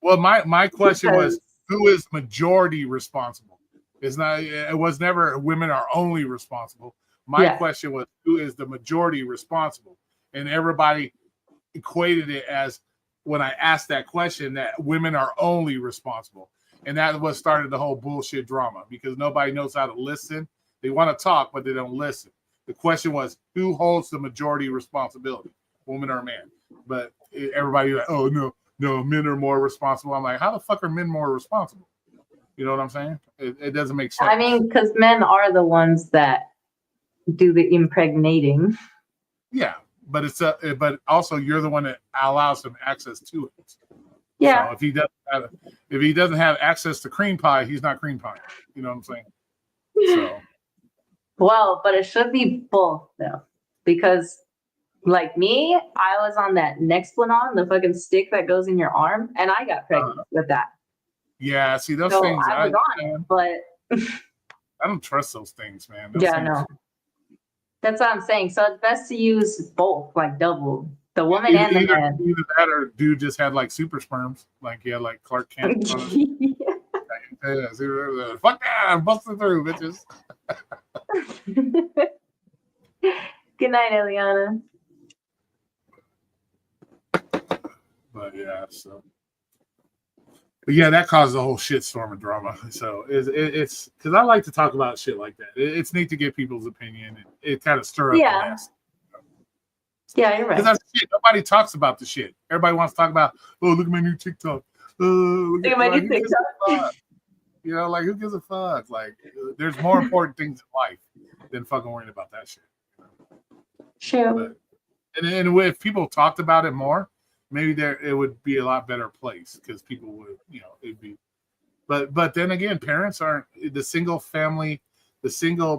Well, my question was, because- who is majority responsible? It was never women are only responsible. My Yeah. question was, who is the majority responsible? And everybody equated it as, when I asked that question, that women are only responsible. And that was started the whole bullshit drama because nobody knows how to listen. They want to talk, but they don't listen. The question was, who holds the majority responsibility, woman or man? But everybody like, oh no, men are more responsible. I'm like, how the fuck are men more responsible? You know what I'm saying? It doesn't make sense. I mean, because men are the ones that do the impregnating. Yeah, but but also you're the one that allows him access to it. Yeah. So if he doesn't have access to cream pie, he's not cream pie. You know what I'm saying? So Well, but it should be both though, because like me, I was on that Nexplanon, the fucking stick that goes in your arm, and I got pregnant with that. yeah, see those So things. I was on it, but I don't trust those things, man. Those yeah, things, no. That's what I'm saying. So it's best to use both, like double, the woman and the man. Either that or dude just had like super sperms, like he had like Clark Kent. On it. Yeah, see, fuck that, I'm busting through, bitches. Good night, Eliana. But yeah, so. But yeah, that caused a whole shitstorm of drama. So it's because I like to talk about shit like that. It's neat to get people's opinion. It kind of stir up the mess. Yeah, you're right. Because that's shit. Nobody talks about the shit. Everybody wants to talk about, oh, look at my new TikTok. Look at my new TikTok. You know, like who gives a fuck? Like, there's more important things in life than fucking worrying about that shit. True. And if people talked about it more, maybe it would be a lot better place because people would, you know, it'd be. But then again, parents aren't the single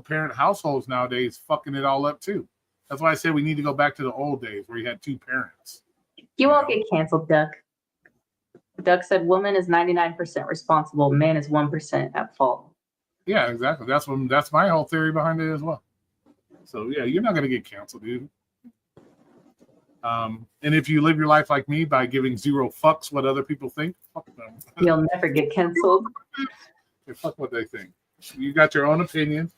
parent households nowadays fucking it all up too. That's why I say we need to go back to the old days where you had two parents. You won't get canceled, Duck. Duck said woman is 99% responsible, man is 1% at fault. Yeah, exactly. That's my whole theory behind it as well. So yeah, you're not gonna get canceled, dude. And if you live your life like me by giving zero fucks what other people think, fuck them. You'll never get canceled. Yeah, fuck what they think. You got your own opinion,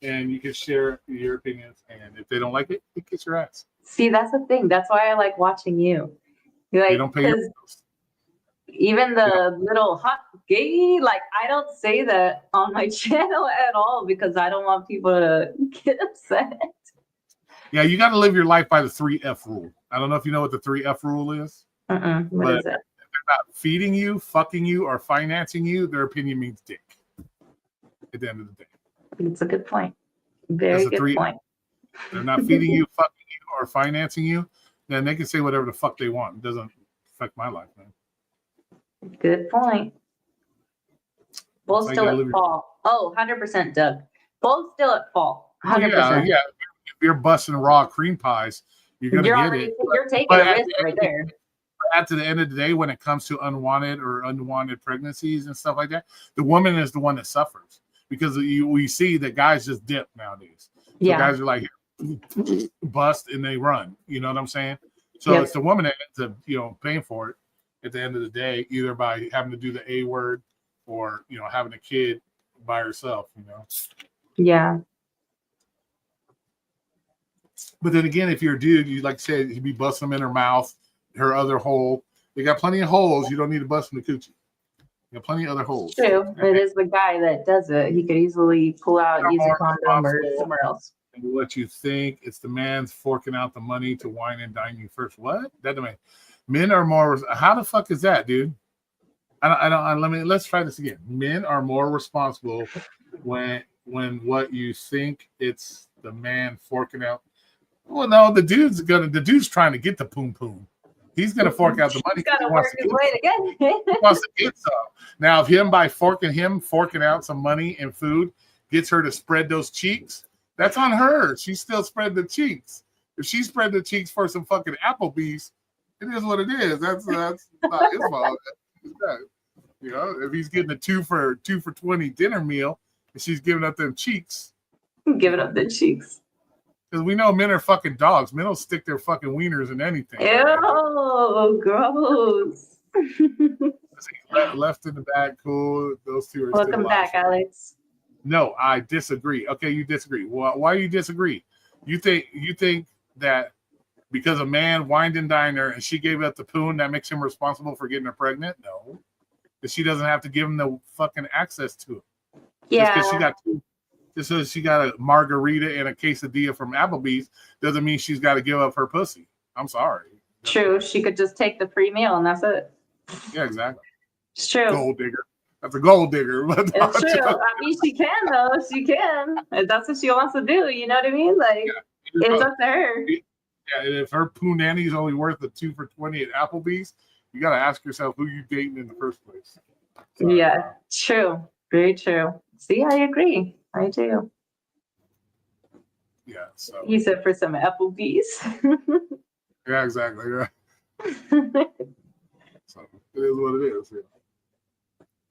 and you can share your opinions. And if they don't like it, you kiss your ass. See, that's the thing. That's why I like watching you. Like, you don't pay your bills. Even the little hot gay, like I don't say that on my channel at all because I don't want people to get upset. Yeah, you got to live your life by the 3F rule. I don't know if you know what the 3F rule is. What is it? If they're not feeding you, fucking you, or financing you, their opinion means dick. At the end of the day. It's a good point. Very good point. They're not feeding you, fucking you, or financing you, then they can say whatever the fuck they want. It doesn't affect my life, man. Good point. Both still at fault. Oh, 100% Doug. Both still at fault. 100%. Yeah. If you're busting raw cream pies, you're going to get it. You're taking a risk right there. At the end of the day, when it comes to unwanted pregnancies and stuff like that, the woman is the one that suffers because we see that guys just dip nowadays. So guys are like, bust and they run. You know what I'm saying? So it's the woman that ends up, paying for it at the end of the day, either by having to do the A word or, having a kid by herself, Yeah. But then again, if you're a dude, you like said, you'd be busting them in her mouth, her other hole. They got plenty of holes. You don't need to bust in the coochie. You got plenty of other holes. True. It is the guy that does it. He could easily pull out, use a condom or somewhere else. And what you think, it's the man's forking out the money to wine and dine you first. What? That don't make men are more. How the fuck is that, dude? Let's try this again. Men are more responsible when what you think it's the man forking out. Well, no, the dude's trying to get the poom poom. He's gonna fork out the money. He's gotta work his way to get it. He wants to get some. Now, if him by forking out some money and food gets her to spread those cheeks, that's on her. She still spread the cheeks. If she spread the cheeks for some fucking Applebee's, it is what it is. That's not his fault. If he's getting a 2 for $20 dinner meal and she's giving up them cheeks. Giving up the cheeks. Because we know men are fucking dogs. Men will stick their fucking wieners in anything. Ew, gross. Left in the back, cool. Those two are welcome back, Alex. No, I disagree. Okay, you disagree. Why do you disagree? You think that because a man wined and dined her and she gave up the poon, that makes him responsible for getting her pregnant? No. Because she doesn't have to give him the fucking access to it. Yeah. Because just because she got a margarita and a quesadilla from Applebee's doesn't mean she's got to give up her pussy. I'm sorry. True. She could just take the free meal and that's it. Yeah, exactly. It's true. Gold digger. That's a gold digger. But It's true. I mean, she can though. She can. If that's what she wants to do. You know what I mean? Like, it's up to her. Yeah, and if her punani is only worth a 2 for $20 at Applebee's, you got to ask yourself who you dating in the first place. So, Yeah, true. Very true. See, I agree. I do. Yeah. So. He said for some Applebee's. Yeah, exactly. Yeah. So it is what it is. Yeah.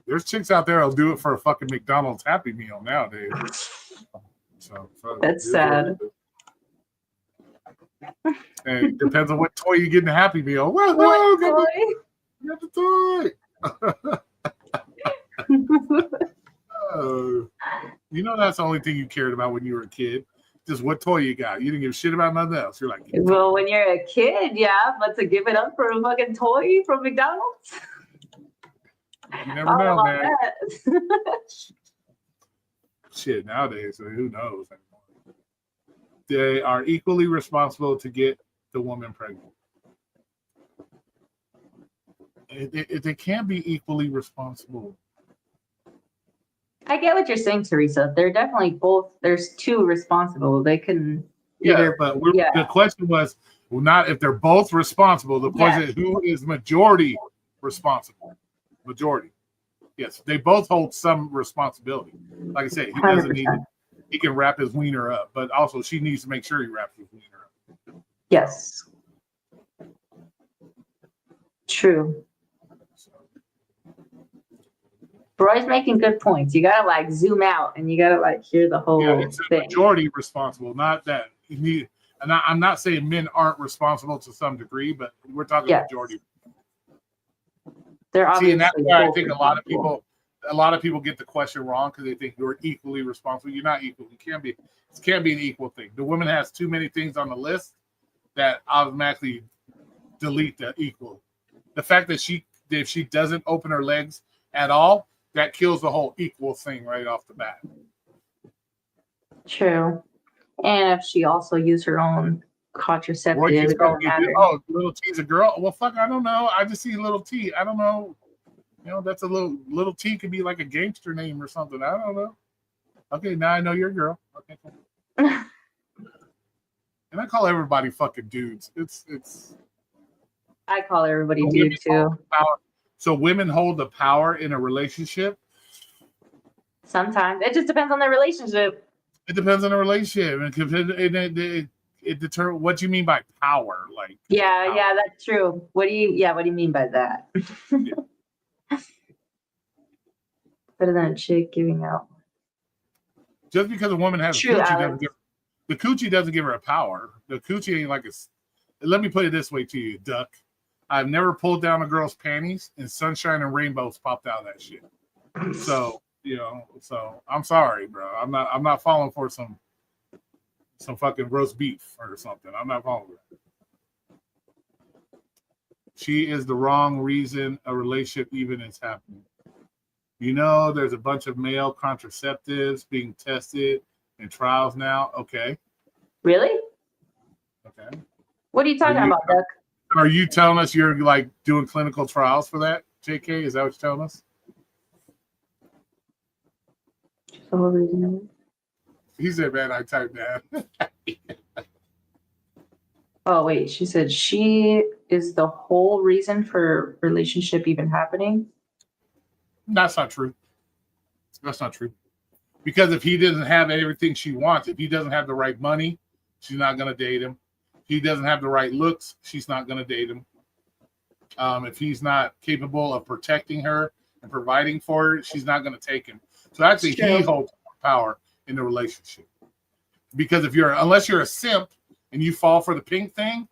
There's chicks out there that'll do it for a fucking McDonald's Happy Meal nowadays. So That's sad. And it depends on what toy you get in the Happy Meal. Well, What no, toy? get the toy. You know that's the only thing you cared about when you were a kid. Just what toy you got. You didn't give a shit about nothing else. You're like, Well, when you're a kid, yeah, but to give it up for a fucking toy from McDonald's? you never know, man. That. Shit, nowadays, who knows anymore. They are equally responsible to get the woman pregnant. They can't be equally responsible. I get what you're saying, Teresa. They're definitely both. There's two responsible. They can. Yeah, either, but yeah. The question was well, not if they're both responsible. The question is who is majority responsible. Majority. Yes, they both hold some responsibility. Like I said, he doesn't 100%. need. He can wrap his wiener up, but also she needs to make sure he wraps his wiener up. Yes. True. Roy's making good points. You gotta like zoom out and you gotta like hear the whole Yeah, it's a thing. majority responsible, not that you need. And I'm not saying men aren't responsible to some degree, but we're talking Yes. majority. They're See, and that's obviously why I both think responsible. a lot of people get the question wrong because they think you're equally responsible. You're not equal. You can't be. It can't be an equal thing. The woman has too many things on the list that automatically delete the equal. The fact that if she doesn't open her legs at all, that kills the whole equal thing right off the bat. True. And if she also used her own contraceptive, Roy keeps it don't calling you, matter. oh, little T's a girl. Well, fuck, I don't know. I just see little T. I don't know. You know, that's a little T could be like a gangster name or something. I don't know. Okay, now I know you're a girl. Okay, cool. And I call everybody fucking dudes. It's. I call everybody So dude women too. hold the power. So women hold the power in a relationship. Sometimes it just depends on the relationship. It depends on the relationship, and it determines what you mean by power. Like, Yeah, power. yeah, that's true. What do you mean by that? Better than a chick giving out. Just because a woman has True, a coochie Alex. doesn't give the coochie doesn't give her a power. The coochie ain't like a. Let me put it this way to you, duck. I've never pulled down a girl's panties and sunshine and rainbows popped out of that shit. So so I'm sorry, bro. I'm not falling for some fucking roast beef or something. I'm not falling for that. She is the wrong reason a relationship even is happening. You know, there's a bunch of male contraceptives being tested in trials now. Okay. Really? Okay. What are you talking Are you- about, Duck? Are you telling us you're like doing clinical trials for that, JK? Is that what you're telling us? The whole reason. He said, man, I typed that. Oh wait, she said she is the whole reason for relationship even happening. That's not true. That's not true. Because if he doesn't have everything she wants, if he doesn't have the right money, she's not going to date him. If he doesn't have the right looks, she's not going to date him. If he's not capable of protecting her and providing for her, she's not going to take him. So actually, he holds power in the relationship. Because unless you're a simp and you fall for the pink thing,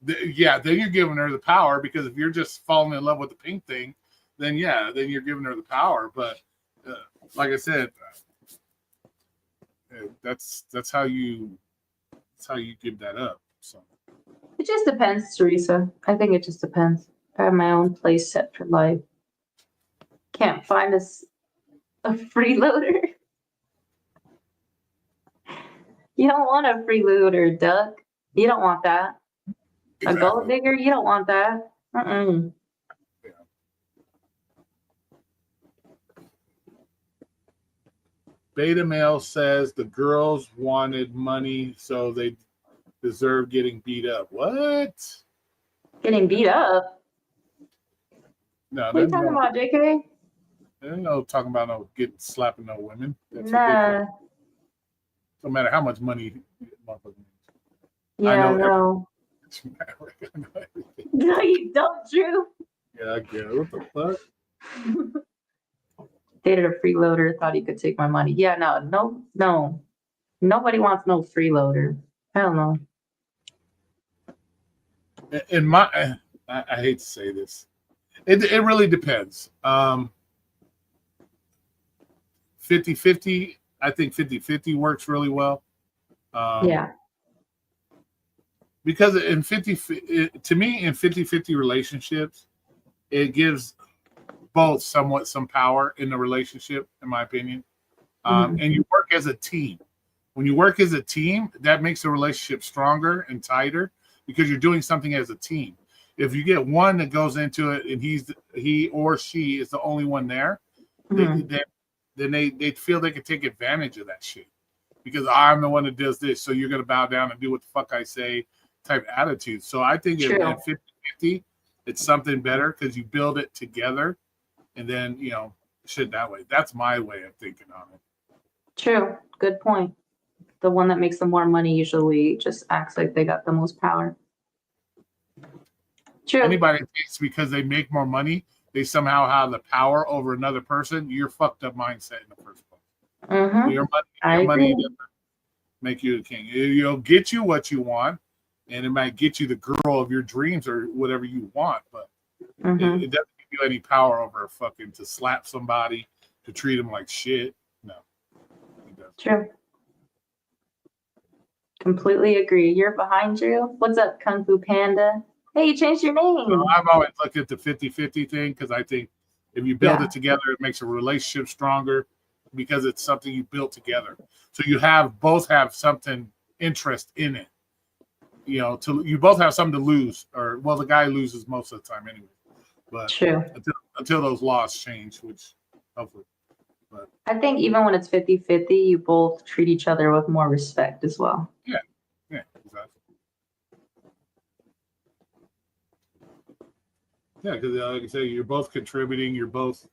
then you're giving her the power. Because if you're just falling in love with the pink thing, then you're giving her the power. But like I said, that's how you give that up. So It just depends, Teresa. I think it just depends. I have my own place set for life. Can't find a freeloader. You don't want a freeloader, duck. You don't want that. A gold Exactly. digger, you don't want that. Mm-mm. Beta male says the girls wanted money, so they deserve getting beat up. What? Getting beat up. No, What are you there's talking no, about, JK? there's no talking about no getting slapping no women. That's Nah. ridiculous. No matter how much money motherfucker makes. I Yeah, know no. No, you don't, Drew. Yeah, I get it. What the fuck? Dated a freeloader, thought he could take my money. Yeah, no. Nobody wants no freeloader. Hell no. In my, I hate to say this. It really depends. 50-50, I think 50-50 works really well. Yeah. Because in 50, to me, in 50-50 relationships, it gives both somewhat some power in the relationship, in my opinion. Mhm. And you work as a team. When you work as a team, that makes the relationship stronger and tighter because you're doing something as a team. If you get one that goes into it and he or she is the only one there, Mhm. then they feel they can take advantage of that shit because I'm the one that does this, so you're gonna bow down and do what the fuck I say type attitude. So I think True. in 50-50, it's something better because you build it together and then shit that way. That's my way of thinking on it. True. Good point. The one that makes the more money usually just acts like they got the most power. True. Anybody that thinks because they make more money, they somehow have the power over another person, you're fucked up mindset in the first place. Mm-hmm. Your I money agree. doesn't make you a king. It'll get you what you want, and it might get you the girl of your dreams or whatever you want, but Mm-hmm. it doesn't give you any power over fucking to slap somebody, to treat them like shit. No. It doesn't. True. Completely agree. You're behind, Drew. What's up, Kung Fu Panda? Hey, you changed your So name. I've always looked at the 50-50 thing because I think if you build Yeah. it together, it makes a relationship stronger because it's something you built together. So you both have something interest in it. You both have something to lose, or well, the guy loses most of the time anyway. But True. until those laws change, which hopefully. I think even when it's 50-50, you both treat each other with more respect as well. Yeah, exactly. Yeah, because like I say, you're both contributing. You're both,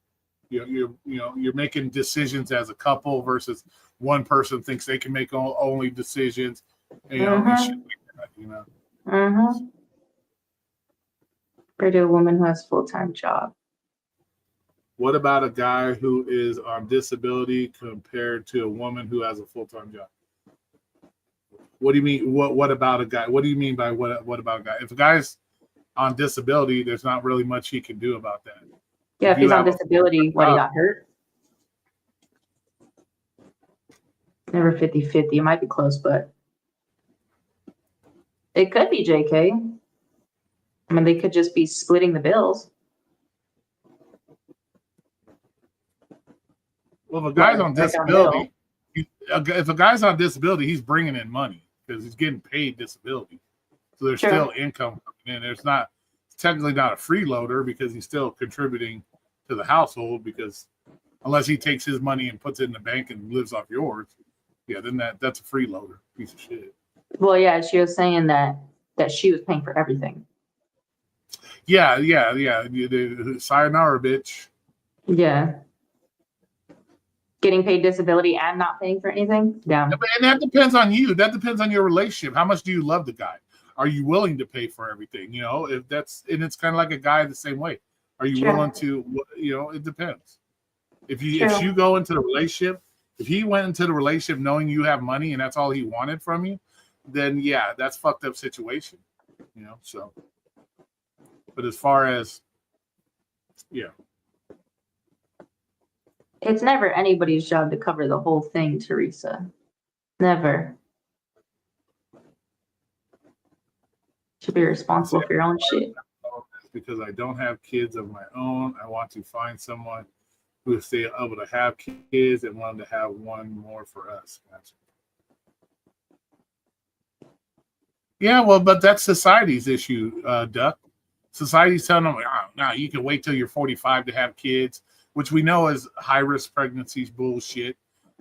you're making decisions as a couple versus one person thinks they can make only decisions. And, and shit like that. Mm-hmm. Compared to a woman who has a full-time job. What about a guy who is on disability compared to a woman who has a full-time job? What do you mean? What about a guy? What do you mean by what about a guy? If a guy's on disability, there's not really much he can do about that. Yeah, if you he's on have a disability, what, he got hurt? Never 50-50. It might be close, but it could be, JK. I mean, they could just be splitting the bills. Well, if a guy's on Right down the middle. disability, if a guy's on disability, he's bringing in money because he's getting paid disability. So there's Sure. still income coming in. It's technically not a freeloader because he's still contributing to the household because unless he takes his money and puts it in the bank and lives off yours, yeah, then that's a freeloader piece of shit. Well, yeah, she was saying that she was paying for everything. Yeah. Sayonara, bitch. Yeah. Getting paid disability and not paying for anything? Yeah. And that depends on you. That depends on your relationship. How much do you love the guy? Are you willing to pay for everything? It's kind of like a guy the same way. Are you willing to, it depends. If you go into the relationship, if he went into the relationship knowing you have money and that's all he wanted from you, then yeah, that's fucked up situation. So. But as far as, yeah. It's never anybody's job to cover the whole thing, Teresa. Never. Should be responsible for your own shit. Because I don't have kids of my own, I want to find someone who is able to have kids and want to have one more for us. Gotcha. Yeah, well, but that's society's issue, Duck. Society's telling them, oh, no, you can wait till you're 45 to have kids, which we know is high risk pregnancies bullshit.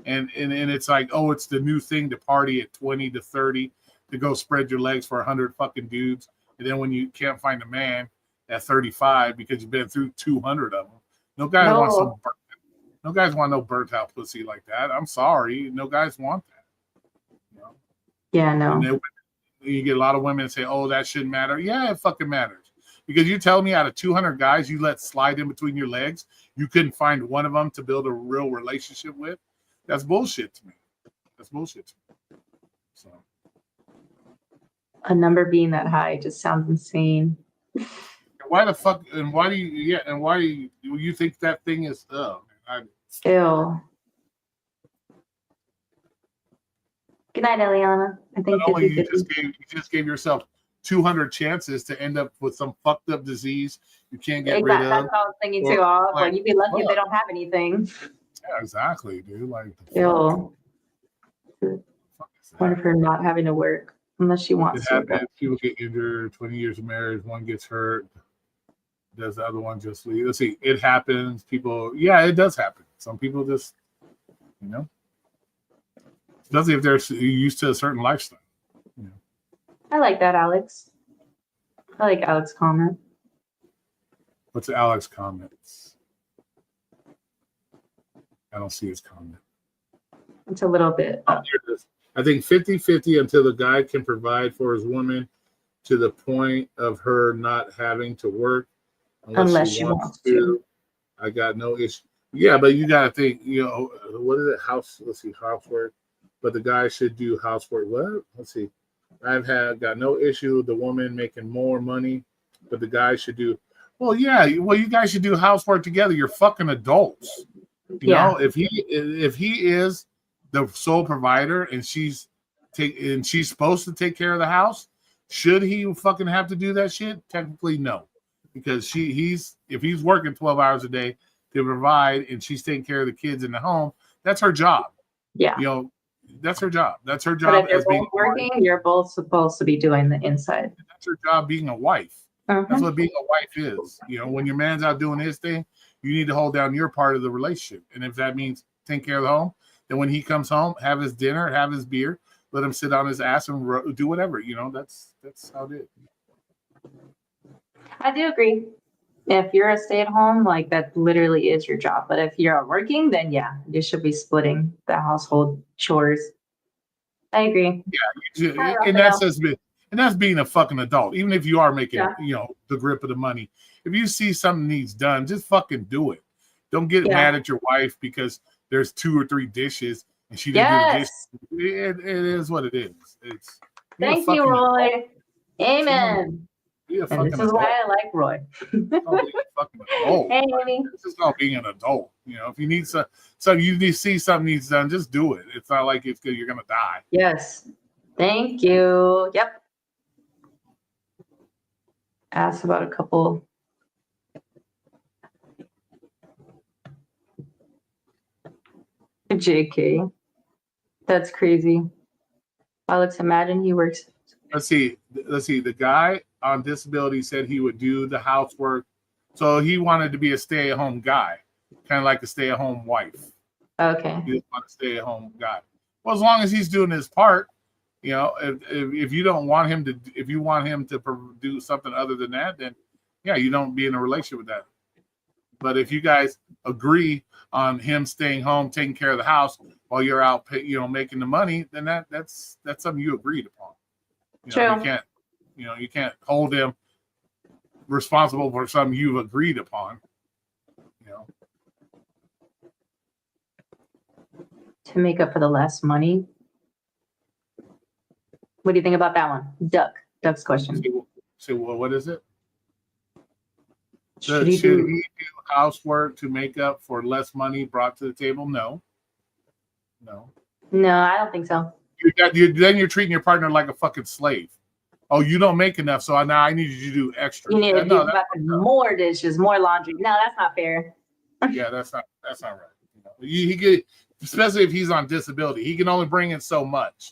And it's like, oh, it's the new thing to party at 20 to 30 to go spread your legs for 100 fucking dudes. And then when you can't find a man at 35 because you've been through 200 of them, no guy wants some. No guys want no burnt out pussy like that. I'm sorry, no guys want that. You know? Yeah, no. And then you get a lot of women say, "Oh, that shouldn't matter." Yeah, it fucking matters because you tell me out of 200 guys you let slide in between your legs, you couldn't find one of them to build a real relationship with. That's bullshit to me. That's bullshit to me. So A number being that high just sounds insane. why the fuck? And why do you? Yeah, and why do you think that thing is? Ew. Good night, Eliana. I think you just gave yourself 200 chances to end up with some fucked up disease you can't get rid of. That's what I was thinking too. Like, you'd be lucky if they don't have anything. Yeah, exactly, dude. Like, Ew. Wonder for not having to work unless she wants to. People get injured. 20 years of marriage, one gets hurt. Does the other one just leave? Let's see. It happens. People, yeah, it does happen. Some people just, especially if they're used to a certain lifestyle. I like that, Alex. I like Alex's comment. What's Alex's comments? I don't see his comment. It's a little bit. Here it is. I think 50-50 until the guy can provide for his woman to the point of her not having to work unless she wants to. I got no issue. Yeah, but you got to think, what is it? Housework. But the guy should do housework. What? Let's see. I've got no issue with the woman making more money, but the guy should do. Well, yeah. Well, you guys should do housework together. You're fucking adults. You know, if he is the sole provider and she's supposed to take care of the house, should he fucking have to do that shit? Technically, no, because if he's working 12 hours a day to provide and she's taking care of the kids in the home, that's her job. Yeah, that's her job. That's her job. But if you're both working, you're both supposed to be doing the inside. That's her job, being a wife. That's what being a wife is. When your man's out doing his thing, you need to hold down your part of the relationship. And if that means take care of the home, then when he comes home, have his dinner, have his beer, let him sit on his ass and do whatever. That's how it is. I do agree. If you're a stay-at-home, like that literally is your job. But if you're working, then yeah, you should be splitting the household chores. I agree. Yeah, and that's being a fucking adult. Even if you are making, the grip of the money, if you see something needs done, just fucking do it. Don't get mad at your wife because there's 2 or 3 dishes and she didn't do the dishes. It is what it is. Thank you, Roy. Adult. Amen. And this is why I like Roy. Hey, Amy. This is not being an adult. If you need you need to see something needs done, just do it. It's not like you're gonna die. Yes. Thank you. Yep. Ask about a couple. JK. That's crazy. Alex, imagine he works. Let's see. The guy on disability said he would do the housework. So he wanted to be a stay-at-home guy, kind of like a stay-at-home wife. Okay. He just want a stay-at-home guy. Well, as long as he's doing his part, if you don't want him to, if you want him to do something other than that, then yeah, you don't be in a relationship with that. But if you guys agree on him staying home, taking care of the house while you're out, making the money, then that's something you agreed upon. True. You can't hold him responsible for something you've agreed upon. To make up for the less money. What do you think about that one? Duck's question. So what is it? Should he do housework to make up for less money brought to the table? No, I don't think so. Then you're treating your partner like a fucking slave. Oh, you don't make enough, so now I need you to do extra. You need to do more dishes, more laundry. No, that's not fair. Yeah, that's not right. He get, especially if he's on disability, he can only bring in so much.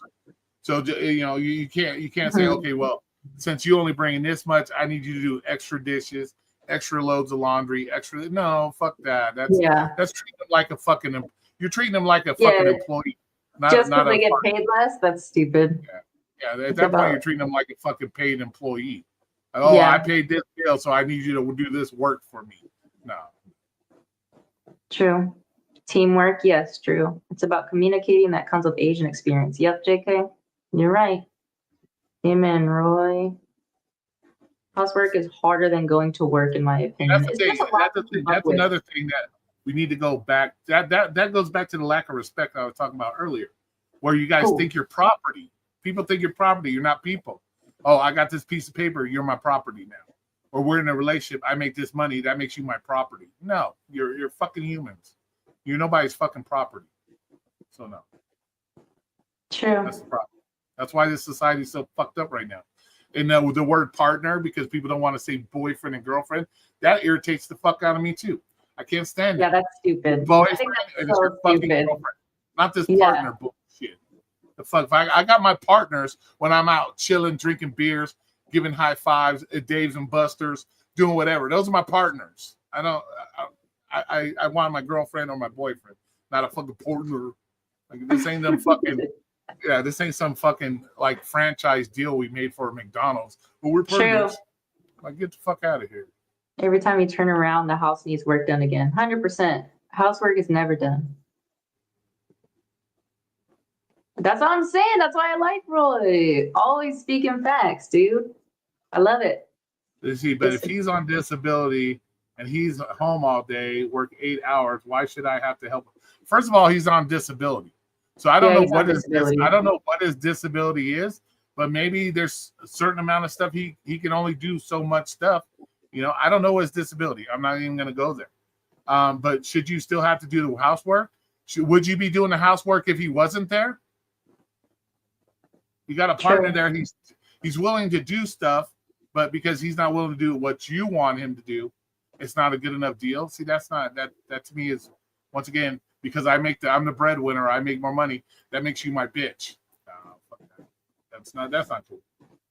So you can't say, okay, well, since you only bring in this much, I need you to do extra dishes, extra loads of laundry, extra. No, fuck that. That's treating them like a fucking. You're treating them like a fucking employee, Just not because they a get partner. paid less, that's stupid. Yeah, at that point, you're treating them like a fucking paid employee. Like, oh, I paid this bill, so I need you to do this work for me. No. True. Teamwork, yes, true. It's about communicating that comes with age and experience. Yep, JK, you're right. Amen, Roy. Housework is harder than going to work, in my opinion. That's the thing. That's another thing that we need to go back. That goes back to the lack of respect I was talking about earlier, where you guys think you're property. People think you're property. You're not people. Oh, I got this piece of paper. You're my property now. Or we're in a relationship. I make this money. That makes you my property. No, you're fucking humans. You're nobody's fucking property. So no. True. That's the problem. That's why this society is so fucked up right now. And the word partner, because people don't want to say boyfriend and girlfriend, that irritates the fuck out of me too. I can't stand it. Yeah, that's stupid. Boyfriend and it's your fucking girlfriend. Not this partner bullshit. The fuck. I got my partners when I'm out chilling, drinking beers, giving high fives at Dave's and Buster's, doing whatever. Those are my partners. I want my girlfriend or my boyfriend, not a fucking partner. Like this ain't them fucking. Yeah, this ain't some fucking like franchise deal we made for McDonald's. But we're partners. Like, get the fuck out of here. Every time you turn around, the house needs work done again. 100%. Housework is never done. That's what I'm saying. That's why I like Roy. Always speaking facts, dude. I love it. See, but if he's on disability and he's home all day, work 8 hours, why should I have to help him? First of all, he's on disability. So I don't know what his disability is, but maybe there's a certain amount of stuff he can only do so much stuff. I don't know his disability. I'm not even going to go there. But should you still have to do the housework? Would you be doing the housework if he wasn't there? You got a partner there. He's willing to do stuff, but because he's not willing to do what you want him to do, it's not a good enough deal. See, that's not that to me is once again. Because I'm the breadwinner, I make more money. That makes you my bitch. That's not cool.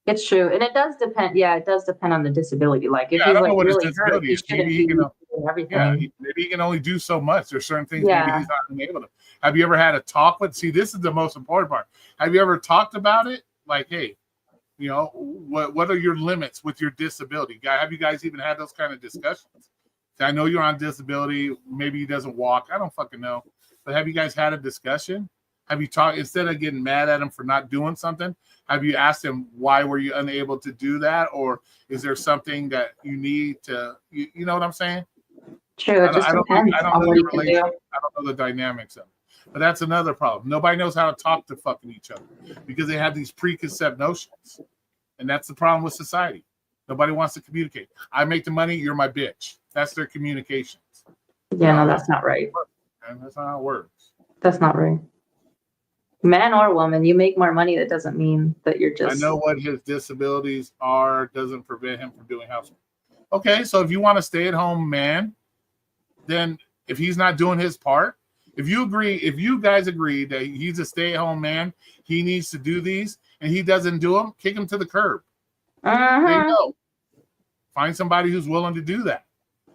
It's true, and it does depend. Yeah, it does depend on the disability. Like if he's I don't like know what really his disability hurt, is. Maybe he can everything. Yeah, maybe he can only do so much. There's certain things maybe he's not able to. Have you ever had a talk with? See, this is the most important part. Have you ever talked about it? Like, hey, what are your limits with your disability? Have you guys even had those kind of discussions? I know you're on disability. Maybe he doesn't walk. I don't fucking know. But have you guys had a discussion? Have you talked, instead of getting mad at him for not doing something, have you asked him why were you unable to do that? Or is there something that you need to, you know what I'm saying? True, it just depends on what you can do. I don't know the dynamics of it. But that's another problem. Nobody knows how to talk to fucking each other because they have these preconceived notions. And that's the problem with society. Nobody wants to communicate. I make the money, you're my bitch. That's their communications. Yeah, no, that's not right. And that's not how it works. That's not right. Man or woman, you make more money. That doesn't mean that you're just. I know what his disabilities are. Doesn't prevent him from doing housework. Okay, so if you want to stay at home man, then if he's not doing his part, if you guys agree that he's a stay at home man, he needs to do these, and he doesn't do them, kick him to the curb. There you go. Find somebody who's willing to do that.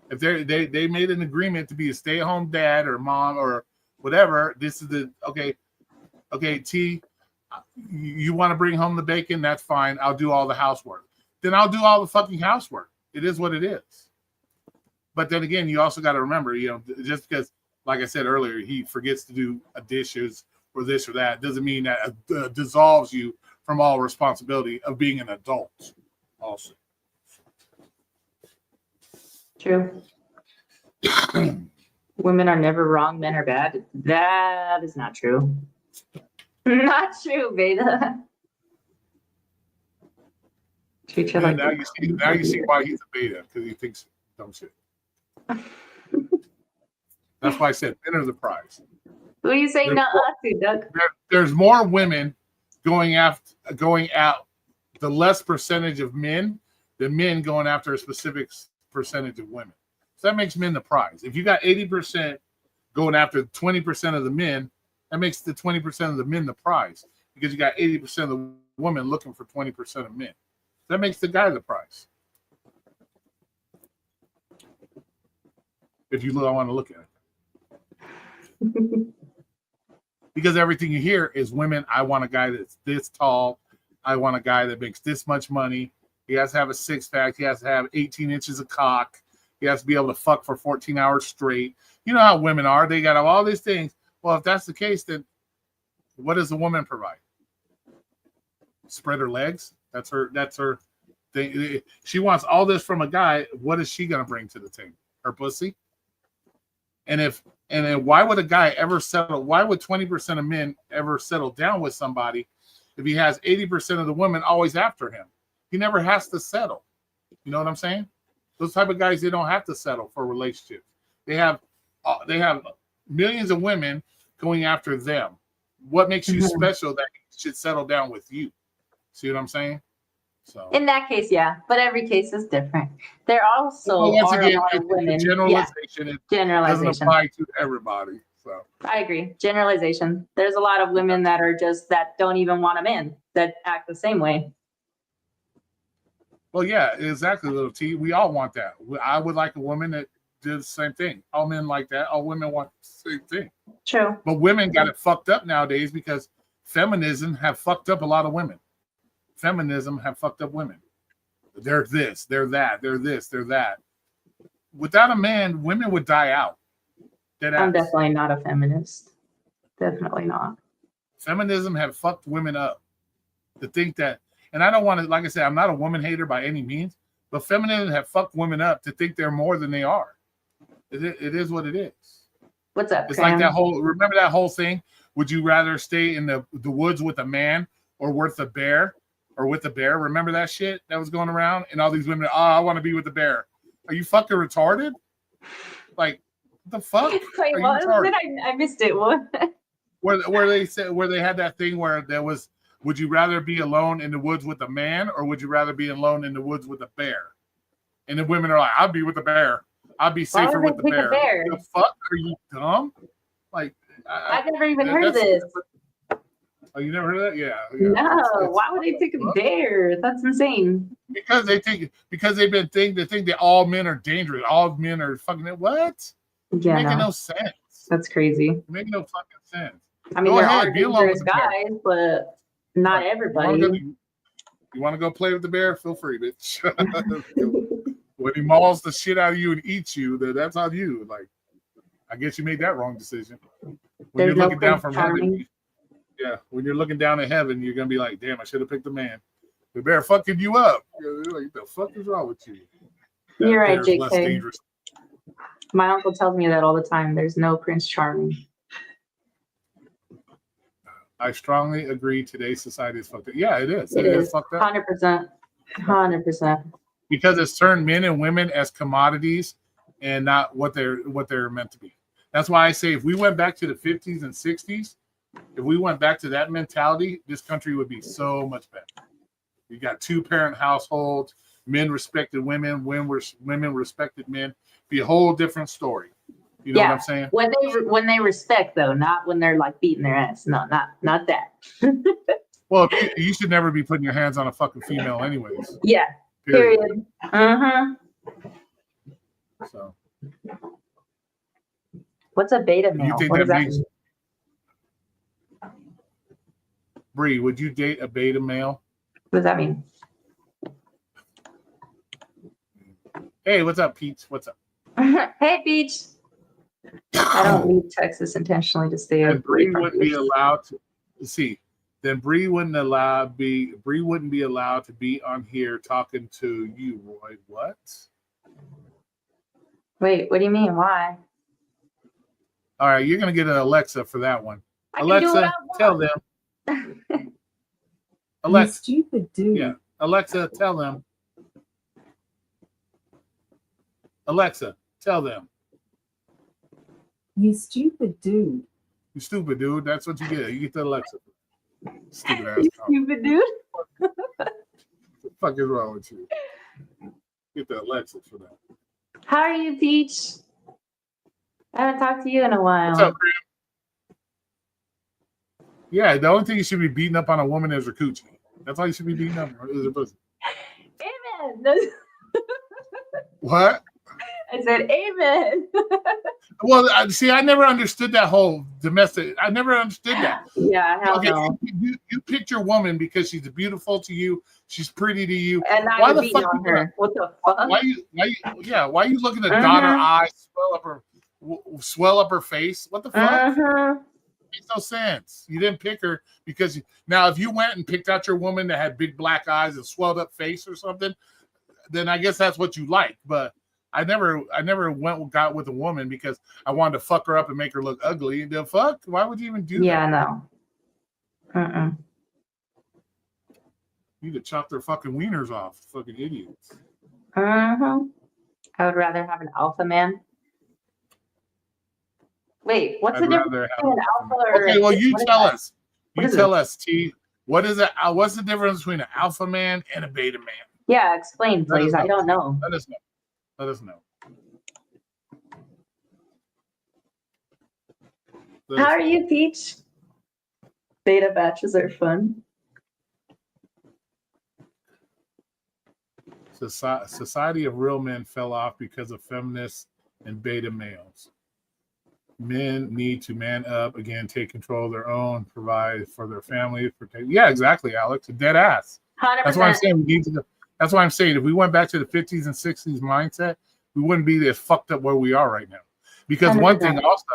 If they made an agreement to be a stay at home dad or mom or whatever, this is the okay, T, you want to bring home the bacon? That's fine. I'll do all the housework. Then I'll do all the fucking housework. It is what it is. But then again, you also got to remember, just because, like I said earlier, he forgets to do dishes or this or that, doesn't mean that dissolves you from all responsibility of being an adult also. True. Women are never wrong, men are bad. That is not true. Not true, Beta. Treat you like now you see why he's a beta, because he thinks dumb shit. That's why I said men are the prize. Who are you saying not us to, Doug? There's more women going out, the less percentage of men than men going after a specific percentage of women. So that makes men the prize. If you got 80% going after 20% of the men, that makes the 20% of the men the prize. because you got 80% of the women looking for 20% of men. That makes the guy the prize. If you want to look at it. Because everything you hear is women, I want a guy that's this tall. I want a guy that makes this much money. He has to have a six-pack. He has to have 18 inches of cock. He has to be able to fuck for 14 hours straight. You know how women are. They got all these things. Well, if that's the case, then what does the woman provide? Spread her legs? That's her thing. She wants all this from a guy. What is she going to bring to the table? Her pussy? And then why would a guy ever settle? Why would 20% of men ever settle down with somebody if he has 80% of the women always after him? He never has to settle. You know what I'm saying? Those type of guys, they don't have to settle for relationships. They have millions of women going after them. What makes you special that he should settle down with you? See what I'm saying? So in that case, yeah, but every case is different. There also once are again, a lot of women. generalization. It doesn't Generalization. apply to everybody. So I agree. Generalization. There's a lot of women that are just that don't even want a man that act the same way. well, yeah, exactly, little T. We all want that. I would like a woman that did the same thing. All men like that. All women want the same thing. True. But women got it fucked up nowadays because feminism have fucked up a lot of women. Feminism have fucked up women. They're this, they're that, they're this, they're that. Without a man, women would die out. I'm definitely not a feminist. Definitely not. Feminism have fucked women up. To think that, and I don't want to, like I said, I'm not a woman hater by any means, but feminism have fucked women up to think they're more than they are. It is what it is. What's up, It's Cram? like that whole, remember that whole thing? Would you rather stay in the woods with a man or with a bear? Or with a bear? Remember that shit that was going around? And all these women, I want to be with the bear. Are you fucking retarded? Like, what the fuck? Wait, Are you what was retarded? it? I missed it. What? Where they had that thing where there was, would you rather be alone in the woods with a man or would you rather be alone in the woods with a bear? And the women are like, I'd be with the bear. I'd be Why safer would with they the pick a bear. bear? The fuck? Are you dumb? Like, I've never even heard of this. Oh, you never heard of that? Yeah. No, why would they pick a bear? That's insane. Because they've been thinking that all men are dangerous. All men are fucking what? Yeah, Making no, no sense. that's crazy. Making no fucking sense. I mean, Go there ahead, are be alone dangerous with the bear. guys, but not everybody. You want to go play with the bear? Feel free, bitch. When he mauls the shit out of you and eats you, that's on you. Like, I guess you made that wrong decision. When There's you're no looking down Prince from heaven, Charming. yeah, when you're looking down at heaven, you're gonna be like, damn, I should have picked the man. The bear fucking you up. You're like, the fuck is wrong with you? That You're right, bear's less JK. dangerous. My uncle tells me that all the time. There's no Prince Charming. I strongly agree. Today's society is fucked up. Yeah, it is. It is fucked up 100%. 100%. because it's turned men and women as commodities and not what they're meant to be. That's why I say if we went back to the 50s and 60s, if we went back to that mentality, this country would be so much better. You got 2-parent households, men respected women, women respected men. Be a whole different story. You know what I'm saying? When they respect though, not when they're like beating their ass. No, not that. Well, you should never be putting your hands on a fucking female, anyways. Yeah. Period. Uh-huh. So, What's a beta you male? think What that does that makes mean? Bree? Would you date a beta male? What does that mean? Hey, what's up, Pete? What's up? Hey, Beach. I don't leave Texas intentionally to stay And Bree away from wouldn't be this. allowed to see. Then Bree wouldn't be allowed to be on here talking to you, Roy. What? Wait, what do you mean? Why? All right, you're gonna get an Alexa for that one. I can do what Alexa, I tell want. them. You Alexa, stupid dude. yeah. Alexa, tell them. Alexa, tell them. You stupid dude. You stupid dude. That's what you get. You get the Alexa. Stupid ass. You comment. stupid dude. What the fuck is wrong with you? Get the Alexa for that. How are you, Peach? I haven't talked to you in a while. What's up, Graham? Yeah, the only thing you should be beating up on a woman is her coochie. That's all you should be beating up on is her pussy. Amen. What? I said amen. Well, see, I never understood that whole domestic. I never understood that. Yeah, hell Okay, no. you picked your woman because she's beautiful to you, she's pretty to you. And now Why you're the beating fuck on you gonna- her. What the fuck? Why you looking to dot her Mhm. eyes, swell up her face? What the fuck? Mhm. Makes no sense. You didn't pick her because now if you went and picked out your woman that had big black eyes and swelled up face or something, then I guess that's what you like. But I never got with a woman because I wanted to fuck her up and make her look ugly. The fuck? Why would you even do Yeah, that? no. Mm-mm. You need to chop their fucking wieners off. Fucking idiots. Mhm. I would rather have an alpha man. Wait, what's the I'd difference rather have between an alpha or Okay, well, you what is tell that? us. What You is tell us, T. What is it? What's the difference between an alpha man and a beta man? Yeah, explain, Let us please. I know. don't know. Let us know. Let us know. Let How us are know. you, Peach? Beta batches are fun. Society of real men fell off because of feminists and beta males. Men need to man up again, take control of their own, provide for their family. Yeah, exactly, Alex. A dead ass. 100%. That's why I'm saying we need to. That's why I'm saying if we went back to the 50s and 60s mindset, we wouldn't be as fucked up where we are right now. Because one thing 100%. also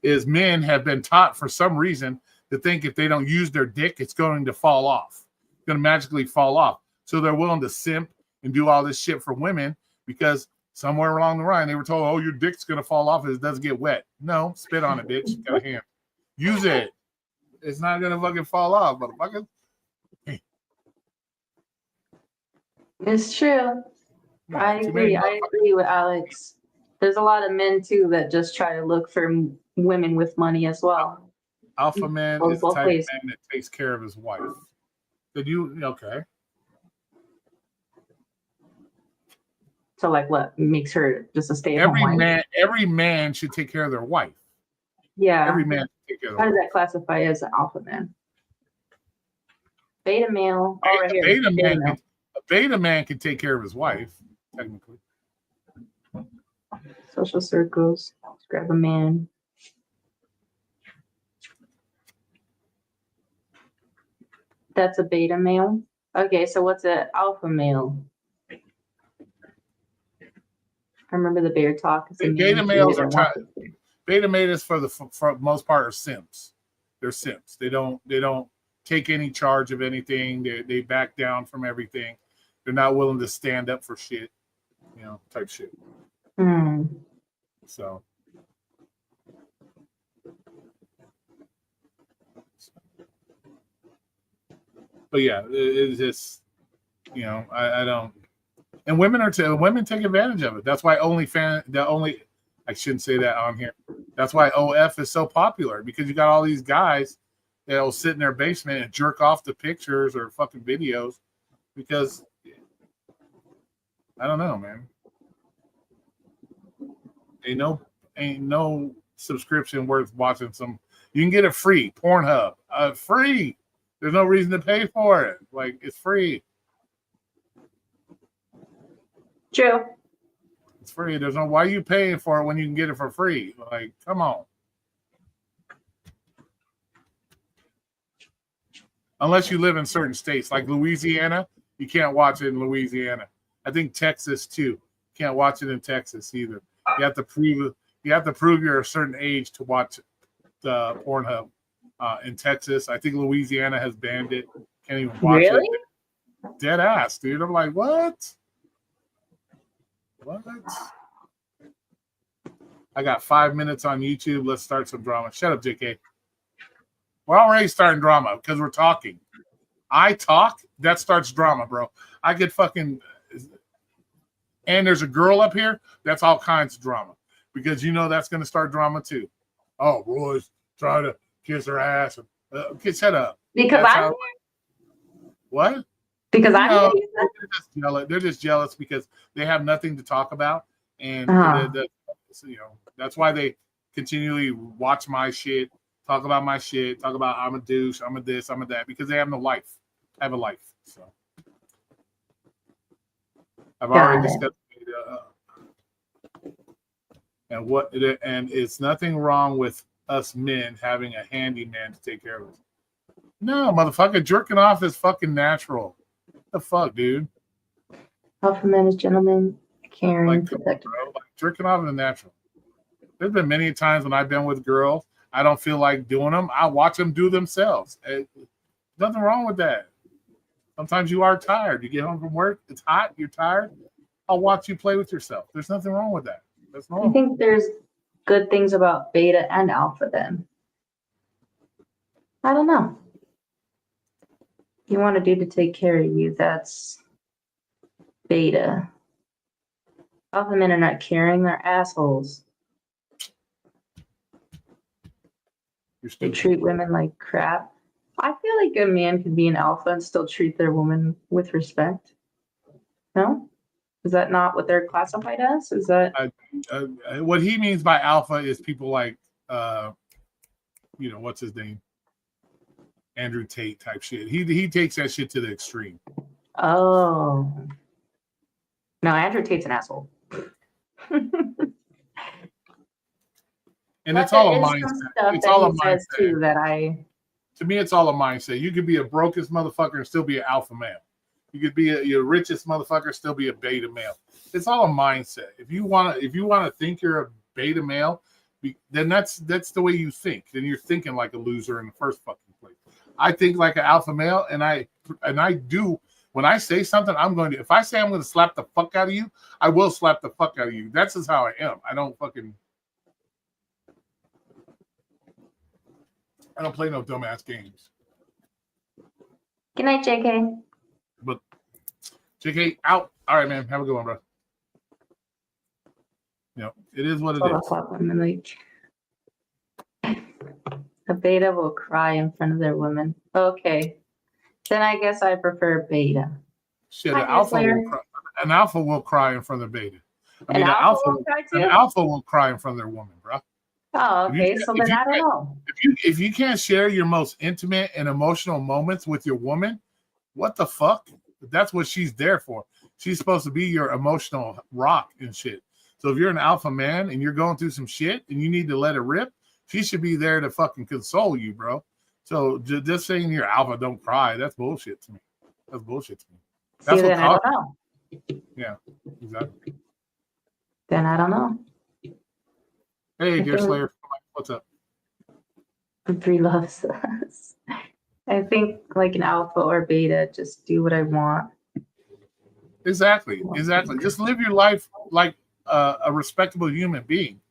is men have been taught for some reason to think if they don't use their dick, it's going to fall off, it's going to magically fall off. So they're willing to simp and do all this shit for women because somewhere along the line they were told, "Oh, your dick's going to fall off if it doesn't get wet." No, spit on it, bitch. Got a hand. Use it. It's not going to fucking fall off, motherfucker. It's true. I Too many agree with Alex. There's a lot of men too that just try to look for women with money as well. Alpha man Goes is the both type ways. of man that takes care of his wife. Did you okay? So like what makes her just a stay-at-home wife? Every man should take care of their wife. Yeah. Every man should take care of How their does wife. that classify as an alpha man? Beta male. Oh, right A here. beta Beta male. a beta man can take care of his wife, technically. Social circles. Let's grab a man. That's a beta male. Okay, so what's an alpha male? I remember the bear talk. It's a Beta man males that are wants it. beta males for the most part are simps. They're simps. They don't take any charge of anything. They back down from everything. They're not willing to stand up for shit, type shit. Hmm. So but yeah, it's just I don't. And women take advantage of it. That's why I shouldn't say that on here. That's why OF is so popular because you got all these guys that'll sit in their basement and jerk off the pictures or fucking videos because I don't know, man. Ain't no subscription worth watching some. You can get it free. Pornhub, free. There's no reason to pay for it. Like it's free. True. It's free. There's no why are you paying for it when you can get it for free? Like, come on. Unless you live in certain states, like Louisiana, you can't watch it in Louisiana. I think Texas too. Can't watch it in Texas either. You have to prove you're a certain age to watch the Pornhub. In Texas, I think Louisiana has banned it. Can't even watch Really? it. Dead ass, dude. I'm like, what? What? I got 5 minutes on YouTube. Let's start some drama. Shut up, JK. We're already starting drama because we're talking. I talk, that starts drama, bro. I get fucking. And there's a girl up here. That's all kinds of drama because that's going to start drama too. Oh, Roy's trying to kiss her ass. Okay, shut up. Because That's I'm how- here? What? Because I'm No, here? they're just jealous because they have nothing to talk about, and Uh-huh. that's why they continually watch my shit talk about my shit, talk about I'm a douche, I'm a this, I'm a that, because they have no life. I have a life. So I've already discussed and it's nothing wrong with us men having a handyman to take care of us. No, motherfucker, jerking off is fucking natural. What the fuck, dude? Alpha man is gentleman, caring, Like, come on, protective. bro. Like, jerking off is natural. There's been many times when I've been with girls, I don't feel like doing them. I watch them do themselves. Nothing wrong with that. Sometimes you are tired. You get home from work, it's hot, you're tired. I'll watch you play with yourself. There's nothing wrong with that. That's I normal. think there's good things about beta and alpha then. I don't know. You want a dude to take care of you, that's beta. Alpha men are not caring, they're assholes. You're They stupid. treat women like crap. I feel like a man could be an alpha and still treat their woman with respect. No? Is that not what they're classified as? Is that What he means by alpha is people like, what's his name? Andrew Tate type shit. He takes that shit to the extreme. oh. No, Andrew Tate's an asshole. And But it's all a there is some mindset. stuff It's that all a he says mindset. too that I To me, it's all a mindset. You could be a brokest motherfucker and still be an alpha male. You could be your richest motherfucker, still be a beta male. It's all a mindset. If you want to think you're a beta male, then that's the way you think. Then you're thinking like a loser in the first fucking place. I think like an alpha male, and I do. When I say something, I'm going to. If I say I'm going to slap the fuck out of you, I will slap the fuck out of you. That's just how I am. I don't play no dumbass games. Good night, JK. But JK out. All right, man. Have a good one, bro. It is what it Hold is. up, women, like a beta will cry in front of their women. Okay. Then I guess I prefer beta. Shit, Hi, an alpha will cry in front of beta. An alpha will cry An too? alpha will cry in front of their woman, bro. Oh, If you okay. can't- So if then you I don't can't- know. If you can't share your most intimate and emotional moments with your woman, what the fuck? That's what she's there for. She's supposed to be your emotional rock and shit. So if you're an alpha man and you're going through some shit and you need to let it rip, she should be there to fucking console you, bro. So just saying you're alpha, don't cry, that's bullshit to me. That's bullshit to me. That's See, what then I don't know. Yeah, exactly. Then I don't know. Hey, I dear think- Slayer, what's up? Three loves us. I think like an alpha or beta, just do what I want. Exactly. Just live your life like a respectable human being.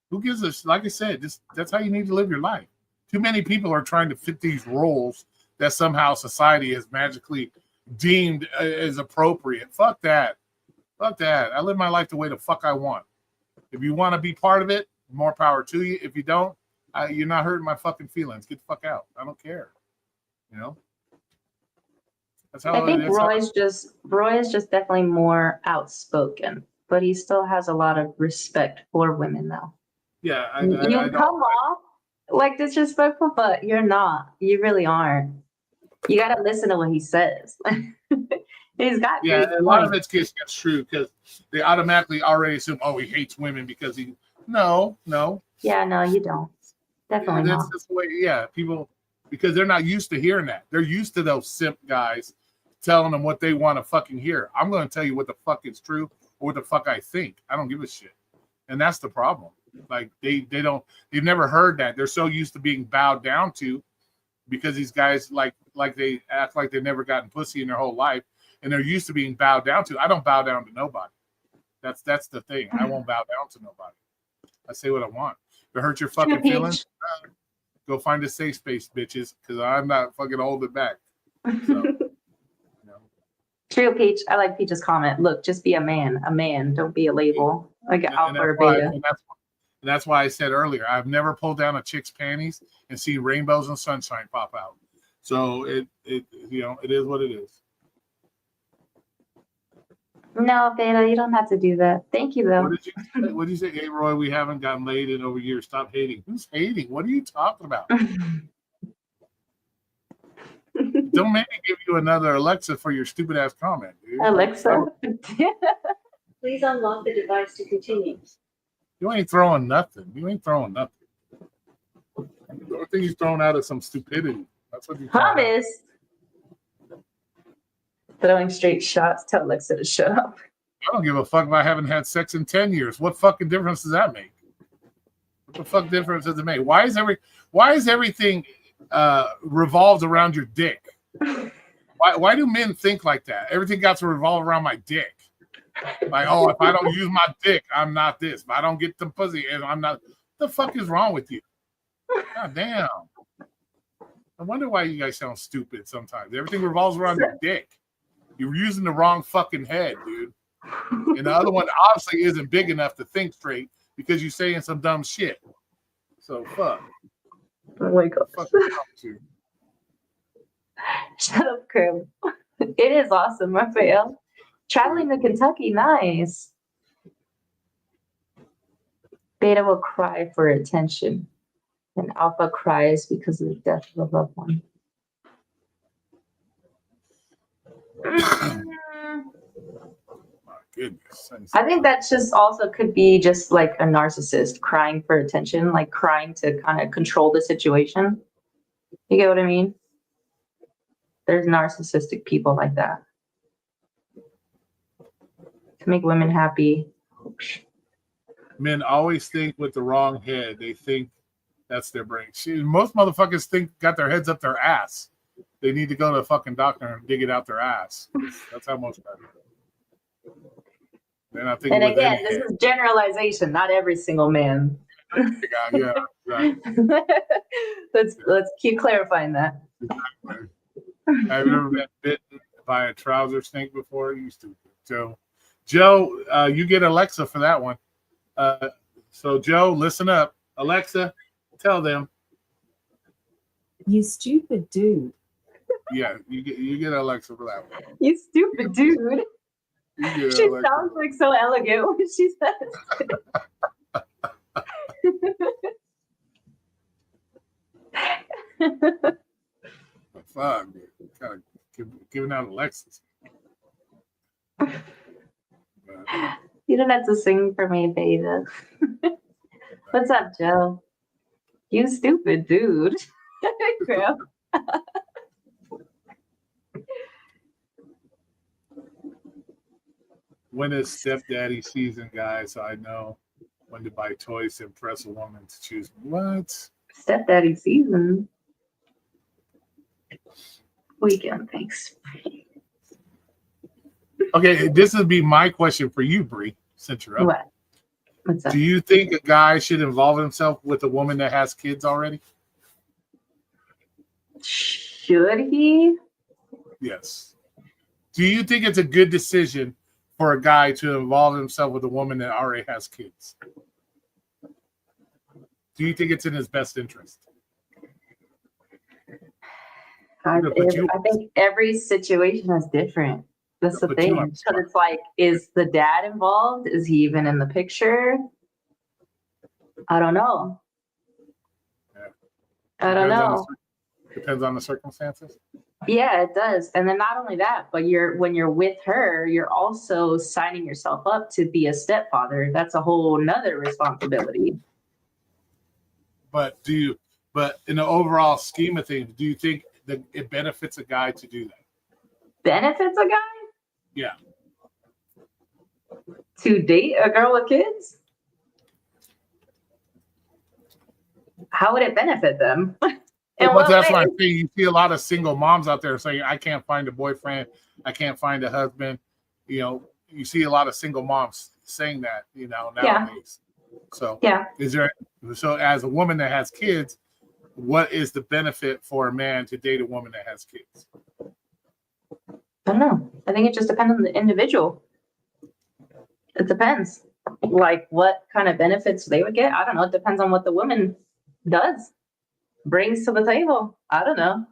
Who gives a like I said, that's how you need to live your life. Too many people are trying to fit these roles that somehow society has magically deemed as appropriate. Fuck that. I live my life the way the fuck I want. If you want to be part of it, more power to you. If you don't, you're not hurting my fucking feelings. Get the fuck out. I don't care. That's how I think that's how- Roy is just definitely more outspoken, but he still has a lot of respect for women though. Yeah, You I come off like disrespectful, but you're not. You really aren't. You gotta listen to what he says. He's got Yeah, great a lot of points. it's gets true because they automatically already assume, oh, he hates women because he. No. Yeah, no, you don't. Definitely That's not. just the way. Yeah, people because they're not used to hearing that. They're used to those simp guys telling them what they want to fucking hear. I'm going to tell you what the fuck is true or what the fuck I think. I don't give a shit, and that's the problem. Like they've never heard that. They're so used to being bowed down to because these guys like they act like they've never gotten pussy in their whole life. And they're used to being bowed down to. I don't bow down to nobody. That's the thing. I won't bow down to nobody. I say what I want. If it hurts your fucking Peach. feelings, go find a safe space, bitches, because I'm not fucking holding back. So, True, Peach. I like Peach's comment. Look, just be a man. A man. Don't be a label. Like an alpha or beta. And that's why I said earlier, I've never pulled down a chick's panties and seen rainbows and sunshine pop out. So it is what it is. No, Beta, you don't have to do that. Thank you, though. What did you say? Hey, Roy, we haven't gotten laid in over years. Stop hating. Who's hating? What are you talking about? Don't make me give you another Alexa for your stupid ass comment, dude. Alexa. Please unlock the device to continue. You ain't throwing nothing. You ain't throwing nothing. The only thing he's throwing out is some stupidity. That's what you're throwing out. Thomas. Throwing straight shots. Tell Alexa to shut up. I don't give a fuck if I haven't had sex in 10 years. What fucking difference does that make? What the fuck difference does it make? Why is everything revolved around your dick? Why do men think like that? Everything got to revolve around my dick. Like, oh, if I don't use my dick, I'm not this. If I don't get the pussy, I'm not. What the fuck is wrong with you? God damn. I wonder why you guys sound stupid sometimes. Everything revolves around your dick. You're using the wrong fucking head, dude. And the other one obviously isn't big enough to think straight because you're saying some dumb shit. So fuck. Oh my god. Fuck is wrong with you? Shut up, Crib. It is awesome, Raphael. Traveling to Kentucky, nice. Beta will cry for attention, and Alpha cries because of the death of a loved one. My goodness. I think that just also could be just like a narcissist crying for attention, like crying to kind of control the situation. You get what I mean? There's narcissistic people like that. To make women happy. Men always think with the wrong head. They think that's their brain. Most motherfuckers got their heads up their ass. They need to go to a fucking doctor and dig it out their ass. That's how most guys do. And again, this is generalization, not every single man. Yeah, right. Let's keep clarifying that. Exactly. Have you ever been bitten by a trouser snake before? You stupid Joe, you get Alexa for that one. So Joe, listen up. Alexa, tell them. You stupid dude. Yeah, you get Alexa for that one. You stupid dude. She Alexa. sounds like so elegant when she says. Fuck, kind of giving out Alexas. You don't have to sing for me, Beta. What's up, Joe? You stupid dude. Crap. When is stepdaddy season, guys? So I know when to buy toys to impress a woman to choose. What? Stepdaddy season. Weekend, thanks. Okay, this would be my question for you, Bree, since you're up. What? What's up? Do you think a guy should involve himself with a woman that has kids already? Should he? Yes. Do you think it's a good decision for a guy to involve himself with a woman that already has kids? Do you think it's in his best interest? I think every situation is different. That's the thing. Because it's like, is the dad involved? Is he even in the picture? I don't know. Yeah. I don't know. Depends on the circumstances. Yeah, it does. And then not only that, but when you're with her, you're also signing yourself up to be a stepfather. That's a whole nother responsibility. But in the overall scheme of things, do you think that it benefits a guy to do that? Benefits a guy? Yeah. To date a girl with kids? How would it benefit them? But that's why I'm saying you see a lot of single moms out there saying, I can't find a boyfriend, I can't find a husband. You know, you see a lot of single moms saying that, you know, nowadays. Yeah. So so as a woman that has kids, what is the benefit for a man to date a woman that has kids? I don't know. I think it just depends on the individual. It depends. Like what kind of benefits they would get. I don't know. It depends on what the woman does, brings to the table. I don't know.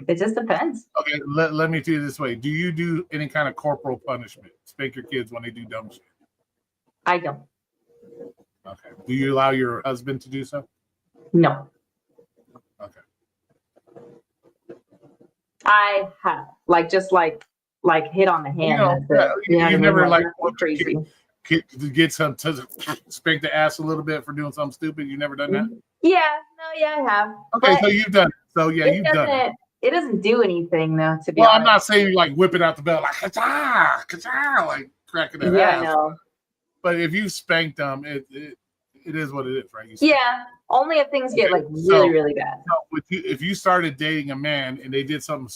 It just depends. Okay, let me do it this way. Do you do any kind of corporal punishment? Spank your kids when they do dumb shit? I don't. Okay. Do you allow your husband to do so? No. Okay. I have just like hit on the hand. know, that's it. You know what I mean? never like nothing whooped your crazy. kid to get some to spank the ass a little bit for doing something stupid. You never done that? Yeah, no, yeah, I have. Okay, But so you've done it. So yeah, it you've done it. doesn't. It doesn't do anything though. To be Well, I'm honest. not saying you like whip it out the belt like ka-cha, ka-cha, like cracking that Yeah, ass. no. But if you spank them, it is what it is, right? You spank Yeah, only if things get like So- really, really bad. them. With you, if you started dating a man and they did something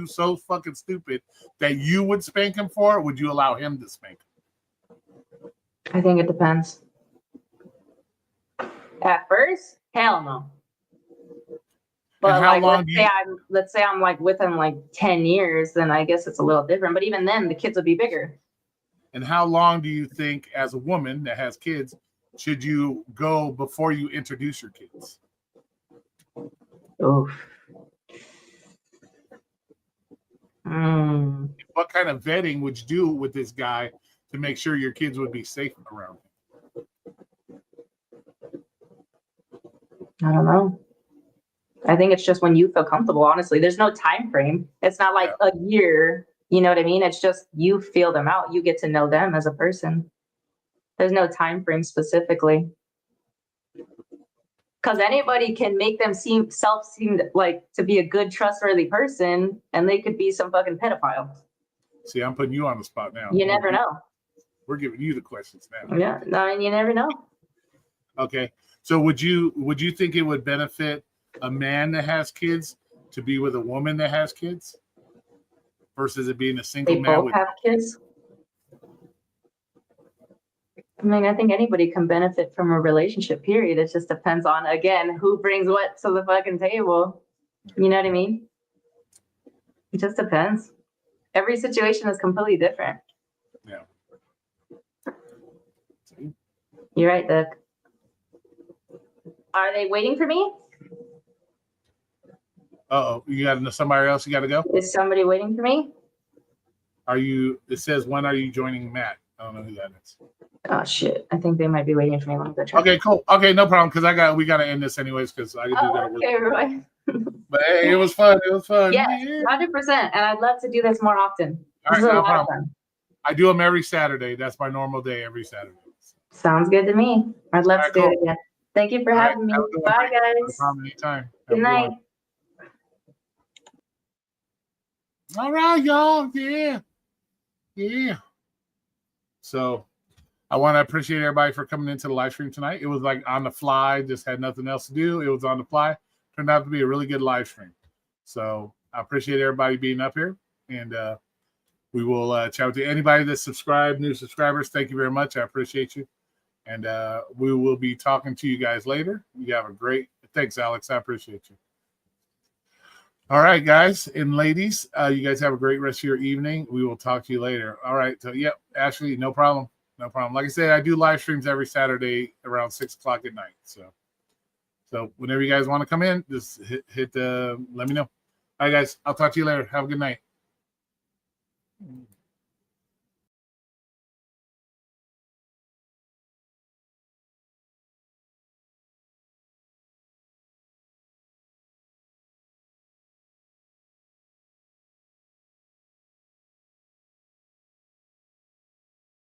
so fucking stupid that you would spank him for, would you allow him to spank him? I think it depends. At first, hell no. But And how like, long do you- let's say I'm like with him like 10 years, then I guess it's a little different. But even then, the kids would be bigger. And how long do you think, as a woman that has kids, should you go before you introduce your kids? Oof. Mm, What kind of vetting would you do with this guy to make sure your kids would be safe around him? I don't know. I think it's just when you feel comfortable, honestly. There's no time frame. It's not like a year. You know what I mean? It's just you feel them out. You get to know them as a person. There's no time frame specifically. Because anybody can make them seem like to be a good, trustworthy person, and they could be some fucking pedophile. See, I'm putting you on the spot now. You never know. We're giving you the questions now. Yeah, no, and you never know. Okay. So would you think it would benefit a man that has kids to be with a woman that has kids versus it being a single They man both with have kids. I mean, I think anybody can benefit from a relationship, period. It just depends on, again, who brings what to the fucking table. You know what I mean? It just depends. Every situation is completely different. Yeah. You're right, Doug. Are they waiting for me? Uh-oh, you got somebody else you got to go? Is somebody waiting for me? It says, when are you joining Matt? I don't know who that is. Oh shit! I think they might be waiting for me. Let me go check. Okay, cool. Okay, no problem, because we got to end this anyways, because I do got to Oh, work. okay, Roy. But hey, it was fun. It was fun. Yes, Yeah. 100%. And I'd love to do this more often. All This right, is a no lot of problem. fun. I do them every Saturday. That's my normal day every Saturday. Sounds good to me. I'd love All to right, do it again. Thank you for All right, having me. have a good one. Bye, No guys. problem, anytime. Have a Good good night. one. All right, y'all. Yeah. Yeah. So I want to appreciate everybody for coming into the live stream tonight. It was like on the fly, just had nothing else to do. It was on the fly. Turned out to be a really good live stream. So I appreciate everybody being up here. And we will chat with you. Anybody that subscribed, new subscribers, thank you very much. I appreciate you. And we will be talking to you guys later. You have a great, thanks, Alex. I appreciate you. All right, guys and ladies, you guys have a great rest of your evening. We will talk to you later. All right. So, yep, Ashley, no problem. No problem. Like I said, I do live streams every Saturday around 6 o'clock at night. So whenever you guys want to come in, just hit let me know. All right, guys, I'll talk to you later. Have a good night.